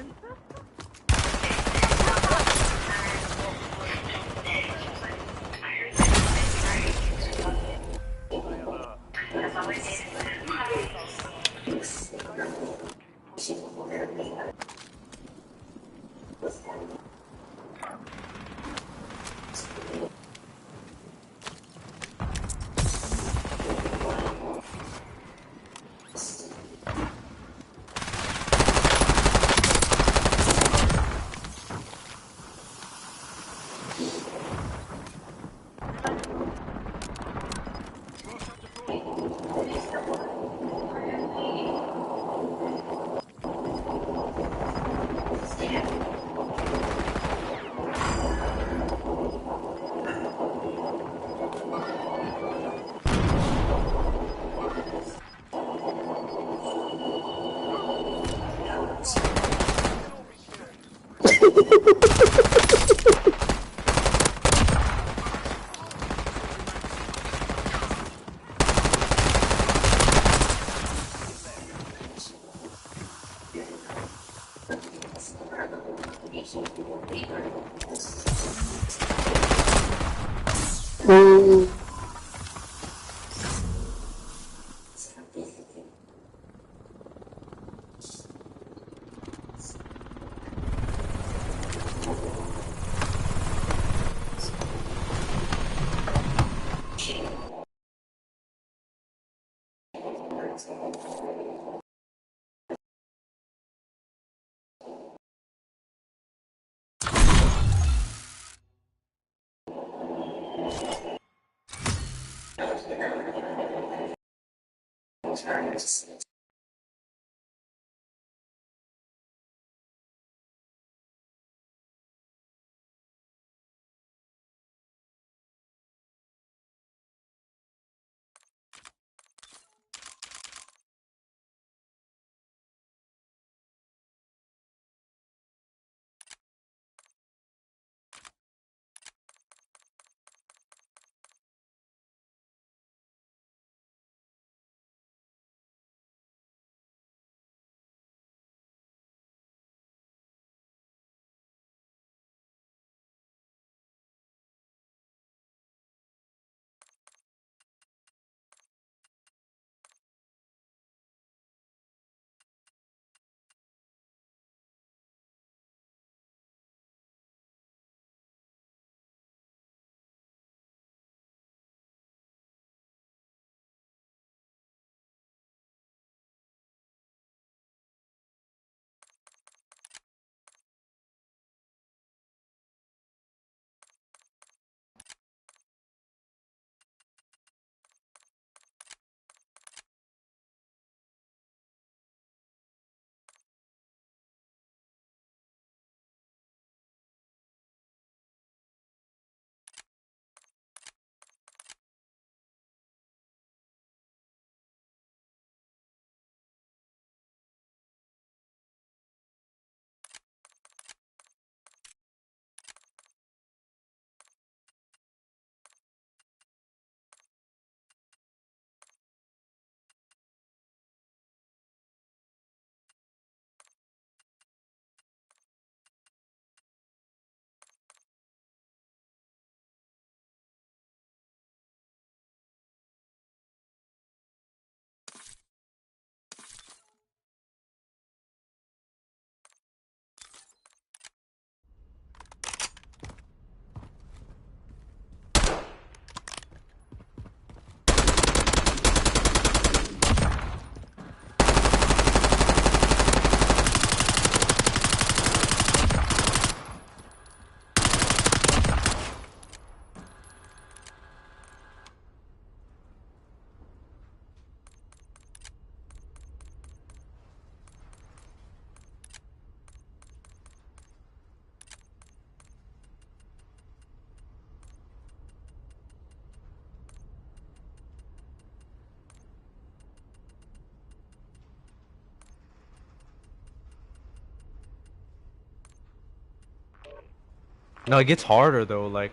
No, it gets harder though. Like.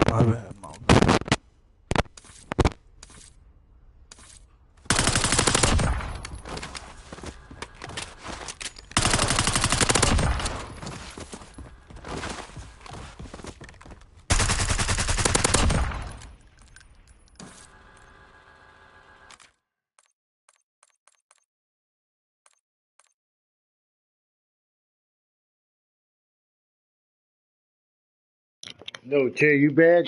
My bad, my bad. No, Che, you back?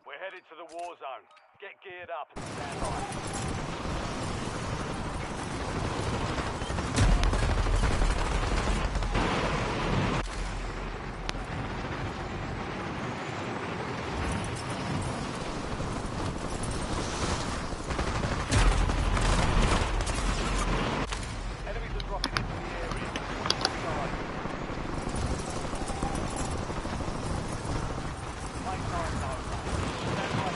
We're headed to the war zone. Get geared up and stand by. Enemies are dropping into the area. Inside. Playtime's over. Stand by.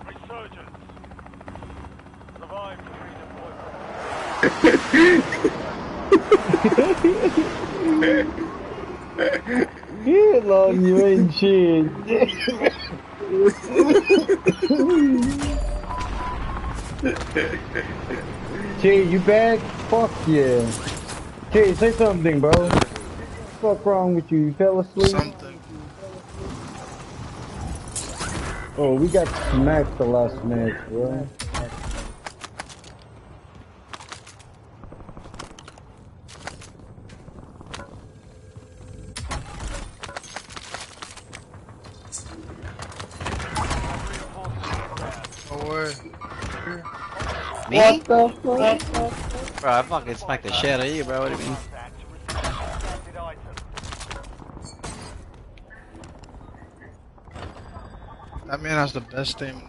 Resurgence. Survive to redeploy. Get on you ain't shit. Che, you back? Fuck yeah. Che, say something, bro. Fuck wrong with you? You fell asleep? Something. Oh, we got smacked the last match, bro. No way. Me? What the fuck? Bro, I fucking smacked the shit out of you, bro. What do you mean? That man has the best aim.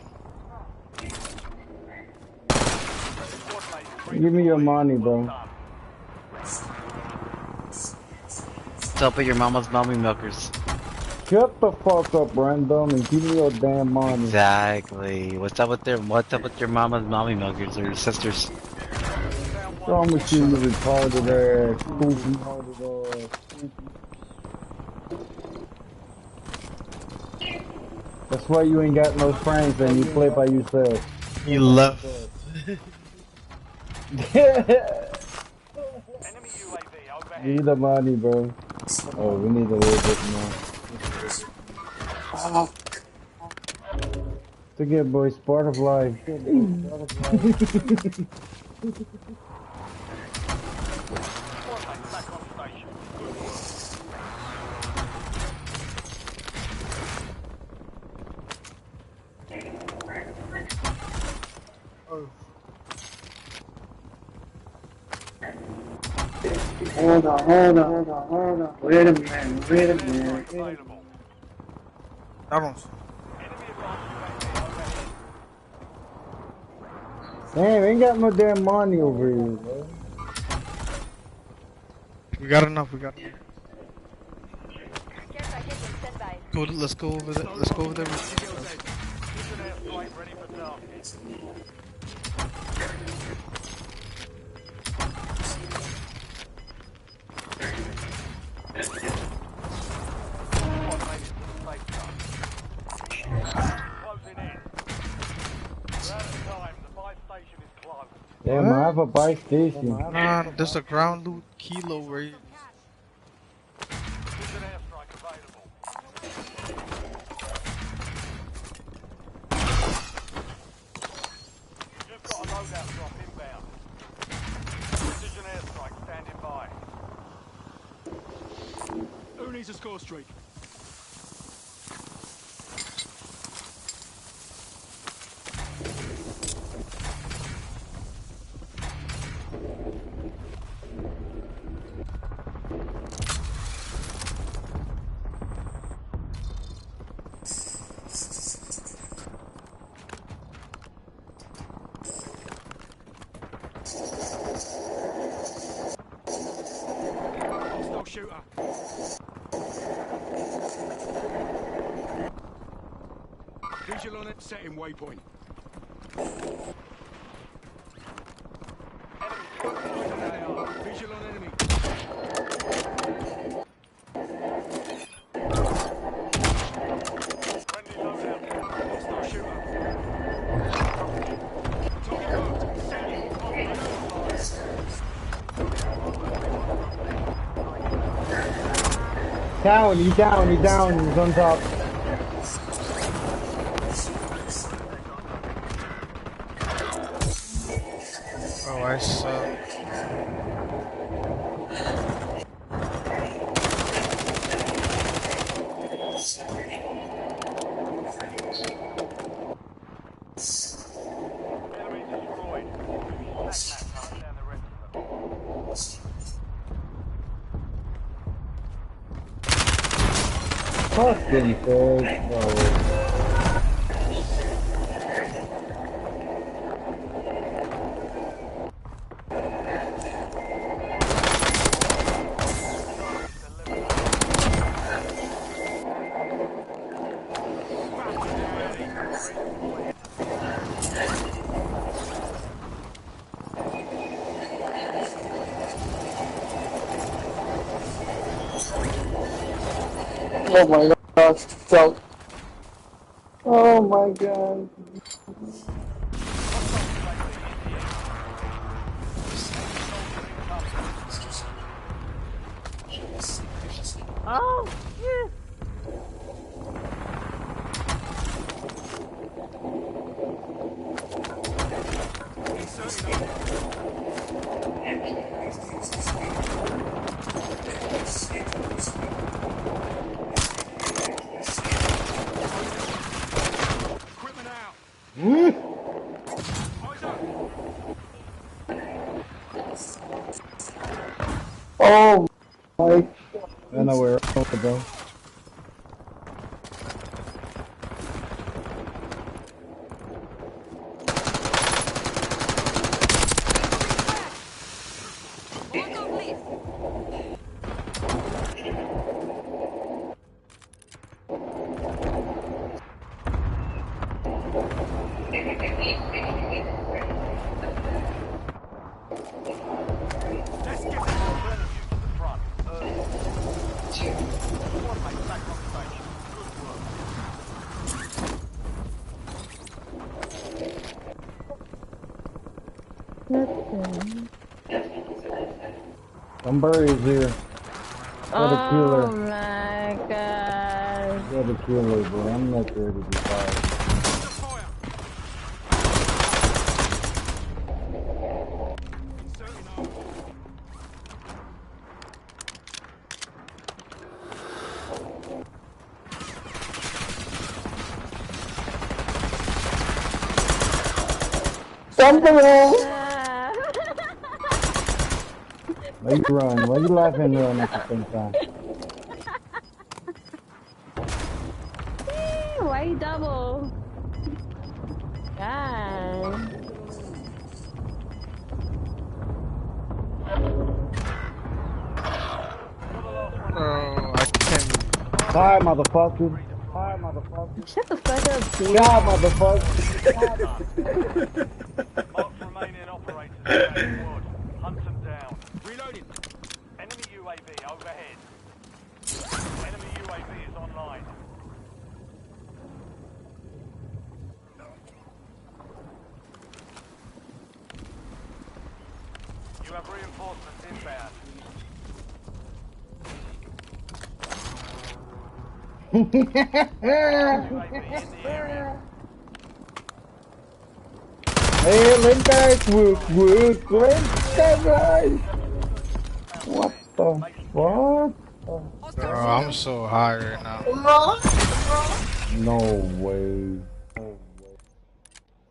Give me your money, bro. Top of your mama's mommy milkers. Shut the fuck up, random, and give me your damn money. Exactly. What's up with your mama's mommy milkers or your sisters? What's wrong with you, you retarded ass, goofy? That's why you ain't got no friends and you play by yourself. He left. Enemy UAV overhead. Give me the money, bro. Oh, we need a little bit more. To get boys part of life. Back on station. Good work. Hold on. Wait a minute. Available. Vamos. Enemy advanced UAV overhead. Damn, ain't got no damn money over here, bro. We got enough. Care package on standby. Let's go over there. Let's go over there. Precision airstrike ready for target. Squad made it to the safe zone. Closing in. We're out of time. The buy station is closed. Damn, I have a buy station. Nah, there's a ground loot kilo where you... Precision airstrike available. You've got a loadout drop inbound. Precision airstrike standing by. Who needs a score streak? Hostile shooter. Visual on it, setting waypoint. Visual on enemy. Friendly loadout. Hostile shooter. Target marked. Setting. He's down, he's on top. Oh, I saw. Enemy destroyed. That map down the rest of them. Fucking fake, bro. Oh my god, stop. Oh my god. Oh, yeah. Equipment out. Hmm? Eyes up. Oh my. I know where to go. Let's get To the front. Squad mate back on station. Good work. Kampare is here. Got a killer. Oh my god. Got a killer, bro. I'm not ready to be fired. Why you run? Why you laughing and run at the same time? Why you double? God. Oh, I can't. Bye, motherfucker. Bye, motherfucker. Shut the fuck up, dude. God, motherfucker. Mark's remaining operators are in wood. Hunt them down. Reloading. Enemy UAV overhead. Enemy UAV is online. You have reinforcements inbound. UAV in the area. Hey, lên guys, wood, lên guys. What the fuck? Bro, I'm so high right now. No way.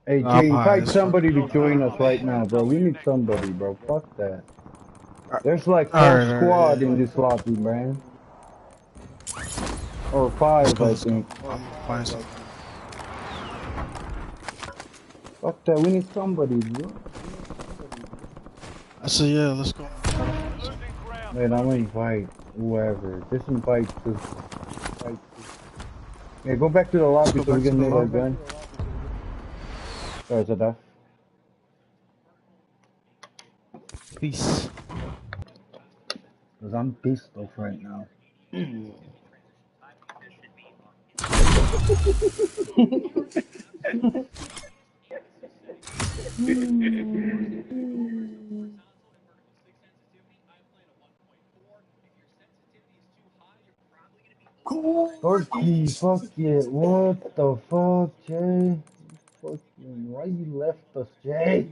Hey, I'm Jay, high invite as somebody fuck. to join us right now, bro. We need somebody, bro. Fuck that. There's like Alright, squad yeah. in this lobby, man. Or Let's 5, go, I let's go. think. I'm gonna find something. Fuck that. We need somebody, bro. I said, yeah, let's go. Try to find something. Losing ground. Wait, I'm gonna invite whoever. Just invite to. Yeah, go back to the lobby Let's so go we back to can the make our lobby. gun. Sorry, Zadaf. Peace. Because I'm pissed off right now. Dorky, fuck it. What the fuck, Jay? Fucking, why you left us, Jay?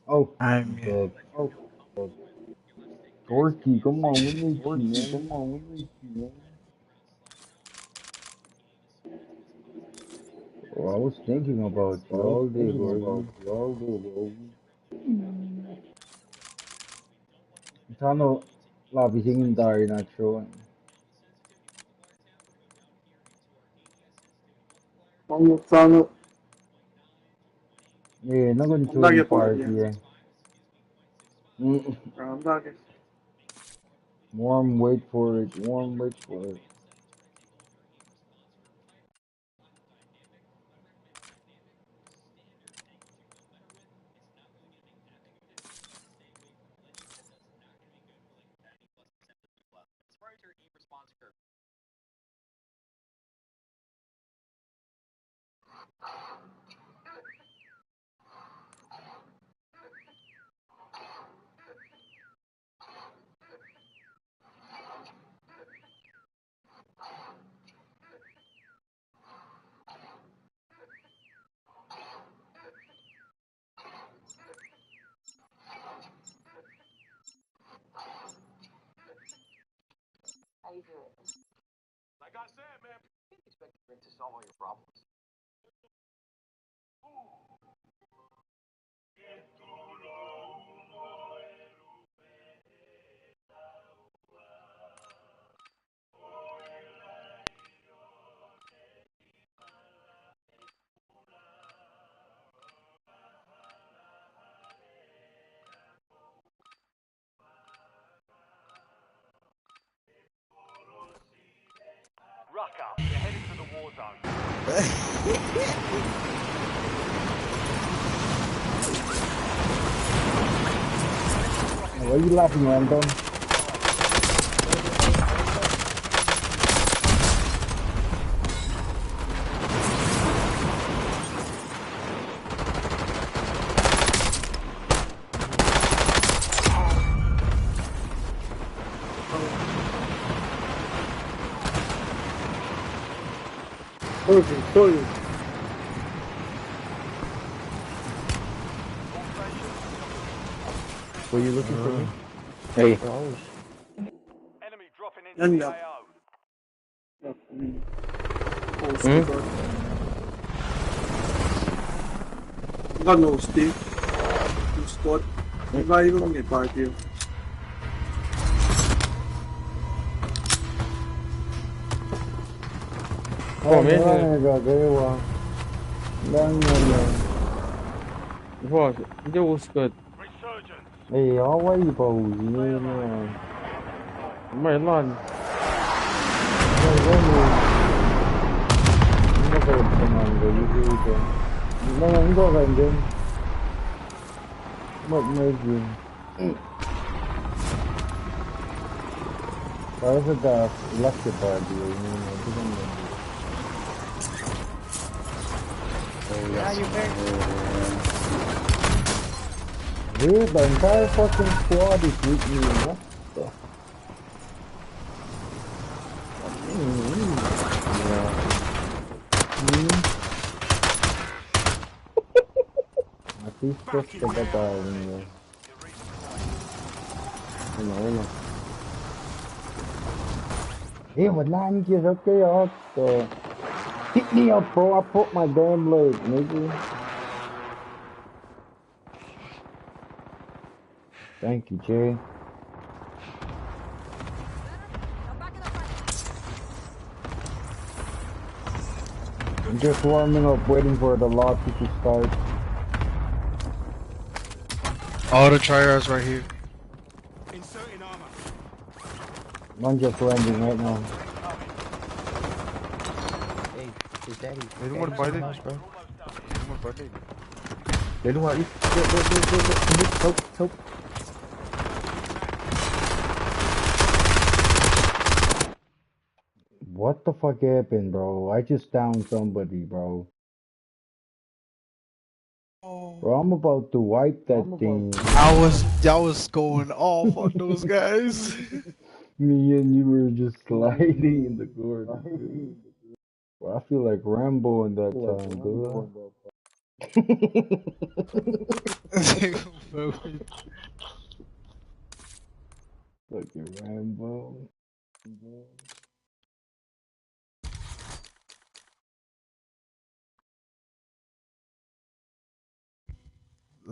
Oh, I'm yeah. the Dorky, come on, we need you, man. Oh, I was thinking about you all day, bro. Sana lobby singing Dari not showing. I'm trying to. Yeah, not going to I'm not join get fired party, yet. yeah. I'm not get. Warm, wait for it. Warm, wait for it. Like I said, man, you can't expect to solve all your problems. Rucker, you're heading to the war zone. Why are you laughing, Random? Pull. Were you looking for me? Hey. Oh, Enemy dropping into Yan the lang. AO. Post ko. No stick. Two spot. May yung may party. Oh, man. What? That was good. Resurgence. Hey, how are you, boys? Yeah. My lawn. Mất mê gì? Parece da electrified you know, Yeah, you're back. Dude, the entire fucking squad is with me. What the? Así es que va a Hey, what line is okay, also. Pick me up, bro. I broke my damn leg, nigga. Thank you, Jay. I'm just warming up, waiting for the lobby to start. All the tryhards right here. Inserting armor. I'm just landing right now. Hey, is daddy? They don't want to bite it. House, bro. They don't want to bite it. They don't want to eat. Help. What the fuck happened, bro? I just downed somebody, bro. Bro, I'm about to wipe that thing. Y'all was going off on those guys. Me and you were just sliding in the corner, dude. Bro, I feel like Rambo in that time, dude. Fucking Rambo.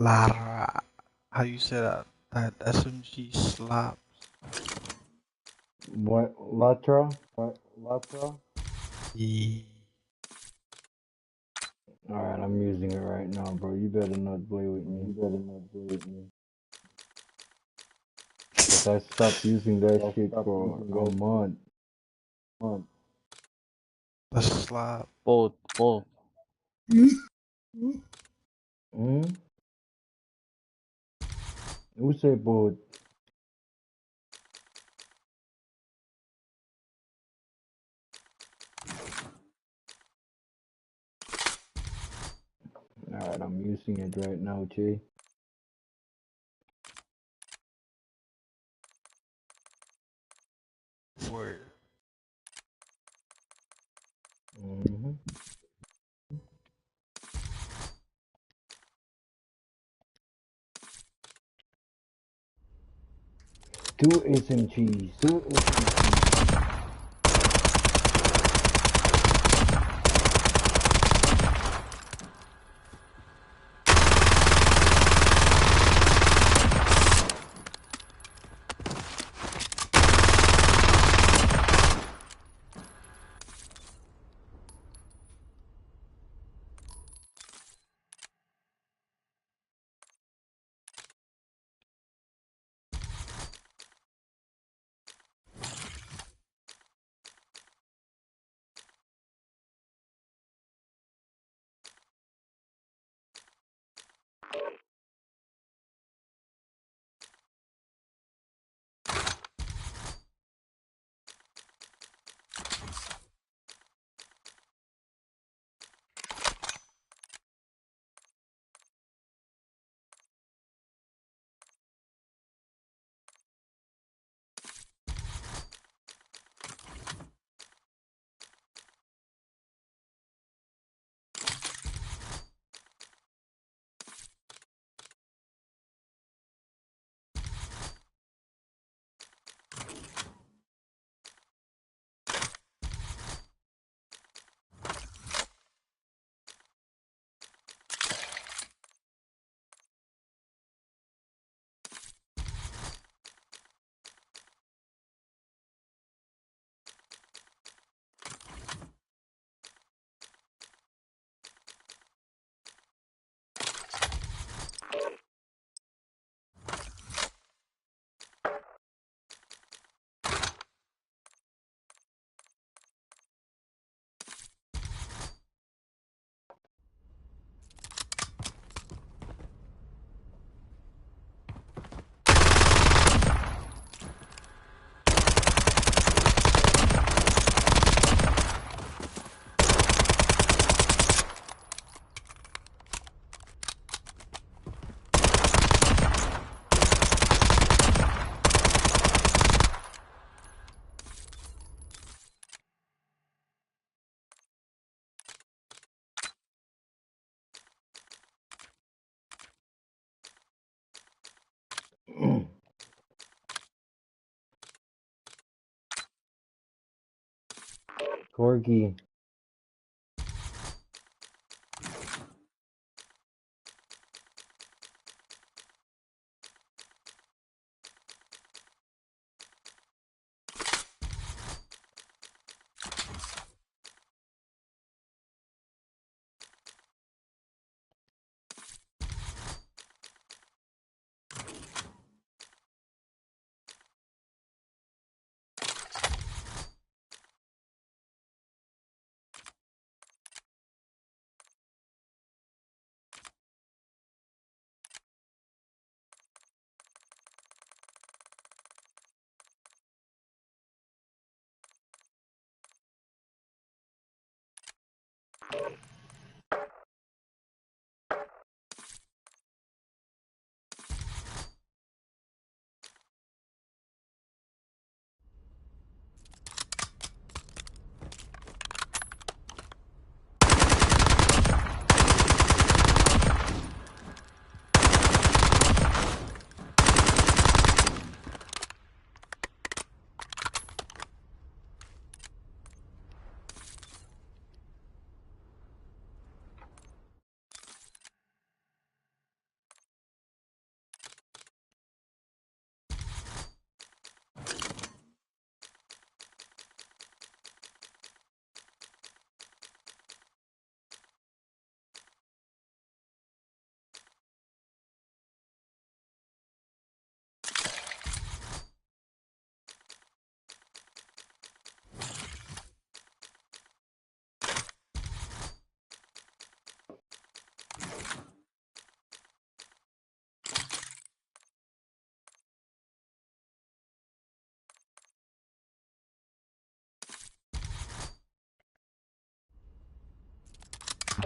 Lara. How you say that? That SMG slap. What? Latra? What? Latra? Yeah. Alright, I'm using it right now, bro. You better not play with me. Cause I stopped using that shit for a month. The slap. Both. Hmm? Who said both? Alright, I'm using it right now, G. For it. Mm-hmm. Two SMGs. Corgi.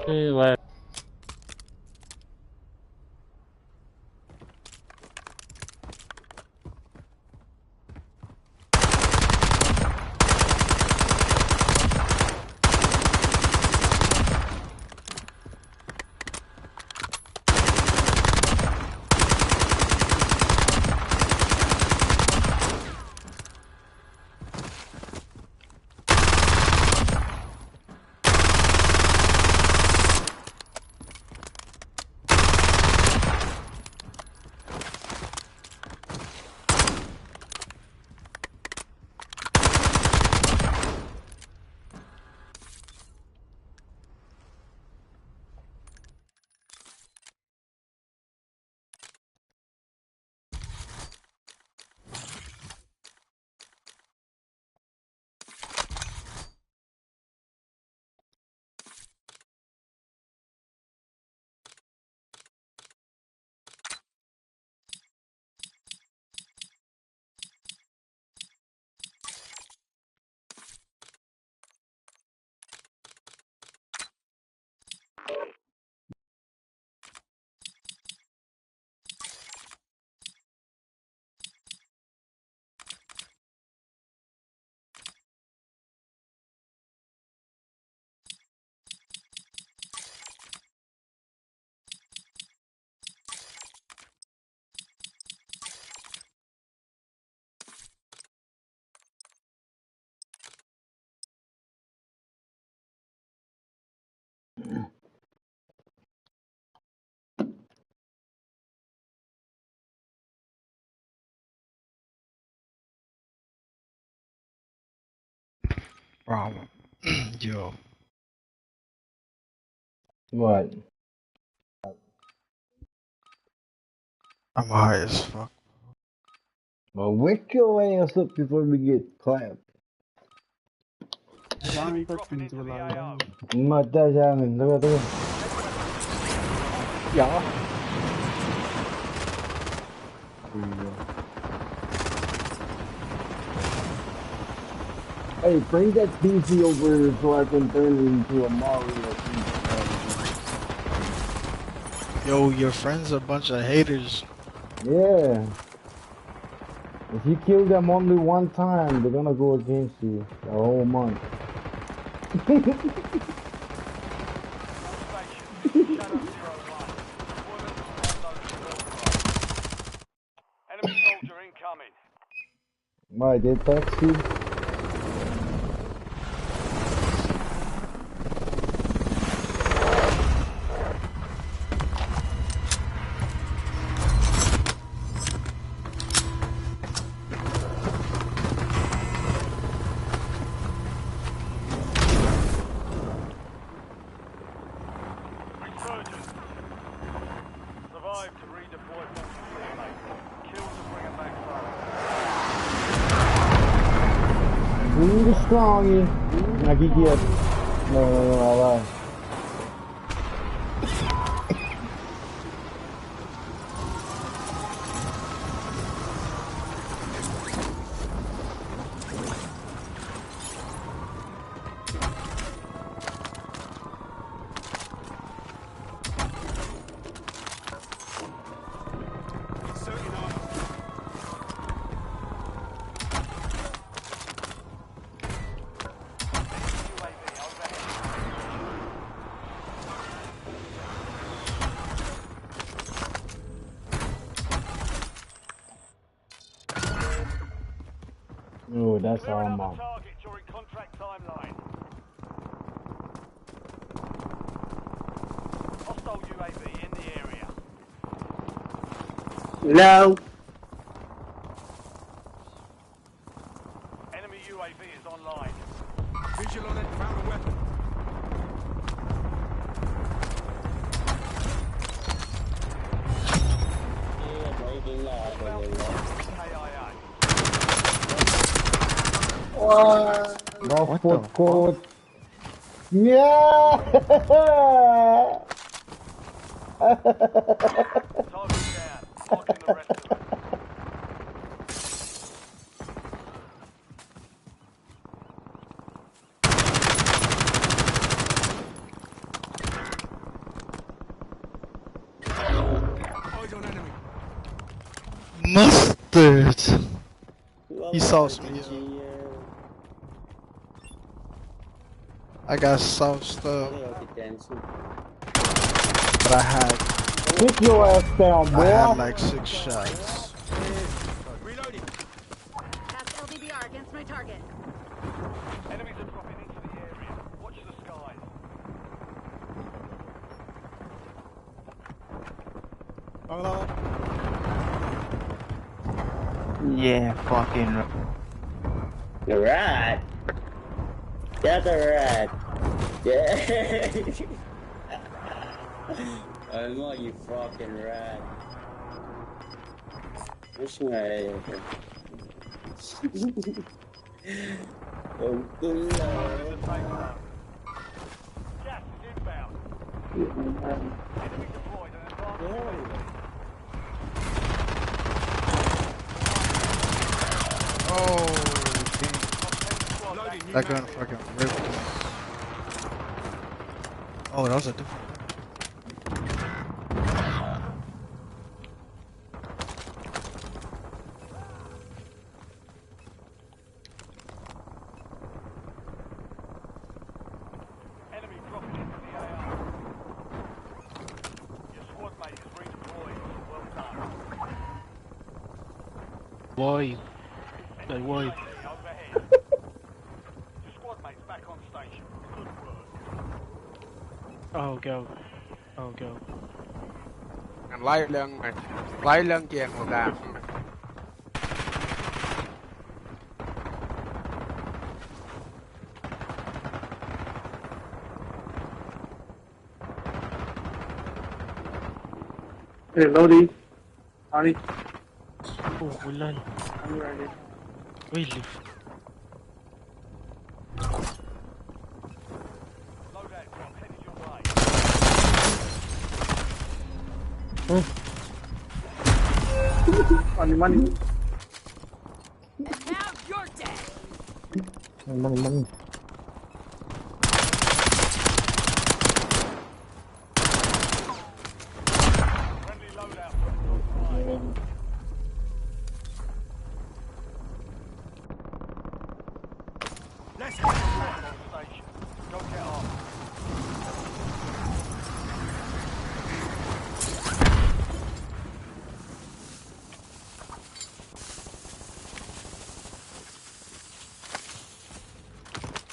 Hey, what? Problem. Yo. What? I'm high as fuck. Well, wake your ass up before we get clapped. Saan ba't hindi wala lang? Mata sa amin. Taga. Yeah. Hey, bring that PC over so I can turn it into a Mario. Yo, your friends are a bunch of haters. Yeah. If you kill them only one time, they're gonna go against you the whole month. Enemy soldier incoming. Why, they text you? Strong. Nagigiat. No. Oh, that's all I'm on. Target during contract timeline. Hostile UAV in the area. No. Enemy UAV is online. Visual on it, found a weapon. What the fuck? Yeah! Target down. Marking the rest of them. Eyes on enemy. Mustard! He sauced me. I got sauced up. But I had. Kick your ass down, boy. I had like 6 shots. Reloading. Cast LDBR against my target. Enemies are dropping into the area. Watch the skies. Yeah, fucking. The rat. That's a rat. Yeah. I'm not you fucking rat. What's my head? Oh, good Gas lord. is inbound. Enemy deployed and advanced. Oh, Loading. that gun fucking ripped me. Oh, that was a different. Enemy dropping into the AR. Your squad mate is redeployed. Well done. Boy. Like, boy. Overhead. Your squad mate's back on station. Good work. Oh, go. Oh, go. ไล่เรื่องเกียงของกลาง Hey, Lodi. Honey. Oh, ulan. I'm ready. Wait, lift. Loadout drop headed your way. Money. Now you're dead. Money. Friendly loadout drop. Let's On station. Go get off.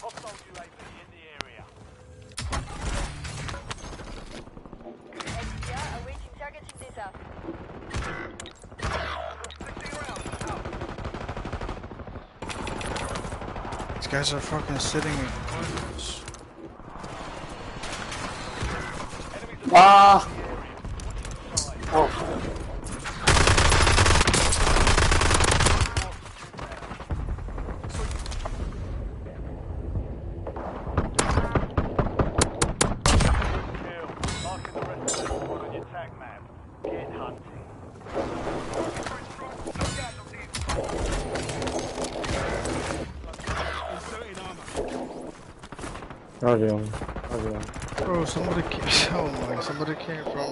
Hostile UAV in the area. XDR awaiting targeting data. These guys are fucking sitting in corners. Ah. Oh. attack map. Get hunting. Inserting armor. Okay. Bro, somebody came. Oh my! Somebody came from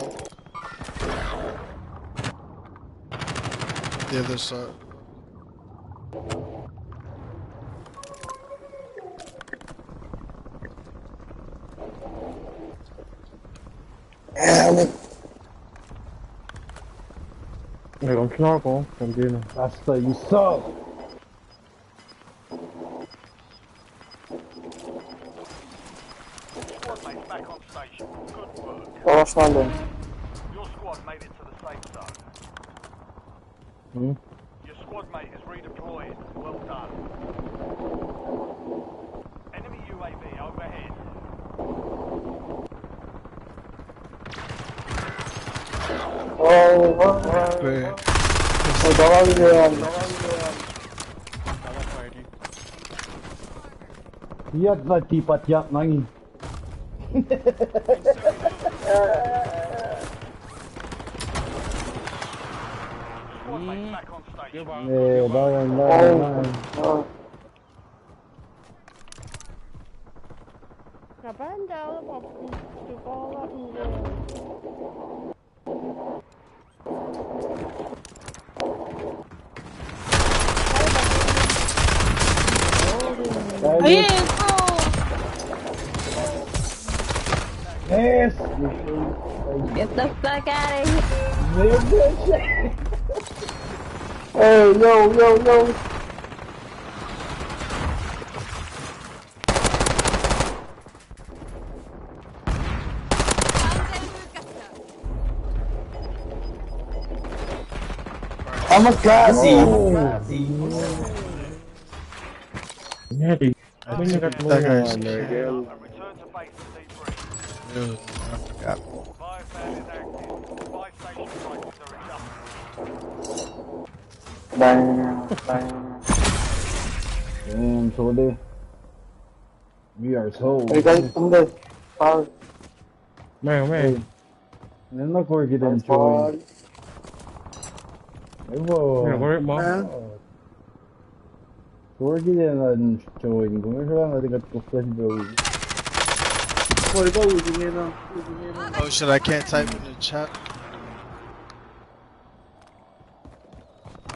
the other side. Nee, dan knakel. Van binnen. Rasta, you suck. Squad mates back on station. Good work. Savaş nerede? Your squad made it to the safe zone. Your squad mate is redeploying. Well done. Enemy UAV overhead. Devam ediyor. Yat na tipat yat nangin. Squad mates back on station. Dayan. Kapan daw pagkukuha hindi. Ayun, bro! Yes! Get the fuck out of here! Hey, yo. Kamikaze! Nee, I ben je think gaat that guy's And kid. return to base to debrief. Dude, I forgot. Fire fan is active. Buy station prices are adjusted. Damn, Tole. We are so. Hindi. mee. Ano na ko kita join? Ewo. Ja, hoor ik man. Ko kita na join. Kung ano lang natin ko flash bro. Oh shit! I can't type in the chat.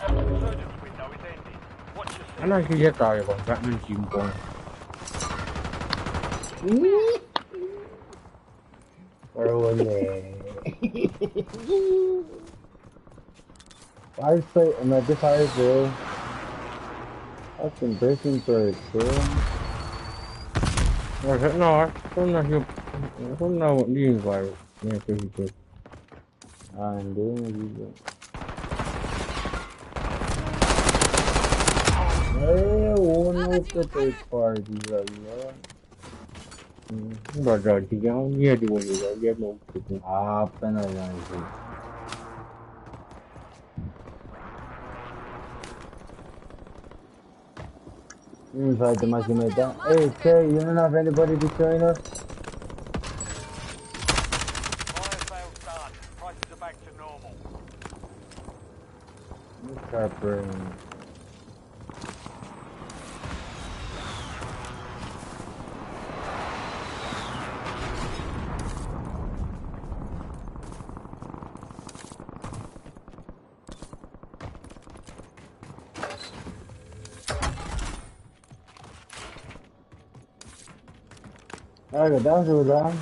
Resurgence window is ending. Watch your En dan kun je daar gewoon. Dat mensen zien komen. Fire site, another fire bro. Fucking breaking birds, bro. Maar zeg nou hoor. Kom nou wat niet waar. Nee, ik weet niet. I'm doing it. Hey, one of the third party, right? Rồi thì cháu nghe đi quay rồi ghép luôn. Penalize it. Invite the Machineta. Hey, Kay, you don't have anybody to join us? fire sales done. Prices are back to normal. Sharper. Alright, down to down.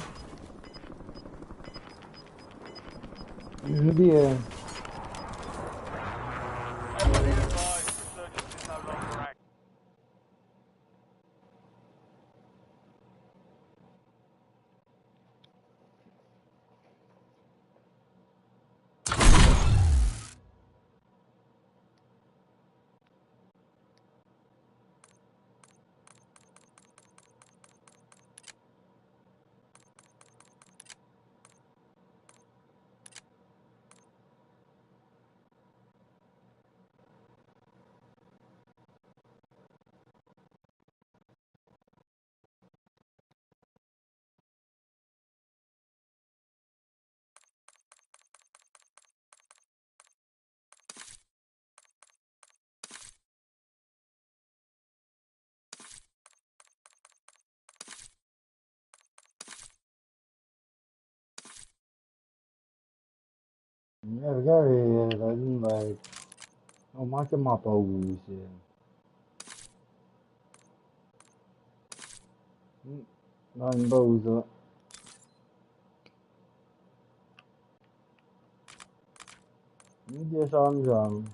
Yeah. Resurgence is no longer active. Magari like non manca ma paura. Non pausa. Non dia sam.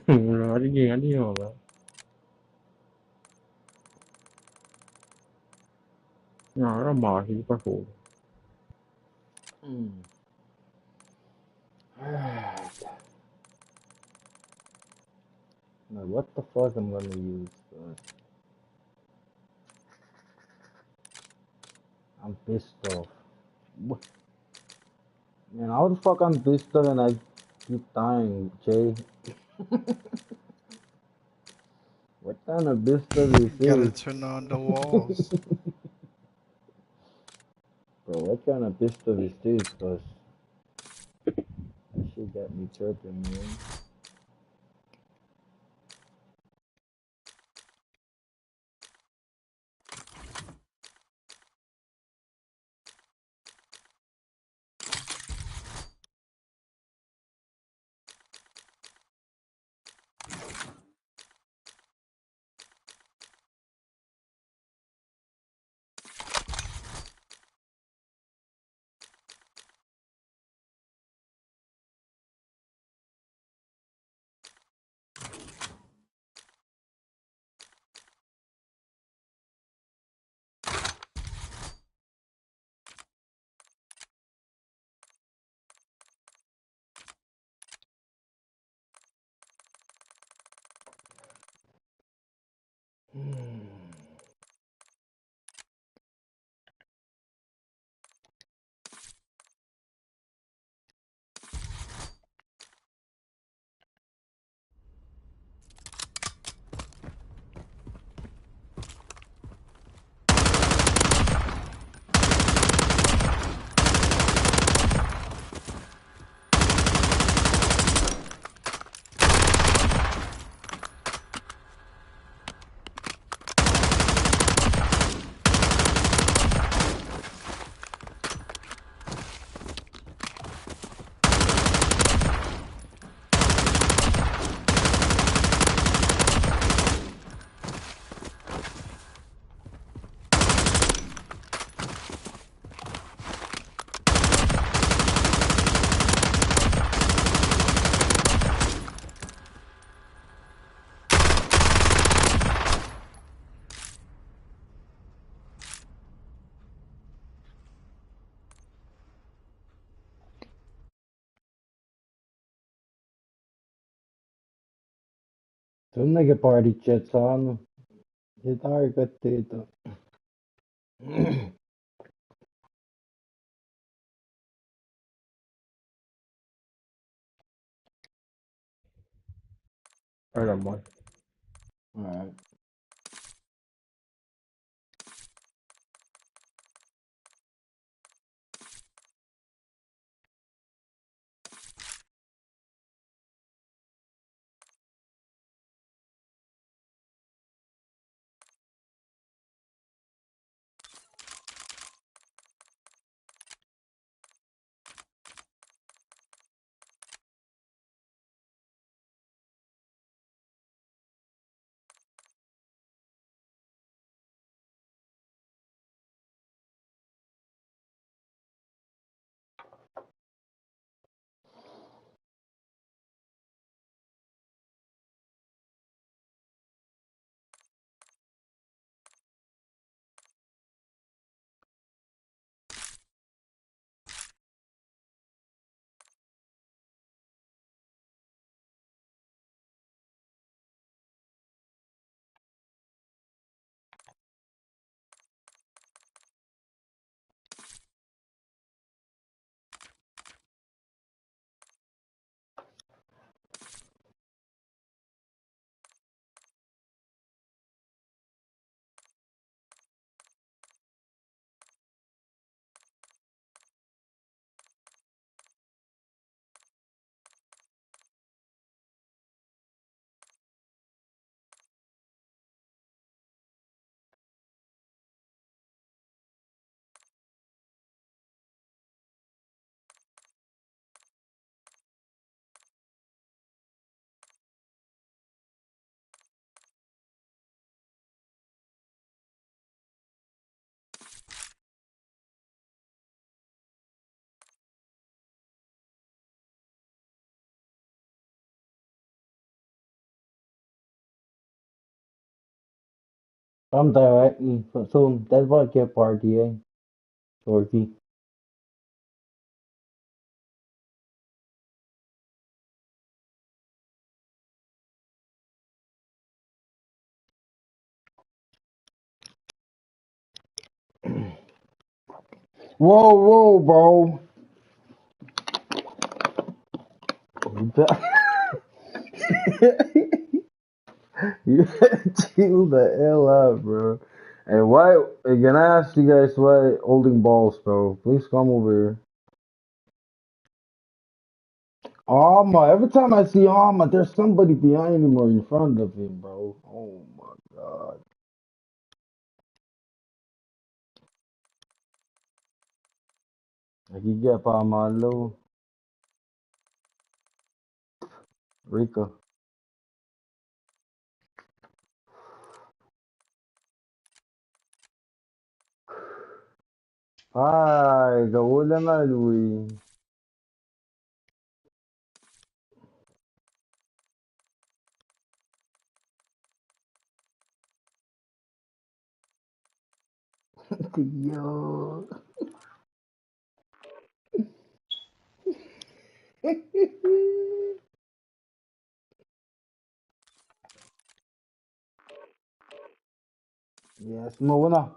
Rồi đi gì anh đi mà vậy? Nó mò thì có phụ. Now what the fuck I'm gonna use first? I'm pissed off. What? Man, how the fuck I'm pissed off and I keep dying, Jay? What kind of pistol is Gotta this? turn on the walls. Bro, what kind of pistol is this? Cause that shit got me tripping, man. Tunnegi party chat saanut. Se tarkoitti, että Ai là mồi. Alright. Sometime, right? So that's why I kept partying. Torquey. Whoa, whoa, bro. You chill the hell out, bro. And why? Can I ask you guys why holding balls, bro? Please come over here. Alma, every time I see Alma, there's somebody behind him or in front of him, bro. Oh my god. Nagiga pa malo. Rika. Ay, kaula na, Louie. Yo. Yes, mo na.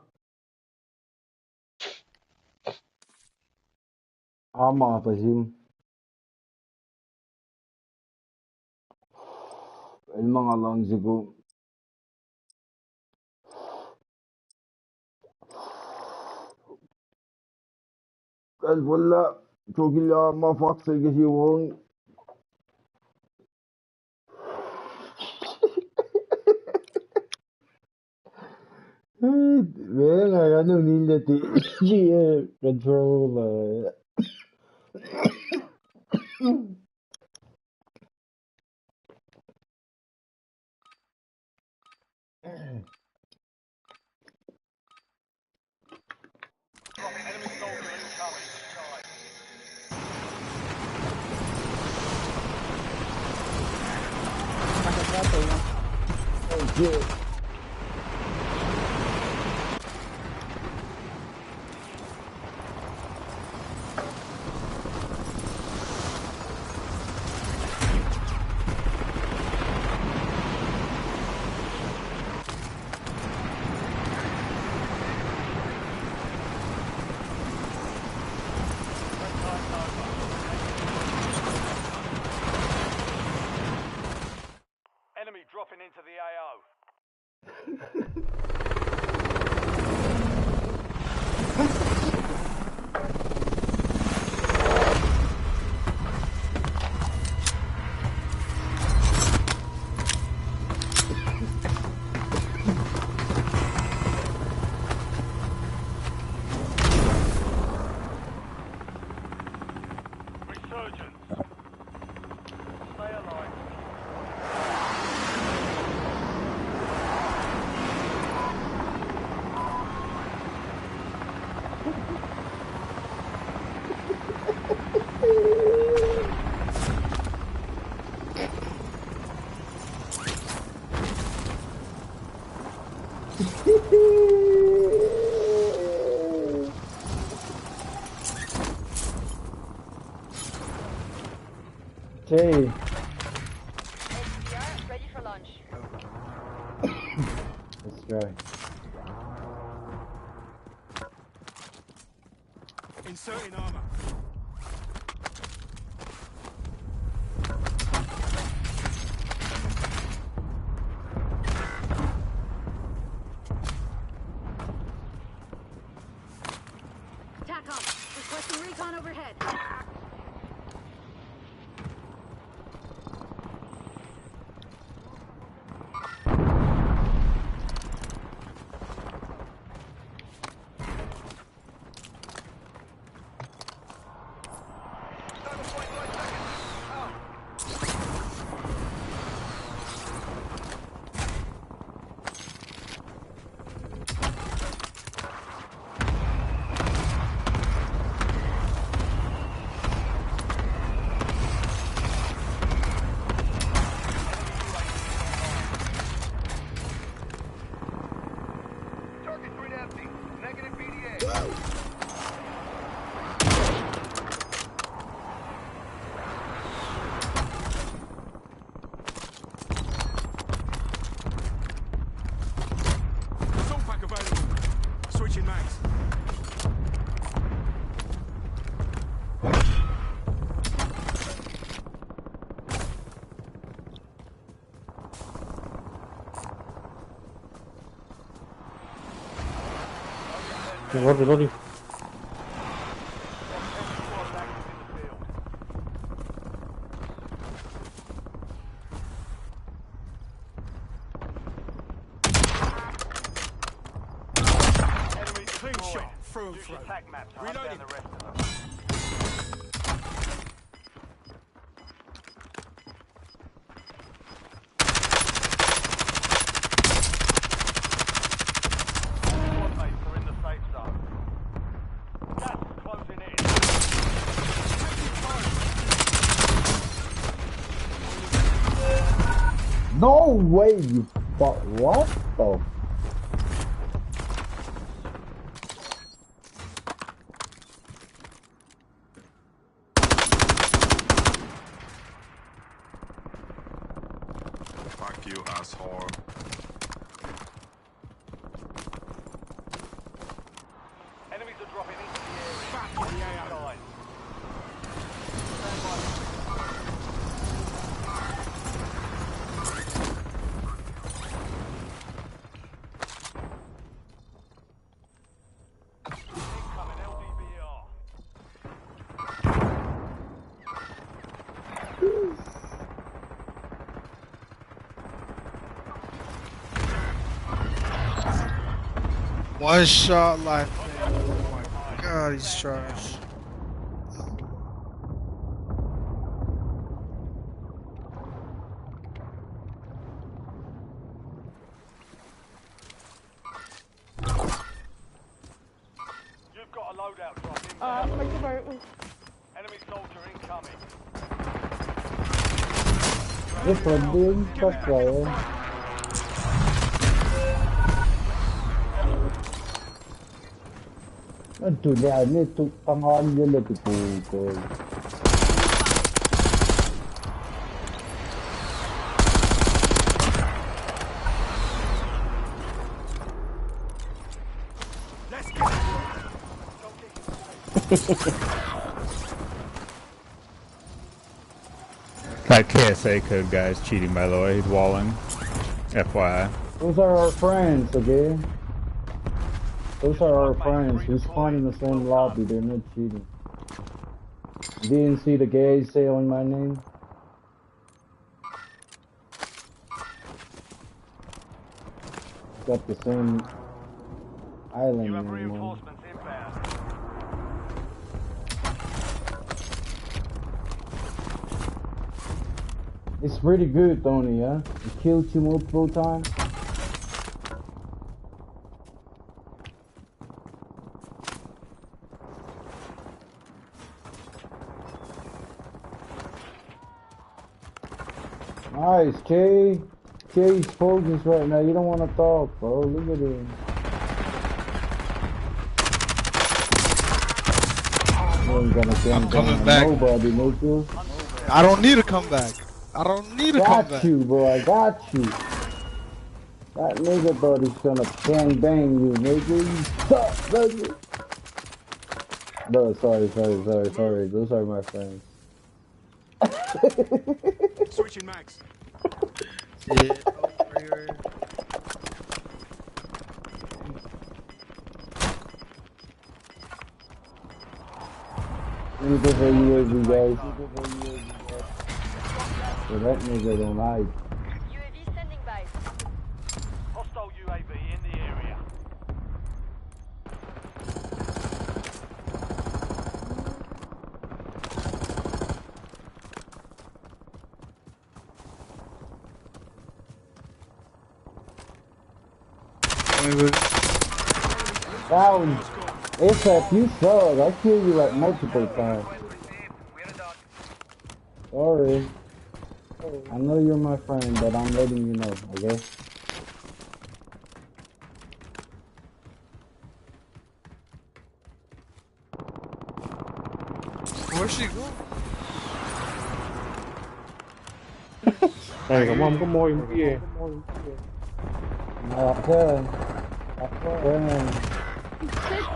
Ama pa sim. El mga lang sigo. Kal wala. Chogila ma fox ay kasi wong. Man, I don't need that the controller. Enemy soldier incoming. Oh shit. Enemy dropping into the AO. Resurgence. Stay alive. Okay. SDR, ready for launch. Let's try. Inserting armor. TACOM, requesting recon overhead. Reloading. Clean shot. Through and through. Reloading. No way, you fuck. What the? Fuck you, asshole. Enemies are dropping into the area. Guys. Incoming LDBR. One shot life. Oh my god, he's trash. You've got a loadout drop in. Make a boat. Enemy soldier incoming. It's a big tough player. Tụi nhà này tụi tăng ngon như là tụi cô. That KSA code guy is cheating, by the way. He's walling. FYI. Those are our friends, okay? Those are our friends. We spawn in the same lobby. They're not cheating. Didn't see the guys say on my name. Got the same island name. Reinforcements inbound. It's pretty good, Tony, yeah? You killed you multiple times. Nice, Kay. Kay's focused right now. You don't want to talk, bro. Look at him. I'm coming back. Nobody, nigga. I don't need to come back. I don't need to come back. Got you, bro. I got you. That nigga thought he's gonna bang bang you, nigga. You suck, nigga. No, sorry. Those are my friends. Switching mags. Yeah. Let me go for UAV, guys. So that nigga don't like. UAV standing by. Hostile UAV in the area. Down. ASAP, you suck. I killed you like multiple times. Sorry. I know you're my friend, but I'm letting you know, okay? Where's she going? Này có mong có môi một kia.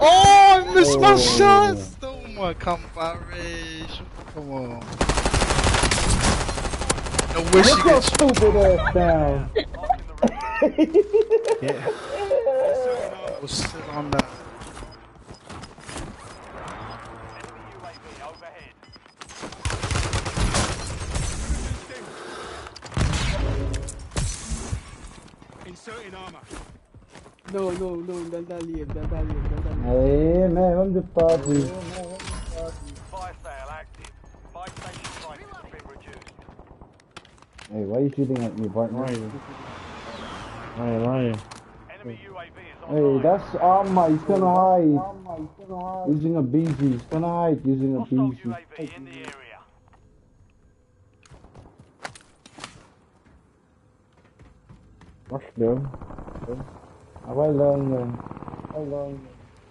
Oh, I missed my shots! Oh on, Kampare. Come on. No wish Get you your get stupid ass down. Yeah. We'll sit on that. Enemy UAV overhead. Inserting armor. No, dal-dal Hey, man, I'm just talking. Fire sale active. Buy station prices have been reduced. Hey, why are you shooting at me, partner? Lying. Enemy UAV is Hey, online. that's Amma. He's gonna hide. Using a BG. He's gonna hide using a Hostile BG. UAV in the area. What's the? Abay lang yan.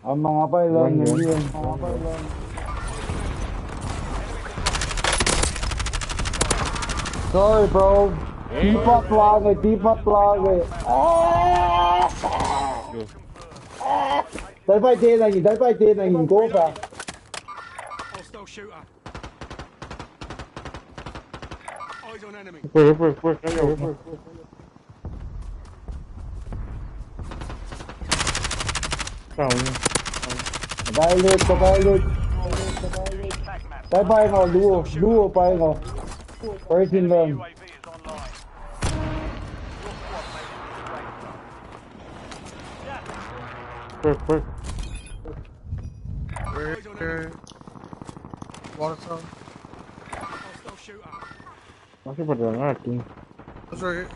Ang mga abay lang yan yun. Sorry, bro. Di pa plage. Dahil pa itinangin ko ka. Hostile shooter. Eyes on enemy. Push. Pagayot. Dahil pa yun o, luo pa yun o. Person lang. UAV is online. Push. Where? Water tower. Hostile shooter. Masih pada lagi. That's right here.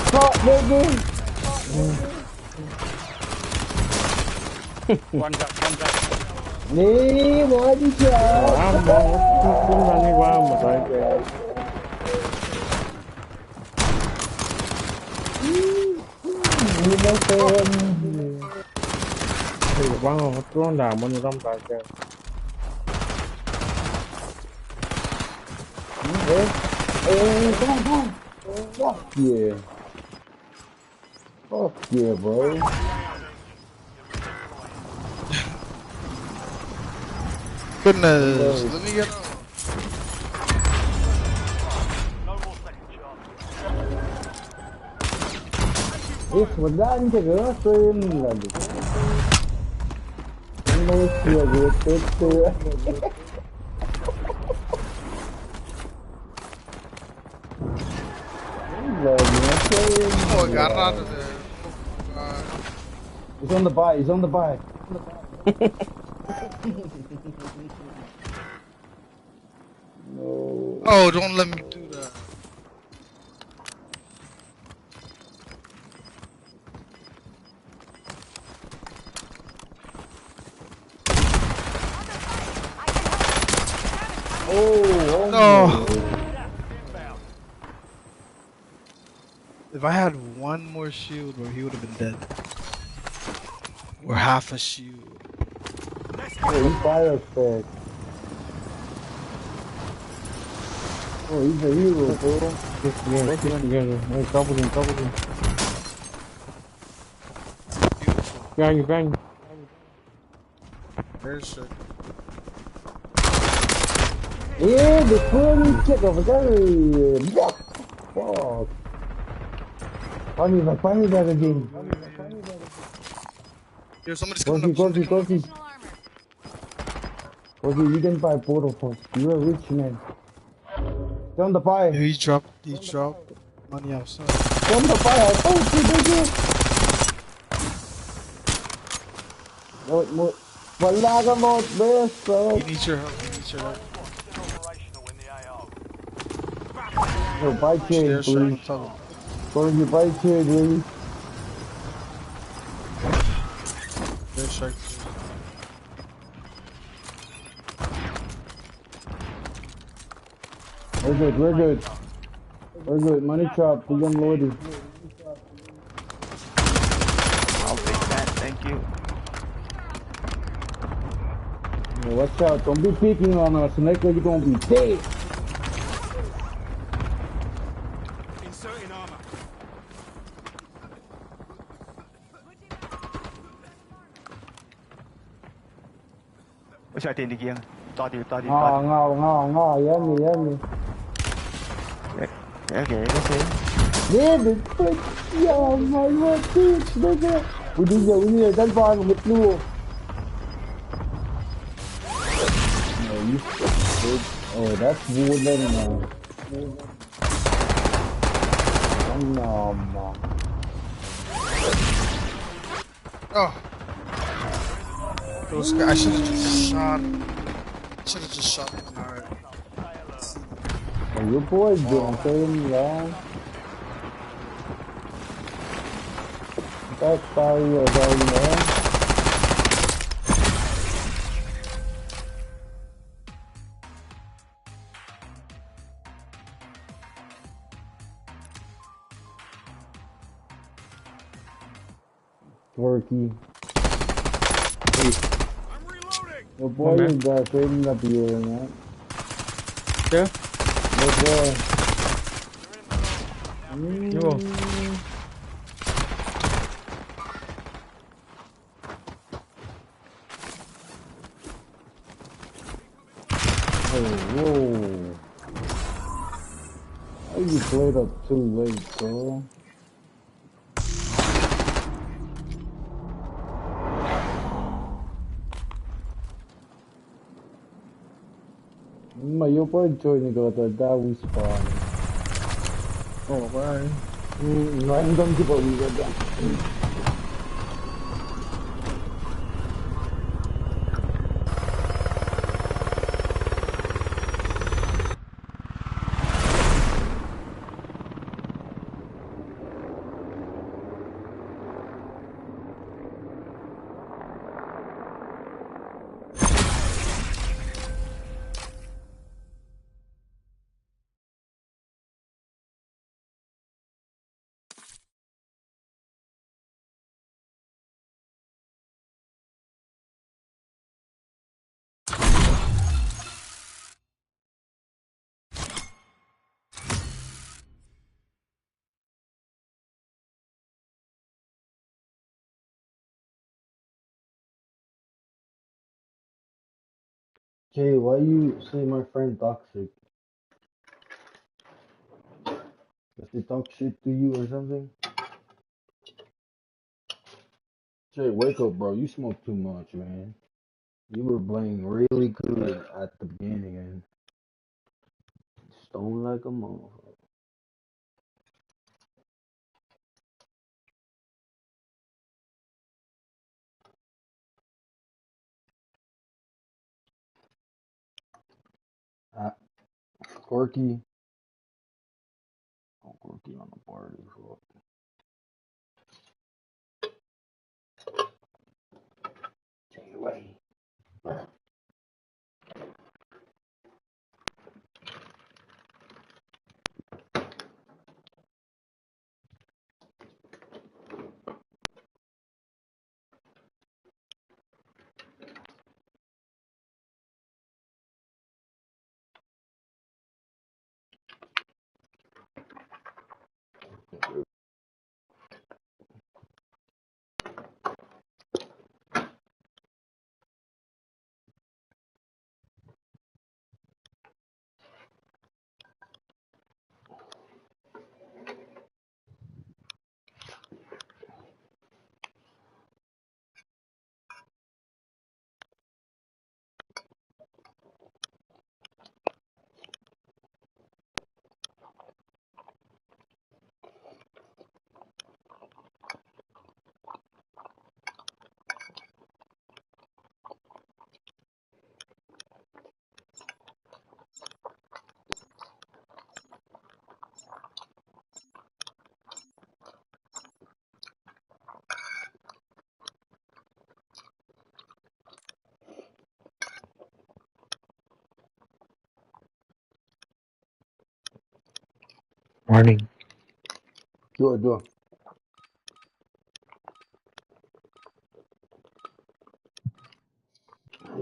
Stop, baby! One drop. Nee, body shot! Không đang đi qua mà tại kìa. Thì quăng không có đàm bao nhiêu trong tại kìa. Hey, come on. Fuck yeah, bro. Goodness, let me get out. Свидание, сын, ладно. Ну, все, Oh, I got out of there. He's on the buy. No. Oh, don't let me do that. Oh no. If I had one more shield, bro, he would have been dead. Or half a shield. Oh, he fire effect. Oh, he's a hero, bro. Just together. Hey, couple him. Bang. There's shit. Yeah, the funny chick over there. Fuck. Funny that again. Yo, somebody's coming up. Cozy, you can buy portal points. You're a rich man. Don't the buy. He dropped money outside. Don't the buy. I told you, nigga. Wala ka mo, best, bro. He needs your help. Yo, buy trade, please. Cozy, buy trade, please. There's shark. We're good. Money chop, we unloaded. I'll take that, thank you. Yeah, watch out, don't be peeking on us, next you're gonna be dead. Inserting armor. 我上電力鏡，抓掉。Ngao, yummy. Okay, that's it. Yeah, but yeah, my what bitch, nigga. We need that bar with blue. No, you stupid. Oh, that's wooden now. No, man. Oh. Those guys, I should have just shot. Them already. Oh, your boy doing thing, man. That's sorry, man. Twerky. I'm reloading. Your boy is trading up here, man. Yeah? Your boy. Yo. Whoa. How you played up too late, bro? Ma, your boy joining go to that we spawn. Oh, bye. Random people we got that. Jay, why you say my friend toxic? Does he talk shit to you or something? Jay, wake up, bro. You smoke too much, man. You were playing really good at the beginning and stoned like a motherfucker. Corky. Oh, Corky on the party. Fuck. Take it away. Morning. Do.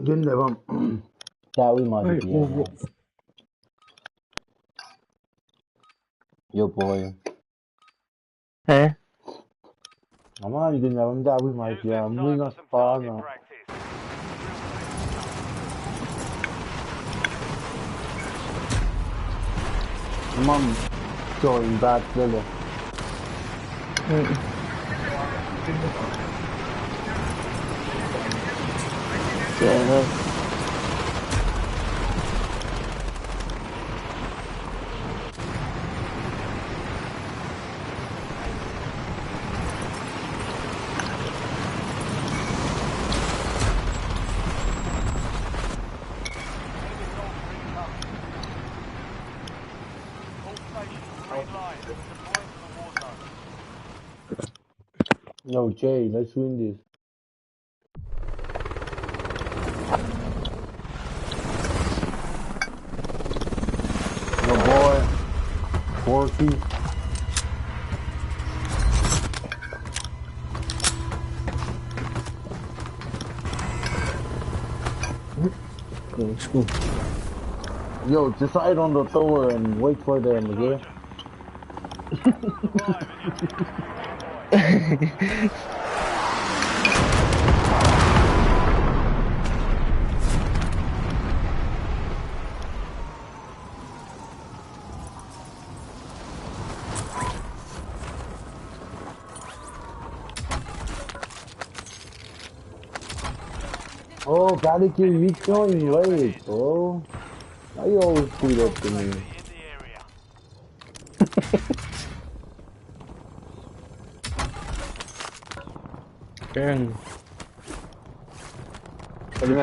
Ganda ba? Tawi mo Ay, di oh, yan. Yo boy. Eh? Ama hindi na lang tawi mo di yan. Muli na spawn. Mom showing back sila. Yo, Jay, let's win this. Yo, boy. Porky. Yo, decide on the tower and wait for them, okay? Oh, Paddy, you showing late, bro. Why you always do that to me? Keng. Paddy,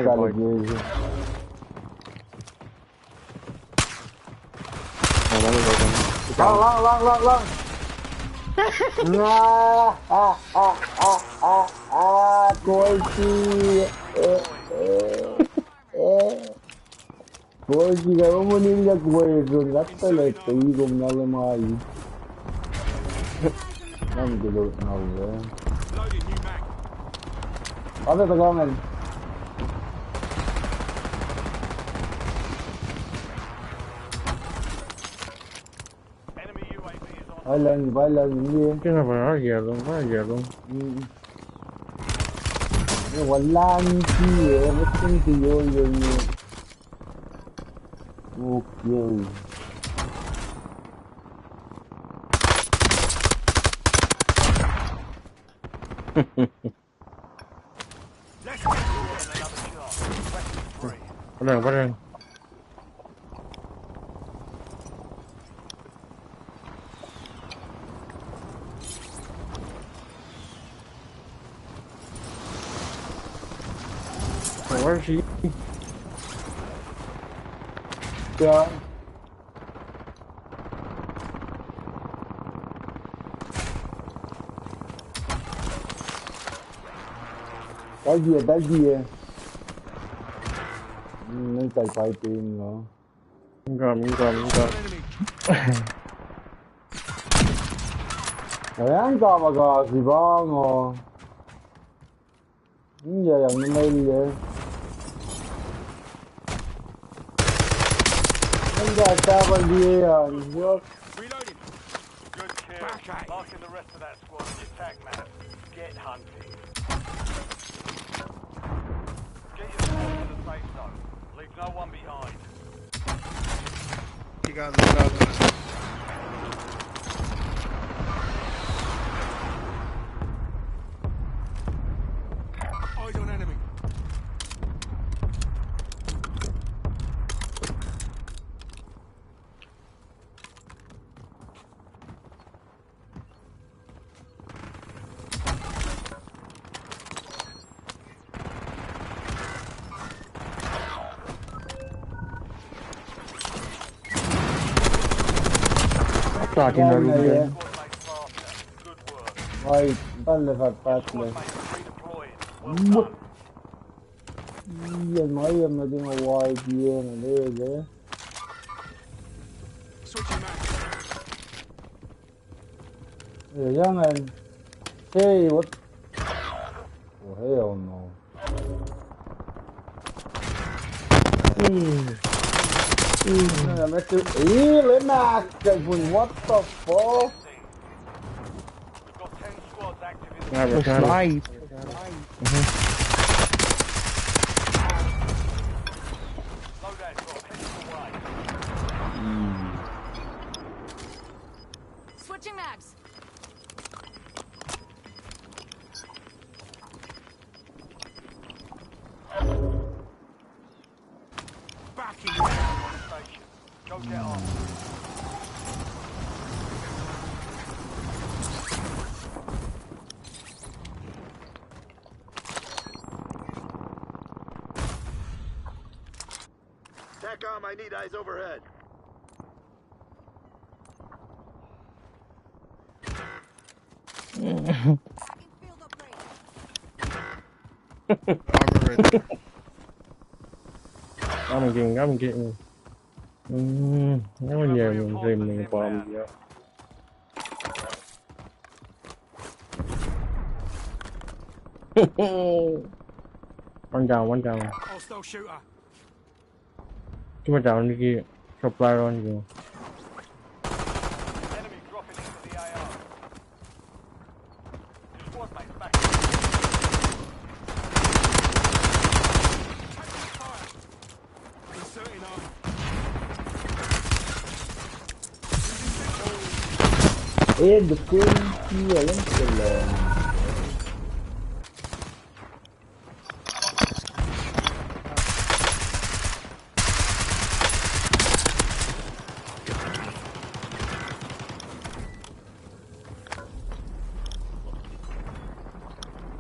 Lang. Corky. Corky, kaya mo nila kwento. Nakatalete, igom na lamay. Nang gulot na uwe. Ano tagangan? Balan, hindi. Kenapa yellow? Wala niti eh. Everything to you. Okay. Padang. Where is she? Yeah. Dagi. Nang fighting, no? Income. Ayan ka magkakasibang, oh. Hindi yung email eh. Ang gatapan diya yan. Reloading. Good kill. Marking the rest of that squad on your attack map. Get hunting. Get yourself to the safe zone. Leave no one behind. You got look. Eyes on enemy. Starting the room there. Right, palle falle. Yan mayem na din ang wide yan. There. Jangan. Hey, what? Oh, hell no. Lemak! What the fuck? We've got 10 squads active in Nice. Go get on. TACOM, I need eyes overhead. I'm getting. Nó về mình tìm mình bom gì đó. One down. Hostile shooter. Cuma down đi kia. Supply on you. Enemy dropping into the AR. Squad mates back. Inserting arm. دكتور ولا انت ولا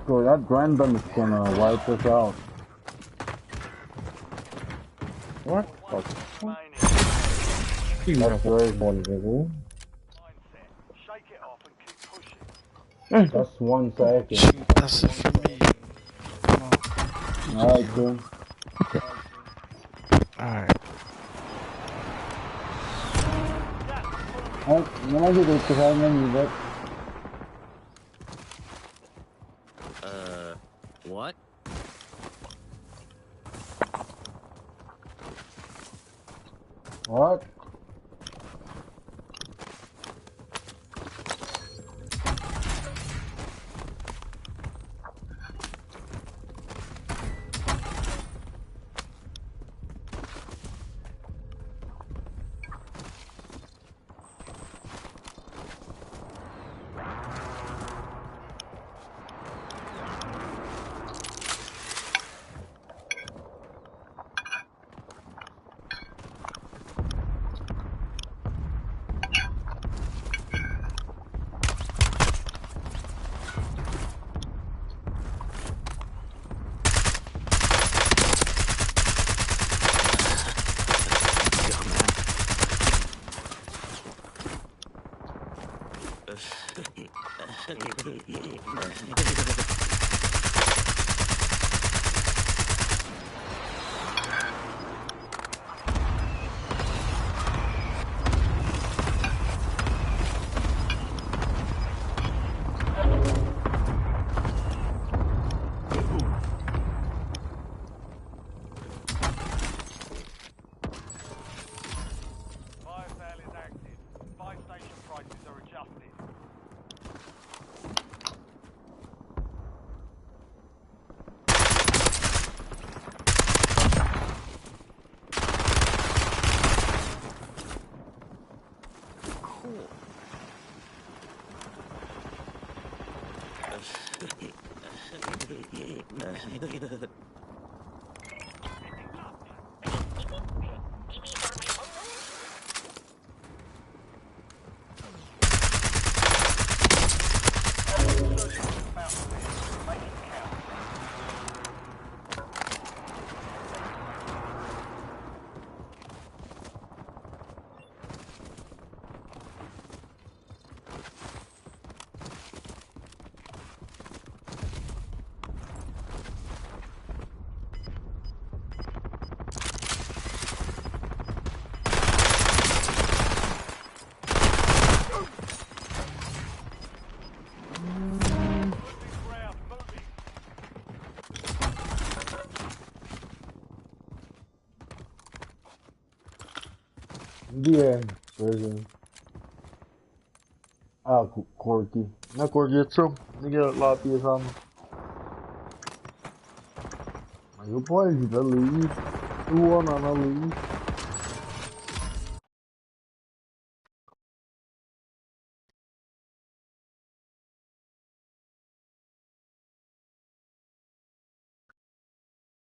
Bro, that random is gonna wipe us out. What? That's very vulnerable. That's 1 second. Shoot, that's it for me. Alright, cool. Alright. Не могу тут сказать на них, What? What? Где version? А, Корки. На Коргецу. Где лапи сам? Мою пользу, да, Луи. Вон она, Луи.